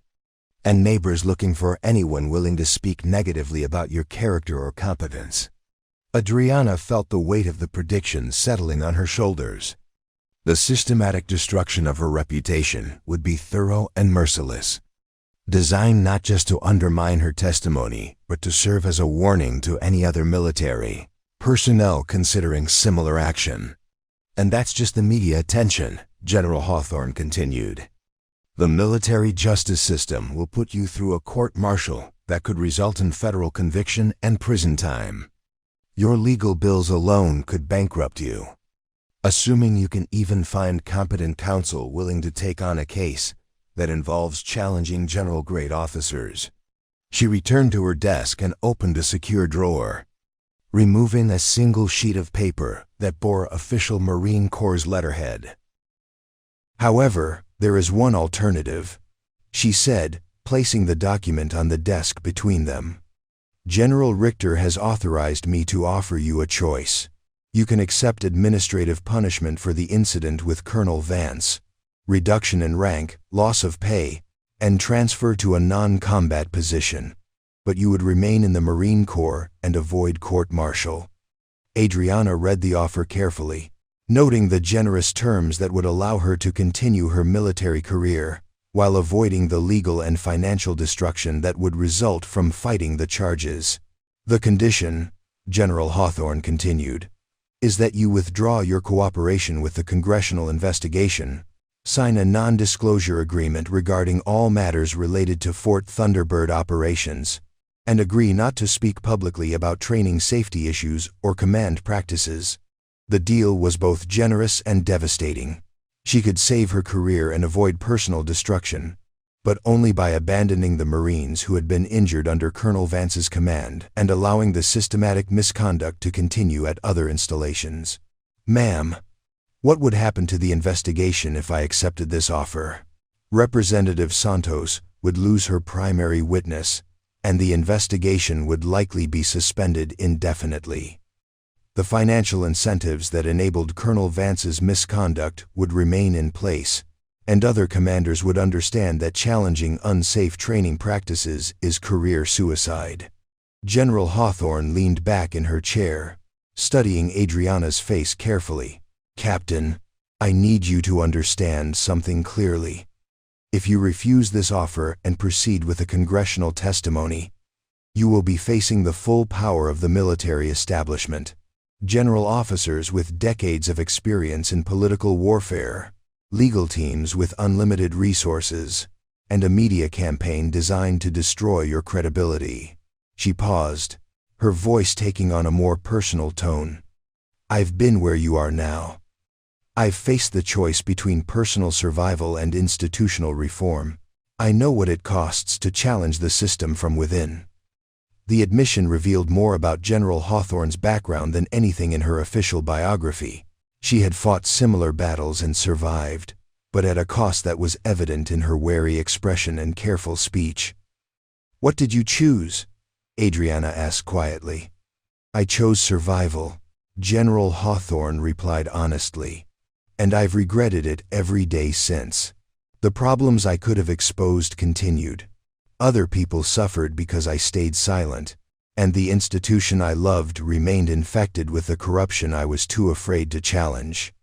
and neighbors looking for anyone willing to speak negatively about your character or competence. Adriana felt the weight of the prediction settling on her shoulders. The systematic destruction of her reputation would be thorough and merciless, designed not just to undermine her testimony, but to serve as a warning to any other military personnel considering similar action. And that's just the media attention, General Hawthorne continued. The military justice system will put you through a court-martial that could result in federal conviction and prison time. Your legal bills alone could bankrupt you. Assuming you can even find competent counsel willing to take on a case that involves challenging general-grade officers. She returned to her desk and opened a secure drawer, removing a single sheet of paper that bore official Marine Corps letterhead. However, there is one alternative, she said, placing the document on the desk between them. General Richter has authorized me to offer you a choice. You can accept administrative punishment for the incident with Colonel Vance, reduction in rank, loss of pay, and transfer to a non-combat position. But you would remain in the Marine Corps and avoid court-martial. Adriana read the offer carefully, noting the generous terms that would allow her to continue her military career, while avoiding the legal and financial destruction that would result from fighting the charges. The condition, General Hawthorne continued, is that you withdraw your cooperation with the congressional investigation, sign a non-disclosure agreement regarding all matters related to Fort Thunderbird operations, and agree not to speak publicly about training safety issues or command practices. The deal was both generous and devastating. She could save her career and avoid personal destruction, but only by abandoning the Marines who had been injured under Colonel Vance's command and allowing the systematic misconduct to continue at other installations. Ma'am, what would happen to the investigation if I accepted this offer? Representative Santos would lose her primary witness, and the investigation would likely be suspended indefinitely. The financial incentives that enabled Colonel Vance's misconduct would remain in place, and other commanders would understand that challenging unsafe training practices is career suicide. General Hawthorne leaned back in her chair, studying Adriana's face carefully. Captain, I need you to understand something clearly. If you refuse this offer and proceed with a congressional testimony, you will be facing the full power of the military establishment. General officers with decades of experience in political warfare, legal teams with unlimited resources, and a media campaign designed to destroy your credibility. She paused, her voice taking on a more personal tone. I've been where you are now. I've faced the choice between personal survival and institutional reform. I know what it costs to challenge the system from within. The admission revealed more about General Hawthorne's background than anything in her official biography. She had fought similar battles and survived, but at a cost that was evident in her wary expression and careful speech. What did you choose? Adriana asked quietly. I chose survival, General Hawthorne replied honestly. And I've regretted it every day since. The problems I could have exposed continued. Other people suffered because I stayed silent, and the institution I loved remained infected with the corruption I was too afraid to challenge.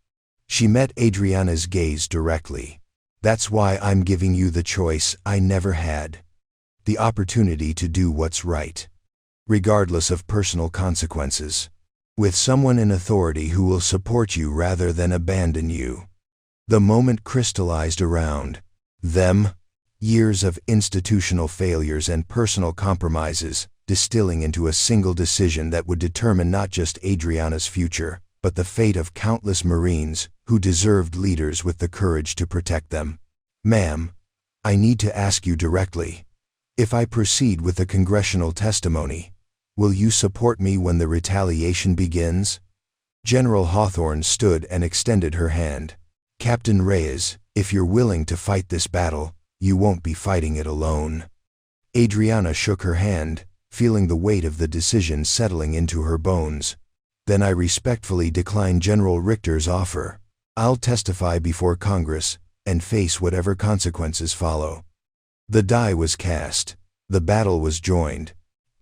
She met Adriana's gaze directly. That's why I'm giving you the choice I never had. The opportunity to do what's right, regardless of personal consequences, with someone in authority who will support you rather than abandon you. The moment crystallized around them, years of institutional failures and personal compromises, distilling into a single decision that would determine not just Adriana's future, but the fate of countless Marines who deserved leaders with the courage to protect them. Ma'am, I need to ask you directly, if I proceed with the congressional testimony, will you support me when the retaliation begins? General Hawthorne stood and extended her hand. Captain Reyes, if you're willing to fight this battle, you won't be fighting it alone. Adriana shook her hand, feeling the weight of the decision settling into her bones. Then I respectfully decline General Richter's offer. I'll testify before Congress and face whatever consequences follow. The die was cast, the battle was joined,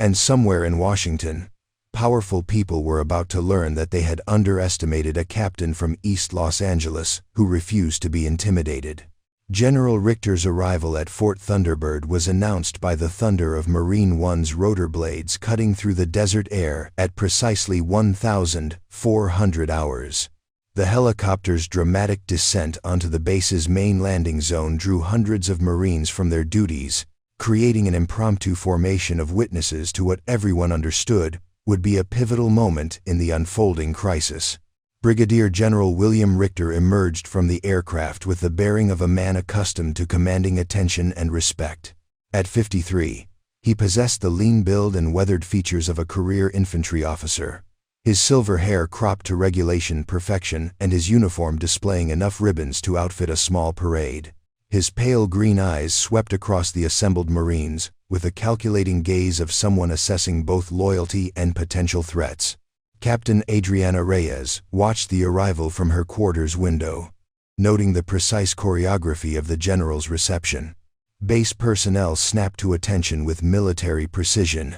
and somewhere in Washington, powerful people were about to learn that they had underestimated a captain from East Los Angeles who refused to be intimidated. General Richter's arrival at Fort Thunderbird was announced by the thunder of Marine One's rotor blades cutting through the desert air at precisely 1,400 hours. The helicopter's dramatic descent onto the base's main landing zone drew hundreds of Marines from their duties, creating an impromptu formation of witnesses to what everyone understood would be a pivotal moment in the unfolding crisis. Brigadier General William Richter emerged from the aircraft with the bearing of a man accustomed to commanding attention and respect. At 53, he possessed the lean build and weathered features of a career infantry officer. His silver hair cropped to regulation perfection and his uniform displaying enough ribbons to outfit a small parade. His pale green eyes swept across the assembled Marines with the calculating gaze of someone assessing both loyalty and potential threats. Captain Adriana Reyes watched the arrival from her quarters window. noting the precise choreography of the general's reception. Base personnel snapped to attention with military precision,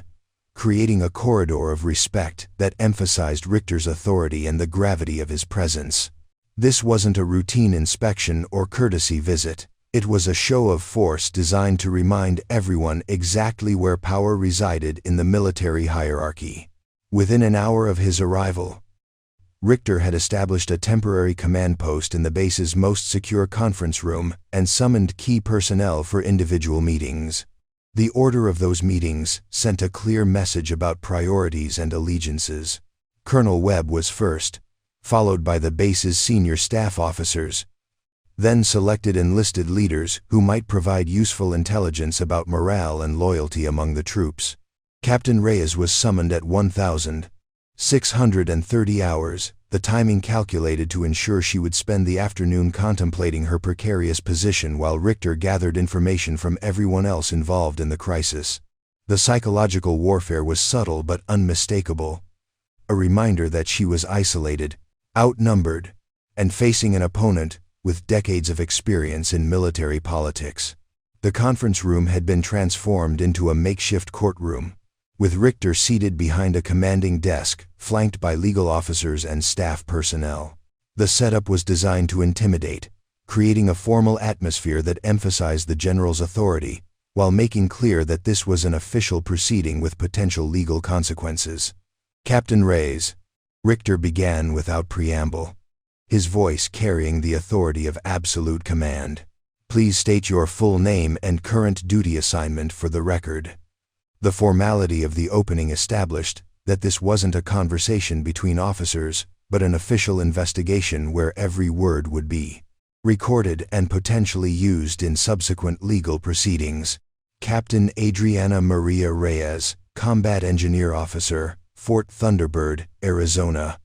creating a corridor of respect that emphasized Richter's authority and the gravity of his presence. This wasn't a routine inspection or courtesy visit. It was a show of force designed to remind everyone exactly where power resided in the military hierarchy. Within an hour of his arrival, Richter had established a temporary command post in the base's most secure conference room and summoned key personnel for individual meetings. The order of those meetings sent a clear message about priorities and allegiances. Colonel Webb was first, followed by the base's senior staff officers, then selected enlisted leaders who might provide useful intelligence about morale and loyalty among the troops. Captain Reyes was summoned at 1,630 hours, the timing calculated to ensure she would spend the afternoon contemplating her precarious position while Richter gathered information from everyone else involved in the crisis. The psychological warfare was subtle but unmistakable, a reminder that she was isolated, outnumbered, and facing an opponent with decades of experience in military politics. The conference room had been transformed into a makeshift courtroom, with Richter seated behind a commanding desk, flanked by legal officers and staff personnel. The setup was designed to intimidate, creating a formal atmosphere that emphasized the general's authority, while making clear that this was an official proceeding with potential legal consequences. Captain Reyes, Richter began without preamble, his voice carrying the authority of absolute command. Please state your full name and current duty assignment for the record. The formality of the opening established that this wasn't a conversation between officers, but an official investigation where every word would be recorded and potentially used in subsequent legal proceedings. Captain Adriana Maria Reyes, Combat Engineer Officer, Fort Thunderbird, Arizona.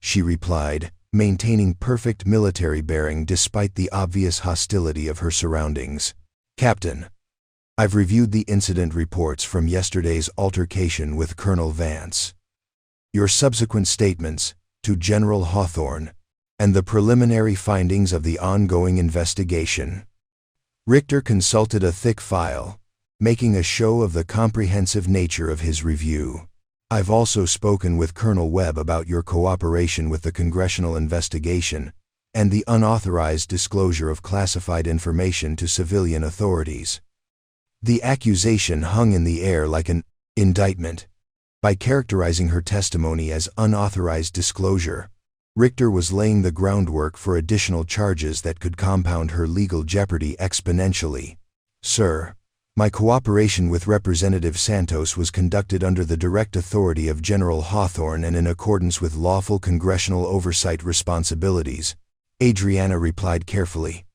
She replied, maintaining perfect military bearing despite the obvious hostility of her surroundings. Captain, I've reviewed the incident reports from yesterday's altercation with Colonel Vance, your subsequent statements to General Hawthorne, and the preliminary findings of the ongoing investigation. Richter consulted a thick file, making a show of the comprehensive nature of his review. I've also spoken with Colonel Webb about your cooperation with the congressional investigation and the unauthorized disclosure of classified information to civilian authorities. The accusation hung in the air like an indictment. By characterizing her testimony as unauthorized disclosure, Richter was laying the groundwork for additional charges that could compound her legal jeopardy exponentially. Sir, my cooperation with Representative Santos was conducted under the direct authority of General Hawthorne and in accordance with lawful congressional oversight responsibilities, Adriana replied carefully,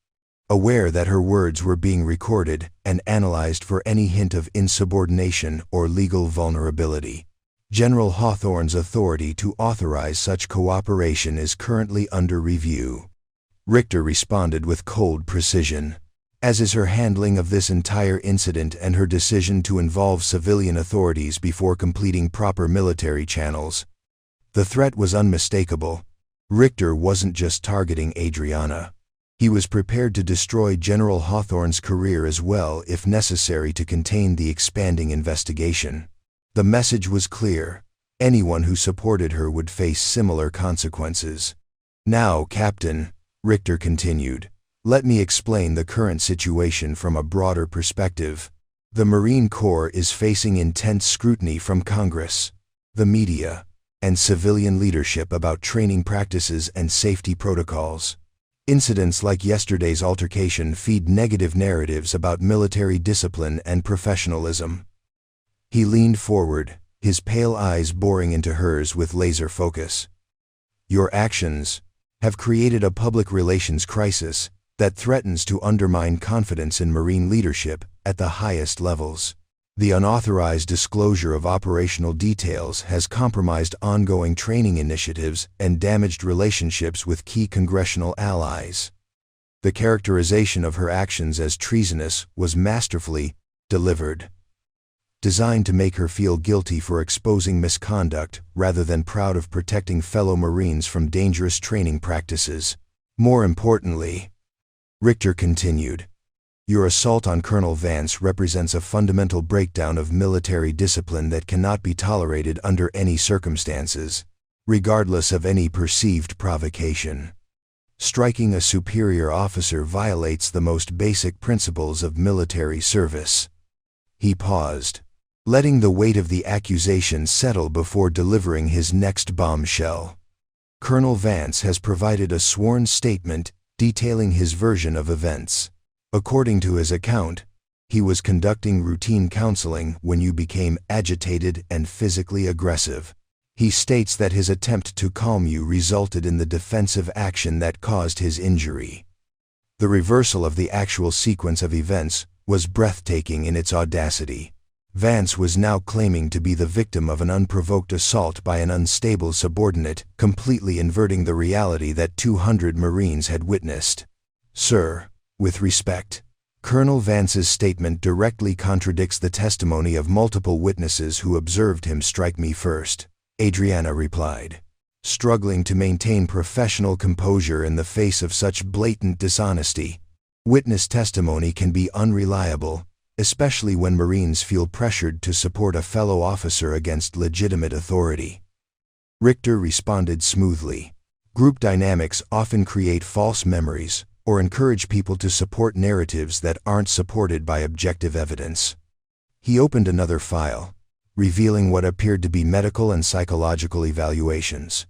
aware that her words were being recorded and analyzed for any hint of insubordination or legal vulnerability. General Hawthorne's authority to authorize such cooperation is currently under review. Richter responded with cold precision, as is her handling of this entire incident and her decision to involve civilian authorities before completing proper military channels. The threat was unmistakable. Richter wasn't just targeting Adriana. He was prepared to destroy General Hawthorne's career as well if necessary to contain the expanding investigation. The message was clear. Anyone who supported her would face similar consequences. Now, Captain, Richter continued, let me explain the current situation from a broader perspective. The Marine Corps is facing intense scrutiny from Congress, the media, and civilian leadership about training practices and safety protocols. Incidents like yesterday's altercation feed negative narratives about military discipline and professionalism. He leaned forward, his pale eyes boring into hers with laser focus. Your actions have created a public relations crisis that threatens to undermine confidence in Marine leadership at the highest levels. The unauthorized disclosure of operational details has compromised ongoing training initiatives and damaged relationships with key congressional allies. The characterization of her actions as treasonous was masterfully delivered, designed to make her feel guilty for exposing misconduct rather than proud of protecting fellow Marines from dangerous training practices. More importantly, Richter continued, your assault on Colonel Vance represents a fundamental breakdown of military discipline that cannot be tolerated under any circumstances, regardless of any perceived provocation. Striking a superior officer violates the most basic principles of military service. He paused, letting the weight of the accusation settle before delivering his next bombshell. Colonel Vance has provided a sworn statement detailing his version of events. According to his account, he was conducting routine counseling when you became agitated and physically aggressive. He states that his attempt to calm you resulted in the defensive action that caused his injury. The reversal of the actual sequence of events was breathtaking in its audacity. Vance was now claiming to be the victim of an unprovoked assault by an unstable subordinate, completely inverting the reality that 200 Marines had witnessed. Sir, with respect, Colonel Vance's statement directly contradicts the testimony of multiple witnesses who observed him strike me first, Adriana replied, struggling to maintain professional composure in the face of such blatant dishonesty. Witness testimony can be unreliable, especially when Marines feel pressured to support a fellow officer against legitimate authority. Richter responded smoothly. Group dynamics often create false memories or encourage people to support narratives that aren't supported by objective evidence. He opened another file, revealing what appeared to be medical and psychological evaluations.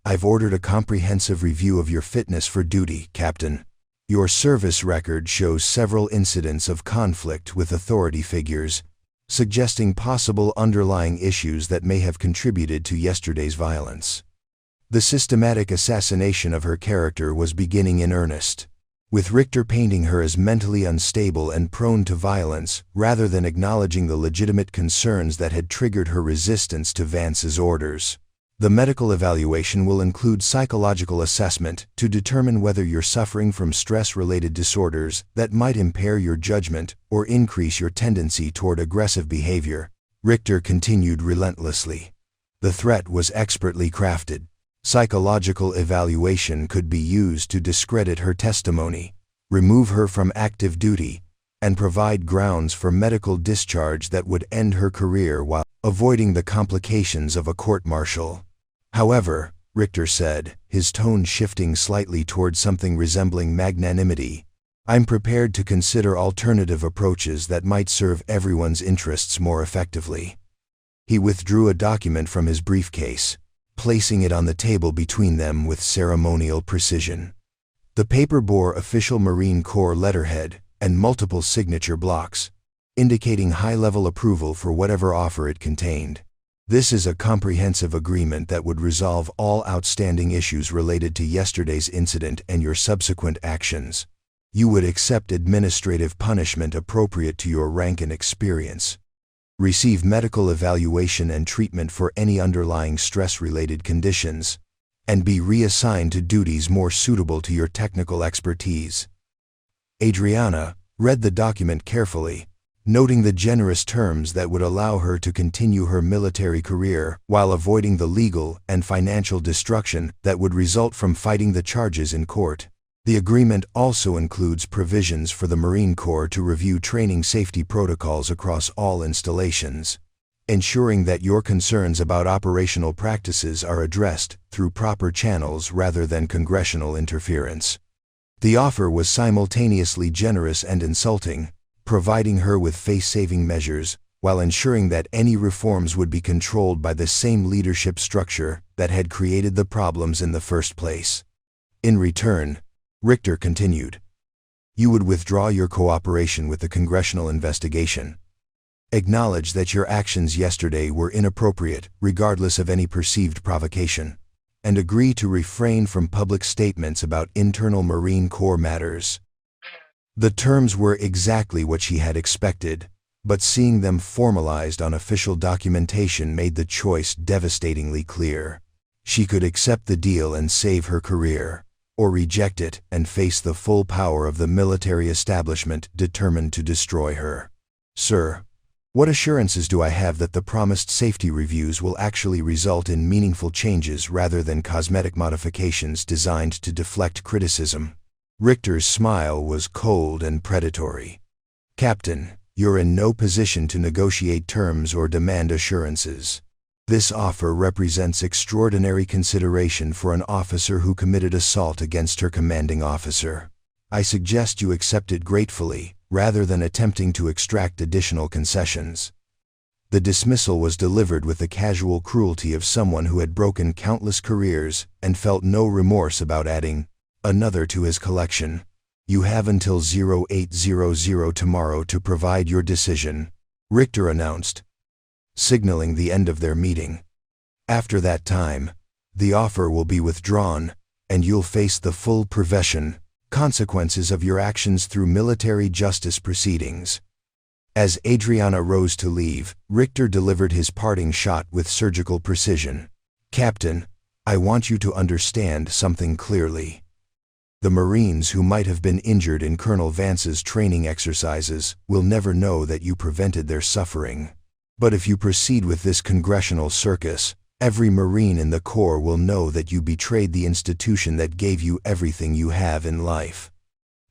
I've ordered a comprehensive review of your fitness for duty, Captain. Your service record shows several incidents of conflict with authority figures, suggesting possible underlying issues that may have contributed to yesterday's violence. The systematic assassination of her character was beginning in earnest, with Richter painting her as mentally unstable and prone to violence rather than acknowledging the legitimate concerns that had triggered her resistance to Vance's orders. The medical evaluation will include psychological assessment to determine whether you're suffering from stress-related disorders that might impair your judgment or increase your tendency toward aggressive behavior. Richter continued relentlessly. The threat was expertly crafted. Psychological evaluation could be used to discredit her testimony, remove her from active duty, and provide grounds for medical discharge that would end her career while avoiding the complications of a court-martial. However, Richter said, his tone shifting slightly toward something resembling magnanimity, I'm prepared to consider alternative approaches that might serve everyone's interests more effectively. He withdrew a document from his briefcase, placing it on the table between them with ceremonial precision. The paper bore official Marine Corps letterhead and multiple signature blocks, indicating high-level approval for whatever offer it contained. This is a comprehensive agreement that would resolve all outstanding issues related to yesterday's incident and your subsequent actions. You would accept administrative punishment appropriate to your rank and experience, receive medical evaluation and treatment for any underlying stress-related conditions, and be reassigned to duties more suitable to your technical expertise. Adriana read the document carefully, noting the generous terms that would allow her to continue her military career while avoiding the legal and financial destruction that would result from fighting the charges in court. The agreement also includes provisions for the Marine Corps to review training safety protocols across all installations, ensuring that your concerns about operational practices are addressed through proper channels rather than congressional interference. The offer was simultaneously generous and insulting, providing her with face-saving measures while ensuring that any reforms would be controlled by the same leadership structure that had created the problems in the first place. In return, Richter continued, you would withdraw your cooperation with the congressional investigation, acknowledge that your actions yesterday were inappropriate regardless of any perceived provocation, and agree to refrain from public statements about internal Marine Corps matters. The terms were exactly what she had expected, but seeing them formalized on official documentation made the choice devastatingly clear. She could accept the deal and save her career, or reject it and face the full power of the military establishment determined to destroy her. Sir, What assurances do I have that the promised safety reviews will actually result in meaningful changes rather than cosmetic modifications designed to deflect criticism? Richter's smile was cold and predatory. Captain, you're in no position to negotiate terms or demand assurances. This offer represents extraordinary consideration for an officer who committed assault against her commanding officer. I suggest you accept it gratefully, rather than attempting to extract additional concessions. The dismissal was delivered with the casual cruelty of someone who had broken countless careers and felt no remorse about adding another to his collection. You have until 0800 tomorrow to provide your decision, Richter announced, signaling the end of their meeting. After that time, the offer will be withdrawn, and you'll face the full consequences of your actions through military justice proceedings. As Adriana rose to leave, Richter delivered his parting shot with surgical precision. Captain, I want you to understand something clearly. The Marines who might have been injured in Colonel Vance's training exercises will never know that you prevented their suffering. But if you proceed with this congressional circus, every Marine in the Corps will know that you betrayed the institution that gave you everything you have in life.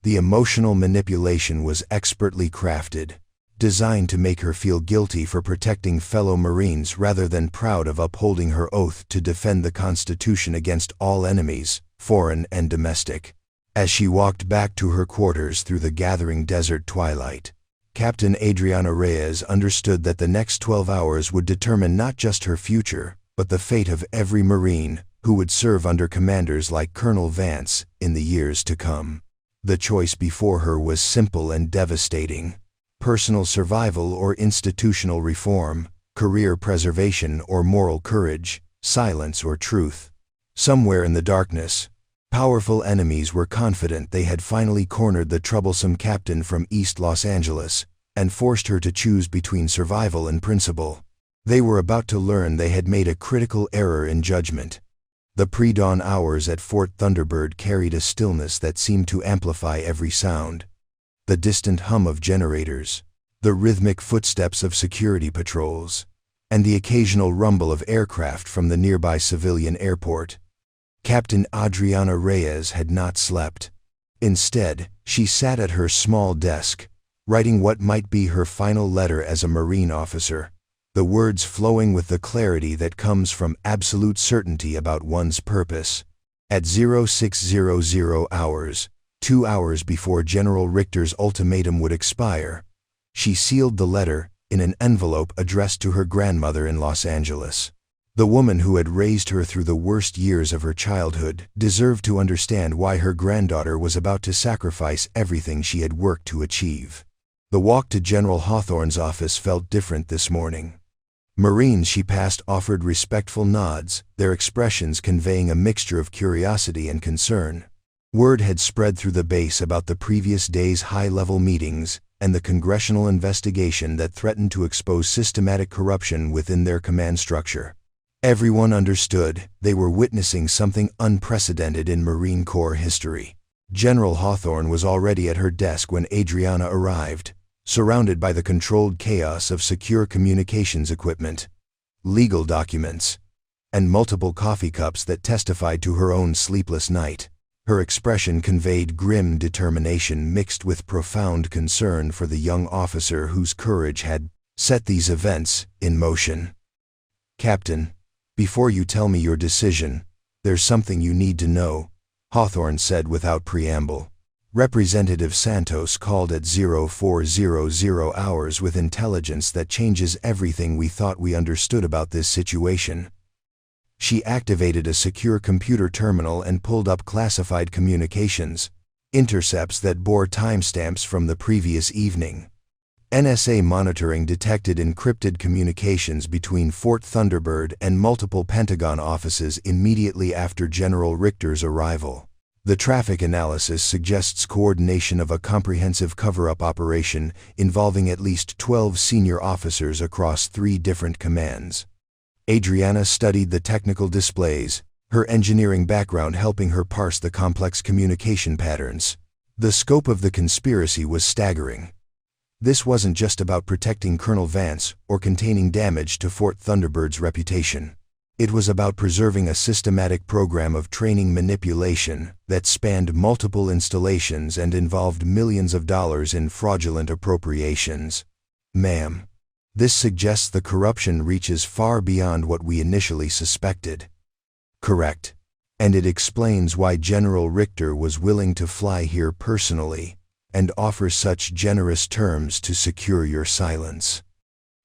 The emotional manipulation was expertly crafted, designed to make her feel guilty for protecting fellow Marines rather than proud of upholding her oath to defend the Constitution against all enemies, foreign and domestic. As she walked back to her quarters through the gathering desert twilight, Captain Adriana Reyes understood that the next 12 hours would determine not just her future, but the fate of every Marine who would serve under commanders like Colonel Vance in the years to come. The choice before her was simple and devastating: personal survival or institutional reform, career preservation or moral courage, silence or truth. Somewhere in the darkness, powerful enemies were confident they had finally cornered the troublesome captain from East Los Angeles and forced her to choose between survival and principle. They were about to learn they had made a critical error in judgment. The pre-dawn hours at Fort Thunderbird carried a stillness that seemed to amplify every sound. The distant hum of generators, the rhythmic footsteps of security patrols, and the occasional rumble of aircraft from the nearby civilian airport. Captain Adriana Reyes had not slept. Instead, she sat at her small desk, writing what might be her final letter as a Marine officer, the words flowing with the clarity that comes from absolute certainty about one's purpose. At 0600 hours, 2 hours before General Richter's ultimatum would expire, she sealed the letter in an envelope addressed to her grandmother in Los Angeles. The woman who had raised her through the worst years of her childhood deserved to understand why her granddaughter was about to sacrifice everything she had worked to achieve. The walk to General Hawthorne's office felt different this morning. Marines she passed offered respectful nods, their expressions conveying a mixture of curiosity and concern. Word had spread through the base about the previous day's high-level meetings and the congressional investigation that threatened to expose systematic corruption within their command structure. Everyone understood they were witnessing something unprecedented in Marine Corps history. General Hawthorne was already at her desk when Adriana arrived, surrounded by the controlled chaos of secure communications equipment, legal documents, and multiple coffee cups that testified to her own sleepless night. Her expression conveyed grim determination mixed with profound concern for the young officer whose courage had set these events in motion. "Captain, before you tell me your decision, there's something you need to know," Hawthorne said without preamble. Representative Santos called at 0400 hours with intelligence that changes everything we thought we understood about this situation. She activated a secure computer terminal and pulled up classified communications, intercepts that bore timestamps from the previous evening. NSA monitoring detected encrypted communications between Fort Thunderbird and multiple Pentagon offices immediately after General Richter's arrival. The traffic analysis suggests coordination of a comprehensive cover-up operation involving at least 12 senior officers across 3 different commands. Adriana studied the technical displays, her engineering background helping her parse the complex communication patterns. The scope of the conspiracy was staggering. This wasn't just about protecting Colonel Vance or containing damage to Fort Thunderbird's reputation. It was about preserving a systematic program of training manipulation that spanned multiple installations and involved millions of dollars in fraudulent appropriations. Ma'am, this suggests the corruption reaches far beyond what we initially suspected. Correct. And it explains why General Richter was willing to fly here personally and offer such generous terms to secure your silence.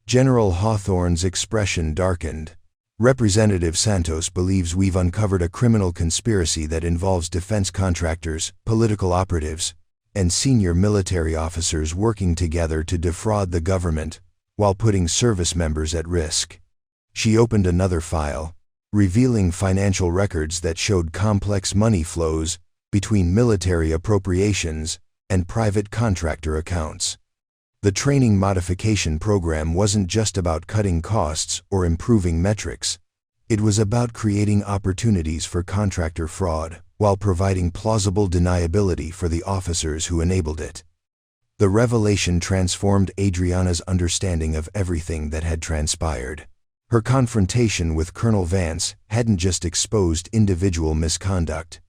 General Hawthorne's expression darkened. Representative Santos believes we've uncovered a criminal conspiracy that involves defense contractors, political operatives, and senior military officers working together to defraud the government while putting service members at risk. She opened another file, revealing financial records that showed complex money flows between military appropriations and private contractor accounts. The training modification program wasn't just about cutting costs or improving metrics. It was about creating opportunities for contractor fraud while providing plausible deniability for the officers who enabled it. The revelation transformed Adriana's understanding of everything that had transpired. Her confrontation with Colonel Vance hadn't just exposed individual misconduct.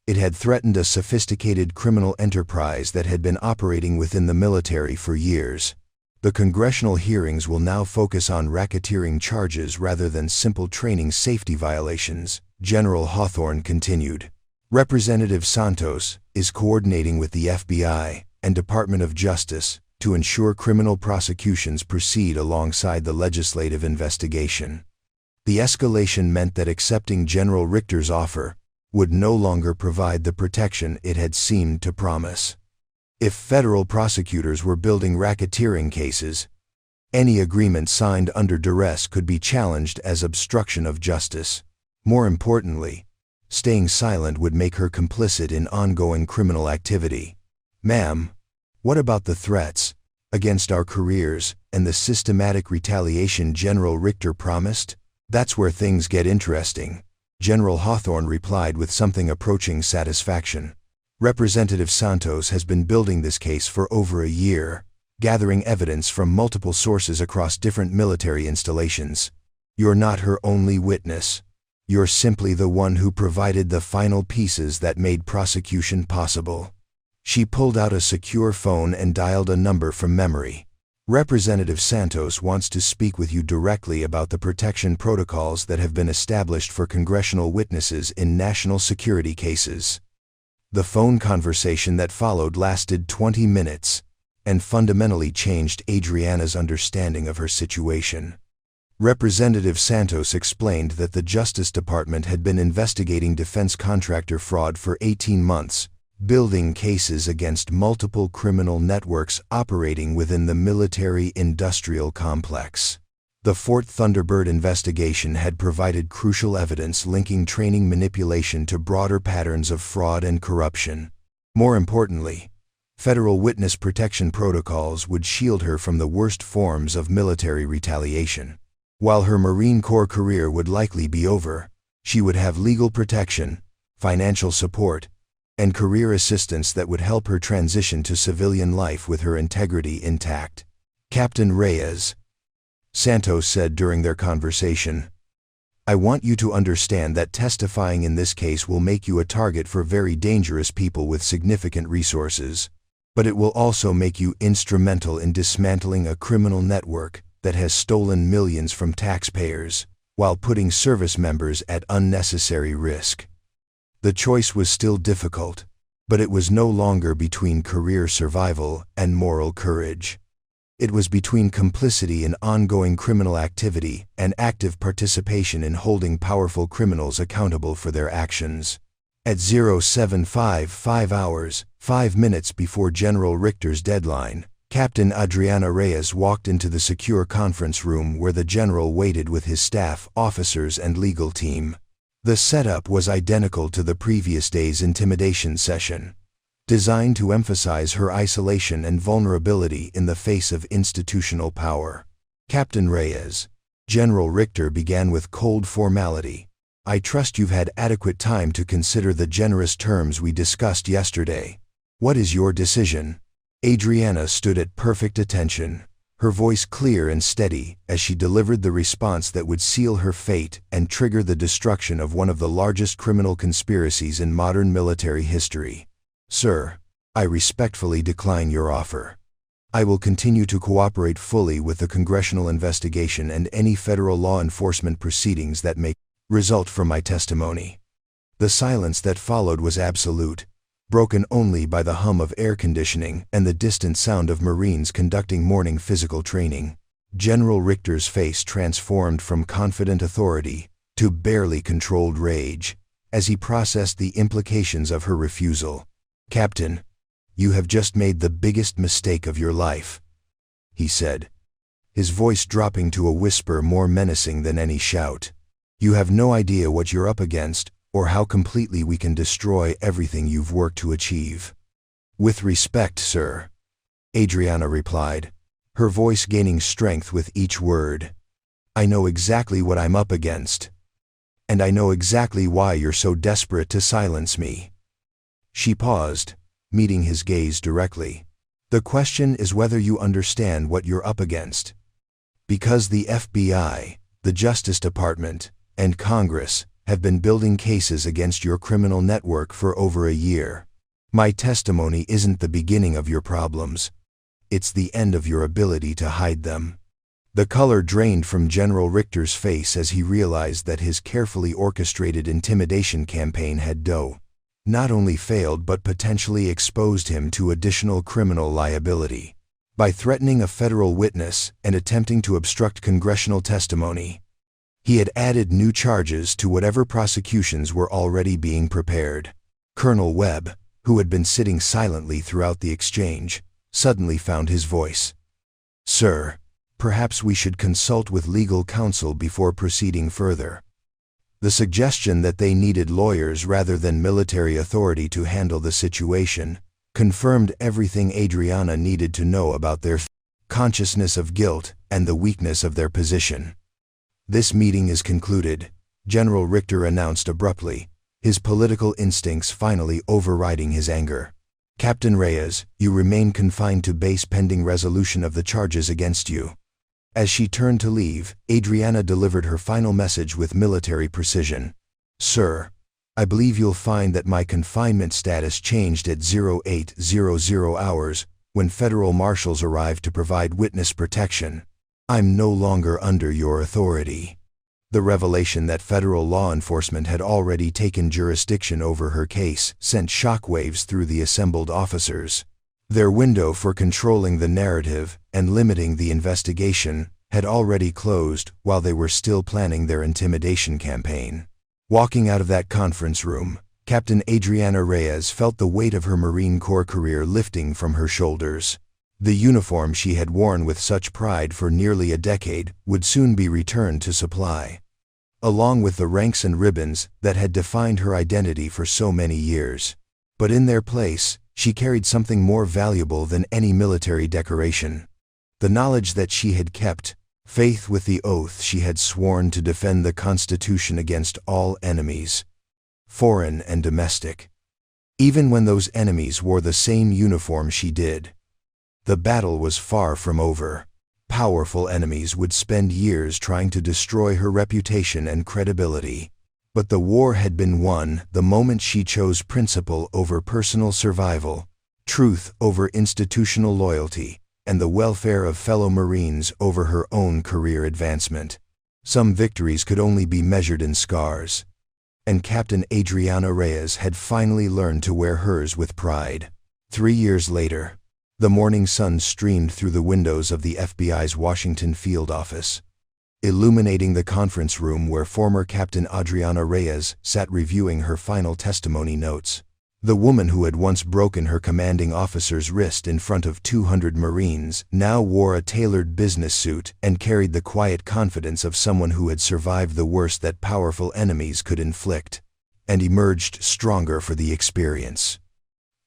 It had threatened a sophisticated criminal enterprise that had been operating within the military for years. The congressional hearings will now focus on racketeering charges rather than simple training safety violations, General Hawthorne continued. Representative Santos is coordinating with the FBI and Department of Justice to ensure criminal prosecutions proceed alongside the legislative investigation. The escalation meant that accepting General Richter's offer would no longer provide the protection it had seemed to promise. If federal prosecutors were building racketeering cases, any agreement signed under duress could be challenged as obstruction of justice. More importantly, staying silent would make her complicit in ongoing criminal activity. Ma'am, what about the threats against our careers and the systematic retaliation General Richter promised? That's where things get interesting. General Hawthorne replied with something approaching satisfaction. Representative Santos has been building this case for over a year, gathering evidence from multiple sources across different military installations. You're not her only witness. You're simply the one who provided the final pieces that made prosecution possible. She pulled out a secure phone and dialed a number from memory. Representative Santos wants to speak with you directly about the protection protocols that have been established for congressional witnesses in national security cases. The phone conversation that followed lasted 20 minutes and fundamentally changed Adriana's understanding of her situation. Representative Santos explained that the Justice Department had been investigating defense contractor fraud for 18 months, building cases against multiple criminal networks operating within the military-industrial complex. The Fort Thunderbird investigation had provided crucial evidence linking training manipulation to broader patterns of fraud and corruption. More importantly, federal witness protection protocols would shield her from the worst forms of military retaliation. While her Marine Corps career would likely be over, she would have legal protection, financial support, and career assistance that would help her transition to civilian life with her integrity intact. Captain Reyes, Santos said during their conversation, I want you to understand that testifying in this case will make you a target for very dangerous people with significant resources, but it will also make you instrumental in dismantling a criminal network that has stolen millions from taxpayers while putting service members at unnecessary risk. The choice was still difficult, but it was no longer between career survival and moral courage. It was between complicity in ongoing criminal activity and active participation in holding powerful criminals accountable for their actions. At 0755 hours, 5 minutes before General Richter's deadline, Captain Adriana Reyes walked into the secure conference room where the general waited with his staff, officers, and legal team. The setup was identical to the previous day's intimidation session, designed to emphasize her isolation and vulnerability in the face of institutional power. Captain Reyes, General Richter began with cold formality. I trust you've had adequate time to consider the generous terms we discussed yesterday. What is your decision? Adriana stood at perfect attention, her voice clear and steady as she delivered the response that would seal her fate and trigger the destruction of one of the largest criminal conspiracies in modern military history. Sir, I respectfully decline your offer. I will continue to cooperate fully with the congressional investigation and any federal law enforcement proceedings that may result from my testimony. The silence that followed was absolute, broken only by the hum of air conditioning and the distant sound of Marines conducting morning physical training. General Richter's face transformed from confident authority to barely controlled rage as he processed the implications of her refusal. "Captain, you have just made the biggest mistake of your life," he said, his voice dropping to a whisper more menacing than any shout. "You have no idea what you're up against, or how completely we can destroy everything you've worked to achieve." "With respect, sir," Adriana replied, her voice gaining strength with each word. "I know exactly what I'm up against. And I know exactly why you're so desperate to silence me." She paused, meeting his gaze directly. "The question is whether you understand what you're up against. Because the FBI, the Justice Department, and Congress have been building cases against your criminal network for over a year. My testimony isn't the beginning of your problems. It's the end of your ability to hide them." The color drained from General Richter's face as he realized that his carefully orchestrated intimidation campaign had not only failed but potentially exposed him to additional criminal liability. By threatening a federal witness and attempting to obstruct congressional testimony, he had added new charges to whatever prosecutions were already being prepared. Colonel Webb, who had been sitting silently throughout the exchange, suddenly found his voice. "Sir, perhaps we should consult with legal counsel before proceeding further." The suggestion that they needed lawyers rather than military authority to handle the situation confirmed everything Adriana needed to know about their consciousness of guilt and the weakness of their position. "This meeting is concluded," General Richter announced abruptly, his political instincts finally overriding his anger. "Captain Reyes, you remain confined to base pending resolution of the charges against you." As she turned to leave, Adriana delivered her final message with military precision. "Sir, I believe you'll find that my confinement status changed at 0800 hours when federal marshals arrived to provide witness protection. I'm no longer under your authority." The revelation that federal law enforcement had already taken jurisdiction over her case sent shockwaves through the assembled officers. Their window for controlling the narrative and limiting the investigation had already closed while they were still planning their intimidation campaign. Walking out of that conference room, Captain Adriana Reyes felt the weight of her Marine Corps career lifting from her shoulders. The uniform she had worn with such pride for nearly a decade would soon be returned to supply, along with the ranks and ribbons that had defined her identity for so many years. But in their place, she carried something more valuable than any military decoration: the knowledge that she had kept faith with the oath she had sworn to defend the Constitution against all enemies, foreign and domestic. Even when those enemies wore the same uniform she did. The battle was far from over. Powerful enemies would spend years trying to destroy her reputation and credibility. But the war had been won the moment she chose principle over personal survival, truth over institutional loyalty, and the welfare of fellow Marines over her own career advancement. Some victories could only be measured in scars, and Captain Adriana Reyes had finally learned to wear hers with pride. 3 years later, the morning sun streamed through the windows of the FBI's Washington field office, illuminating the conference room where former Captain Adriana Reyes sat reviewing her final testimony notes. The woman who had once broken her commanding officer's wrist in front of 200 Marines now wore a tailored business suit and carried the quiet confidence of someone who had survived the worst that powerful enemies could inflict, and emerged stronger for the experience.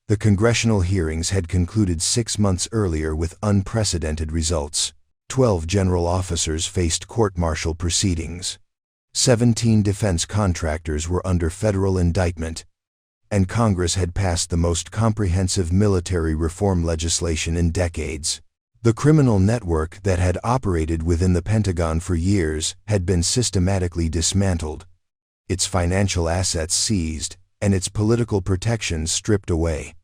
The congressional hearings had concluded 6 months earlier with unprecedented results. 12 general officers faced court-martial proceedings. 17 defense contractors were under federal indictment, and Congress had passed the most comprehensive military reform legislation in decades. The criminal network that had operated within the Pentagon for years had been systematically dismantled, its financial assets seized, and its political protections stripped away.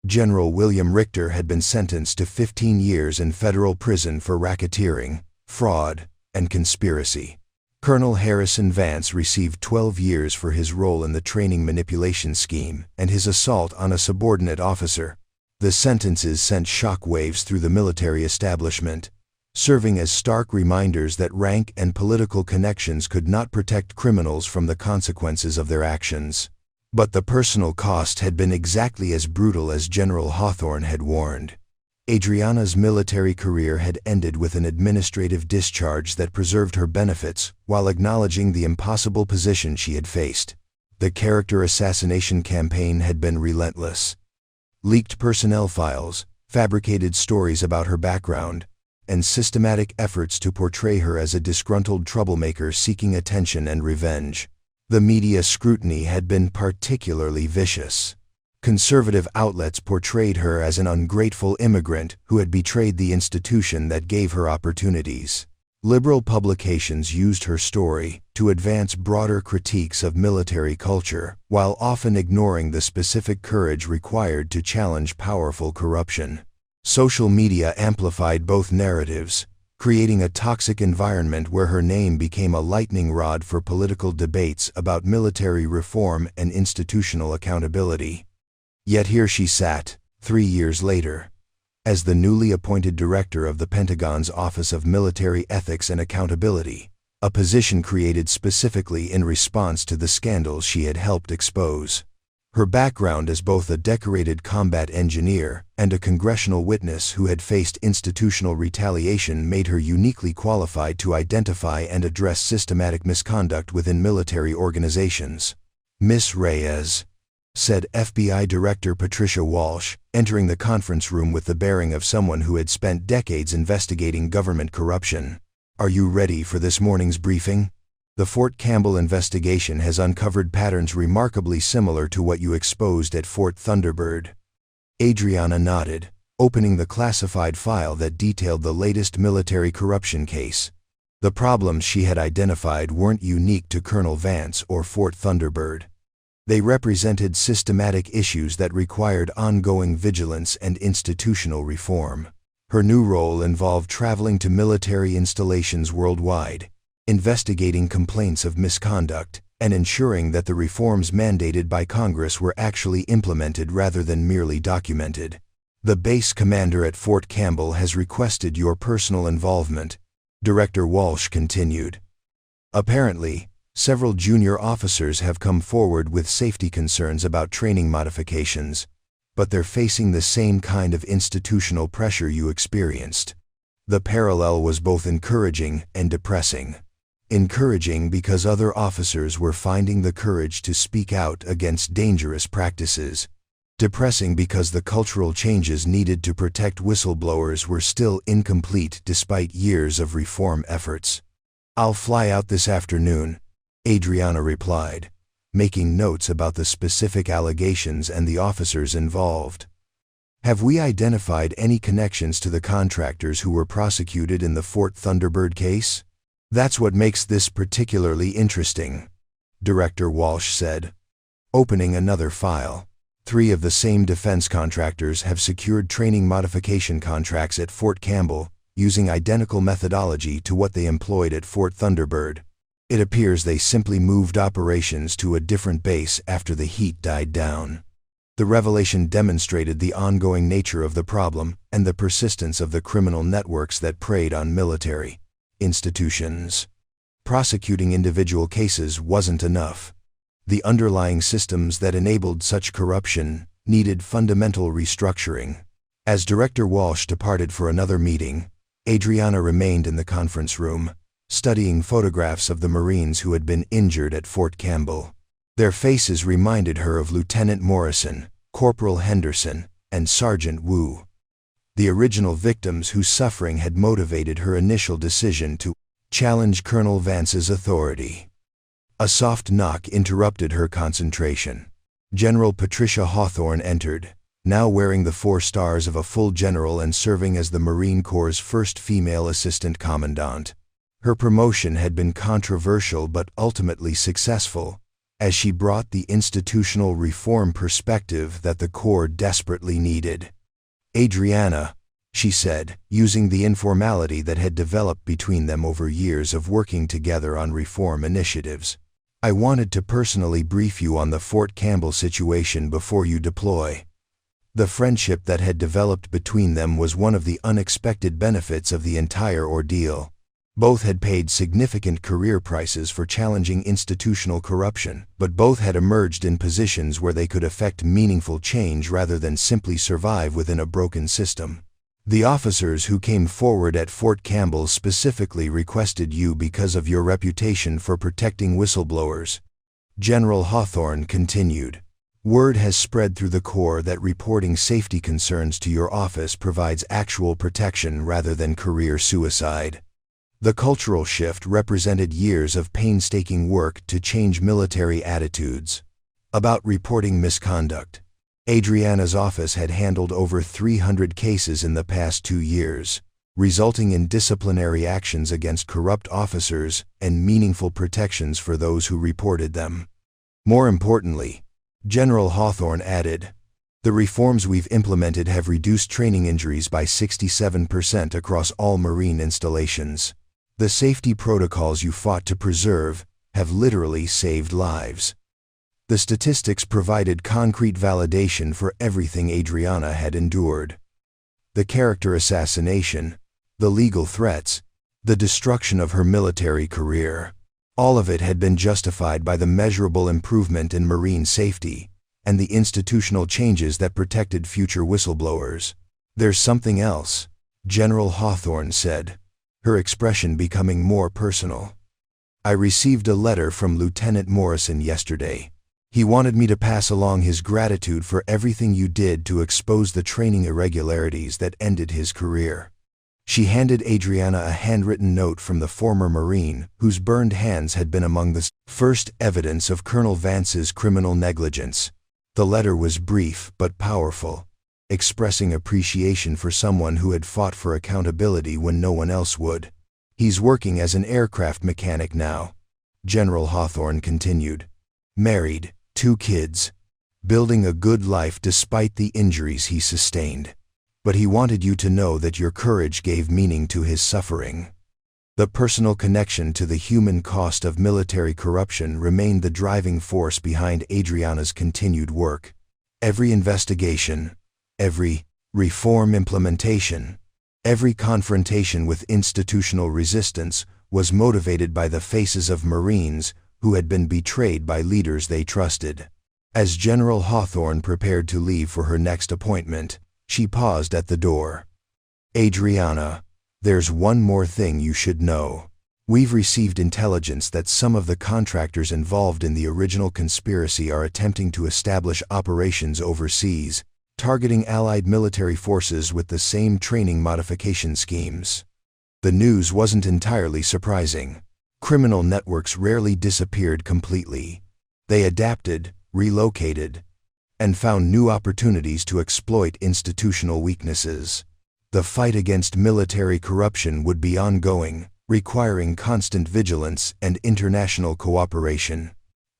General William Richter had been sentenced to 15 years in federal prison for racketeering, fraud, and conspiracy. Colonel Harrison Vance received 12 years for his role in the training manipulation scheme and his assault on a subordinate officer. The sentences sent shockwaves through the military establishment, serving as stark reminders that rank and political connections could not protect criminals from the consequences of their actions. But the personal cost had been exactly as brutal as General Hawthorne had warned. Adriana's military career had ended with an administrative discharge that preserved her benefits while acknowledging the impossible position she had faced. The character assassination campaign had been relentless. Leaked personnel files, fabricated stories about her background, and systematic efforts to portray her as a disgruntled troublemaker seeking attention and revenge. The media scrutiny had been particularly vicious. Conservative outlets portrayed her as an ungrateful immigrant who had betrayed the institution that gave her opportunities. Liberal publications used her story to advance broader critiques of military culture, while often ignoring the specific courage required to challenge powerful corruption. Social media amplified both narratives, creating a toxic environment where her name became a lightning rod for political debates about military reform and institutional accountability. Yet here she sat, 3 years later, as the newly appointed director of the Pentagon's Office of Military Ethics and Accountability, a position created specifically in response to the scandals she had helped expose. Her background as both a decorated combat engineer and a congressional witness who had faced institutional retaliation made her uniquely qualified to identify and address systematic misconduct within military organizations. "Miss Reyes," said FBI Director Patricia Walsh, entering the conference room with the bearing of someone who had spent decades investigating government corruption. "Are you ready for this morning's briefing? The Fort Campbell investigation has uncovered patterns remarkably similar to what you exposed at Fort Thunderbird." Adriana nodded, opening the classified file that detailed the latest military corruption case. The problems she had identified weren't unique to Colonel Vance or Fort Thunderbird. They represented systematic issues that required ongoing vigilance and institutional reform. Her new role involved traveling to military installations worldwide, investigating complaints of misconduct, and ensuring that the reforms mandated by Congress were actually implemented rather than merely documented. "The base commander at Fort Campbell has requested your personal involvement," Director Walsh continued. "Apparently, several junior officers have come forward with safety concerns about training modifications, but they're facing the same kind of institutional pressure you experienced." The parallel was both encouraging and depressing. Encouraging because other officers were finding the courage to speak out against dangerous practices. Depressing because the cultural changes needed to protect whistleblowers were still incomplete despite years of reform efforts. "I'll fly out this afternoon," Adriana replied, making notes about the specific allegations and the officers involved. "Have we identified any connections to the contractors who were prosecuted in the Fort Thunderbird case? That's what makes this particularly interesting," Director Walsh said, opening another file. 3 of the same defense contractors have secured training modification contracts at Fort Campbell using identical methodology to what they employed at Fort Thunderbird. It appears they simply moved operations to a different base after the heat died down. The revelation demonstrated the ongoing nature of the problem and the persistence of the criminal networks that preyed on military institutions. Prosecuting individual cases wasn't enough. The underlying systems that enabled such corruption needed fundamental restructuring. As Director Walsh departed for another meeting, Adriana remained in the conference room, studying photographs of the Marines who had been injured at Fort Campbell. Their faces reminded her of Lieutenant Morrison, Corporal Henderson, and Sergeant Wu, the original victims whose suffering had motivated her initial decision to challenge Colonel Vance's authority. A soft knock interrupted her concentration. General Patricia Hawthorne entered, now wearing the 4 stars of a full general and serving as the Marine Corps' first female assistant commandant. Her promotion had been controversial but ultimately successful, as she brought the institutional reform perspective that the Corps desperately needed. "Adriana," she said, using the informality that had developed between them over years of working together on reform initiatives, "I wanted to personally brief you on the Fort Campbell situation before you deploy." The friendship that had developed between them was one of the unexpected benefits of the entire ordeal. Both had paid significant career prices for challenging institutional corruption, but both had emerged in positions where they could effect meaningful change rather than simply survive within a broken system. "The officers who came forward at Fort Campbell specifically requested you because of your reputation for protecting whistleblowers," General Hawthorne continued. "Word has spread through the Corps that reporting safety concerns to your office provides actual protection rather than career suicide." The cultural shift represented years of painstaking work to change military attitudes about reporting misconduct. Adriana's office had handled over 300 cases in the past 2 years, resulting in disciplinary actions against corrupt officers and meaningful protections for those who reported them. More importantly, General Hawthorne added, "The reforms we've implemented have reduced training injuries by 67% across all Marine installations. The safety protocols you fought to preserve have literally saved lives." The statistics provided concrete validation for everything Adriana had endured. The character assassination, the legal threats, the destruction of her military career. All of it had been justified by the measurable improvement in Marine safety and the institutional changes that protected future whistleblowers. "There's something else," General Hawthorne said, her expression becoming more personal. "I received a letter from Lieutenant Morrison yesterday. He wanted me to pass along his gratitude for everything you did to expose the training irregularities that ended his career." She handed Adriana a handwritten note from the former Marine, whose burned hands had been among the first evidence of Colonel Vance's criminal negligence. The letter was brief but powerful, expressing appreciation for someone who had fought for accountability when no one else would. "He's working as an aircraft mechanic now," General Hawthorne continued. "Married, 2 kids, building a good life despite the injuries he sustained. But he wanted you to know that your courage gave meaning to his suffering." The personal connection to the human cost of military corruption remained the driving force behind Adriana's continued work. Every investigation, every reform implementation, every confrontation with institutional resistance was motivated by the faces of Marines who had been betrayed by leaders they trusted. As General Hawthorne prepared to leave for her next appointment, she paused at the door. "Adriana, there's one more thing you should know. We've received intelligence that some of the contractors involved in the original conspiracy are attempting to establish operations overseas, targeting Allied military forces with the same training modification schemes." The news wasn't entirely surprising. Criminal networks rarely disappeared completely. They adapted, relocated, and found new opportunities to exploit institutional weaknesses. The fight against military corruption would be ongoing, requiring constant vigilance and international cooperation.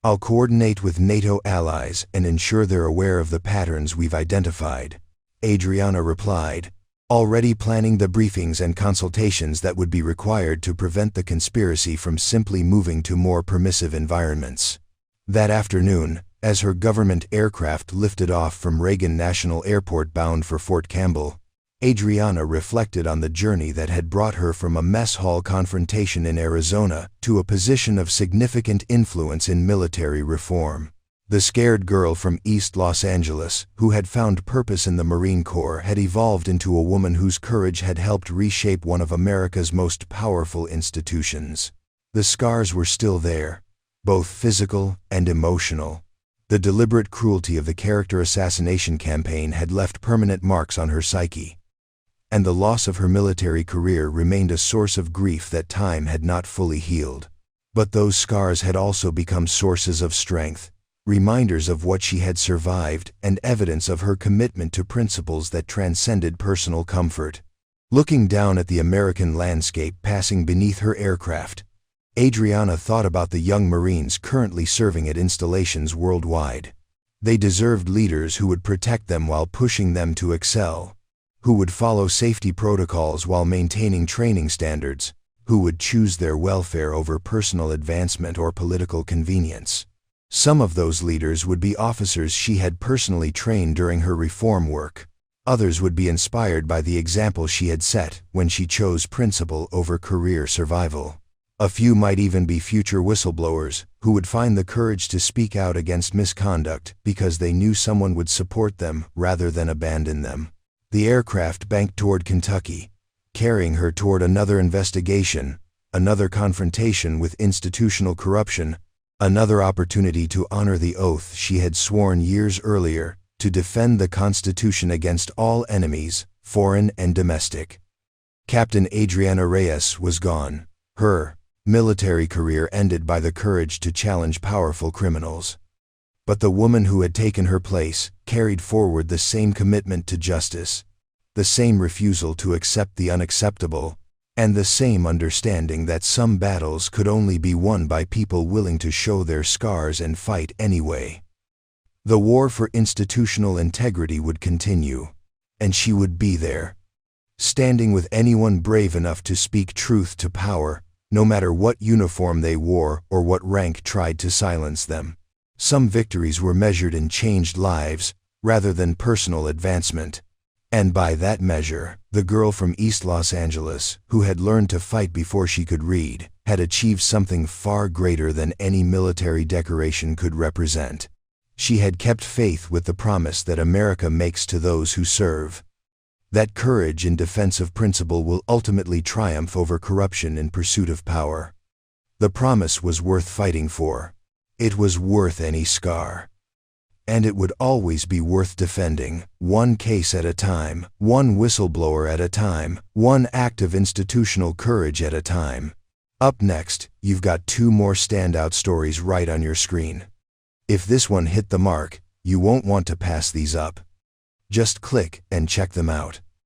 "I'll coordinate with NATO allies and ensure they're aware of the patterns we've identified," Adriana replied, already planning the briefings and consultations that would be required to prevent the conspiracy from simply moving to more permissive environments. That afternoon, as her government aircraft lifted off from Reagan National Airport bound for Fort Campbell, Adriana reflected on the journey that had brought her from a mess hall confrontation in Arizona to a position of significant influence in military reform. The scared girl from East Los Angeles, who had found purpose in the Marine Corps, had evolved into a woman whose courage had helped reshape one of America's most powerful institutions. The scars were still there, both physical and emotional. The deliberate cruelty of the character assassination campaign had left permanent marks on her psyche, and the loss of her military career remained a source of grief that time had not fully healed. But those scars had also become sources of strength, reminders of what she had survived and evidence of her commitment to principles that transcended personal comfort. Looking down at the American landscape passing beneath her aircraft, Adriana thought about the young Marines currently serving at installations worldwide. They deserved leaders who would protect them while pushing them to excel, who would follow safety protocols while maintaining training standards, who would choose their welfare over personal advancement or political convenience. Some of those leaders would be officers she had personally trained during her reform work. Others would be inspired by the example she had set when she chose principle over career survival. A few might even be future whistleblowers who would find the courage to speak out against misconduct because they knew someone would support them rather than abandon them. The aircraft banked toward Kentucky, carrying her toward another investigation, another confrontation with institutional corruption, another opportunity to honor the oath she had sworn years earlier to defend the Constitution against all enemies, foreign and domestic. Captain Adriana Reyes was gone. Her military career ended by the courage to challenge powerful criminals. But the woman who had taken her place carried forward the same commitment to justice, the same refusal to accept the unacceptable, and the same understanding that some battles could only be won by people willing to show their scars and fight anyway. The war for institutional integrity would continue, and she would be there, standing with anyone brave enough to speak truth to power, no matter what uniform they wore or what rank tried to silence them. Some victories were measured in changed lives rather than personal advancement. And by that measure, the girl from East Los Angeles, who had learned to fight before she could read, had achieved something far greater than any military decoration could represent. She had kept faith with the promise that America makes to those who serve. That courage in defense of principle will ultimately triumph over corruption in pursuit of power. The promise was worth fighting for. It was worth any scar. And it would always be worth defending, one case at a time, one whistleblower at a time, one act of institutional courage at a time. Up next, you've got 2 more standout stories right on your screen. If this one hit the mark, you won't want to pass these up. Just click and check them out.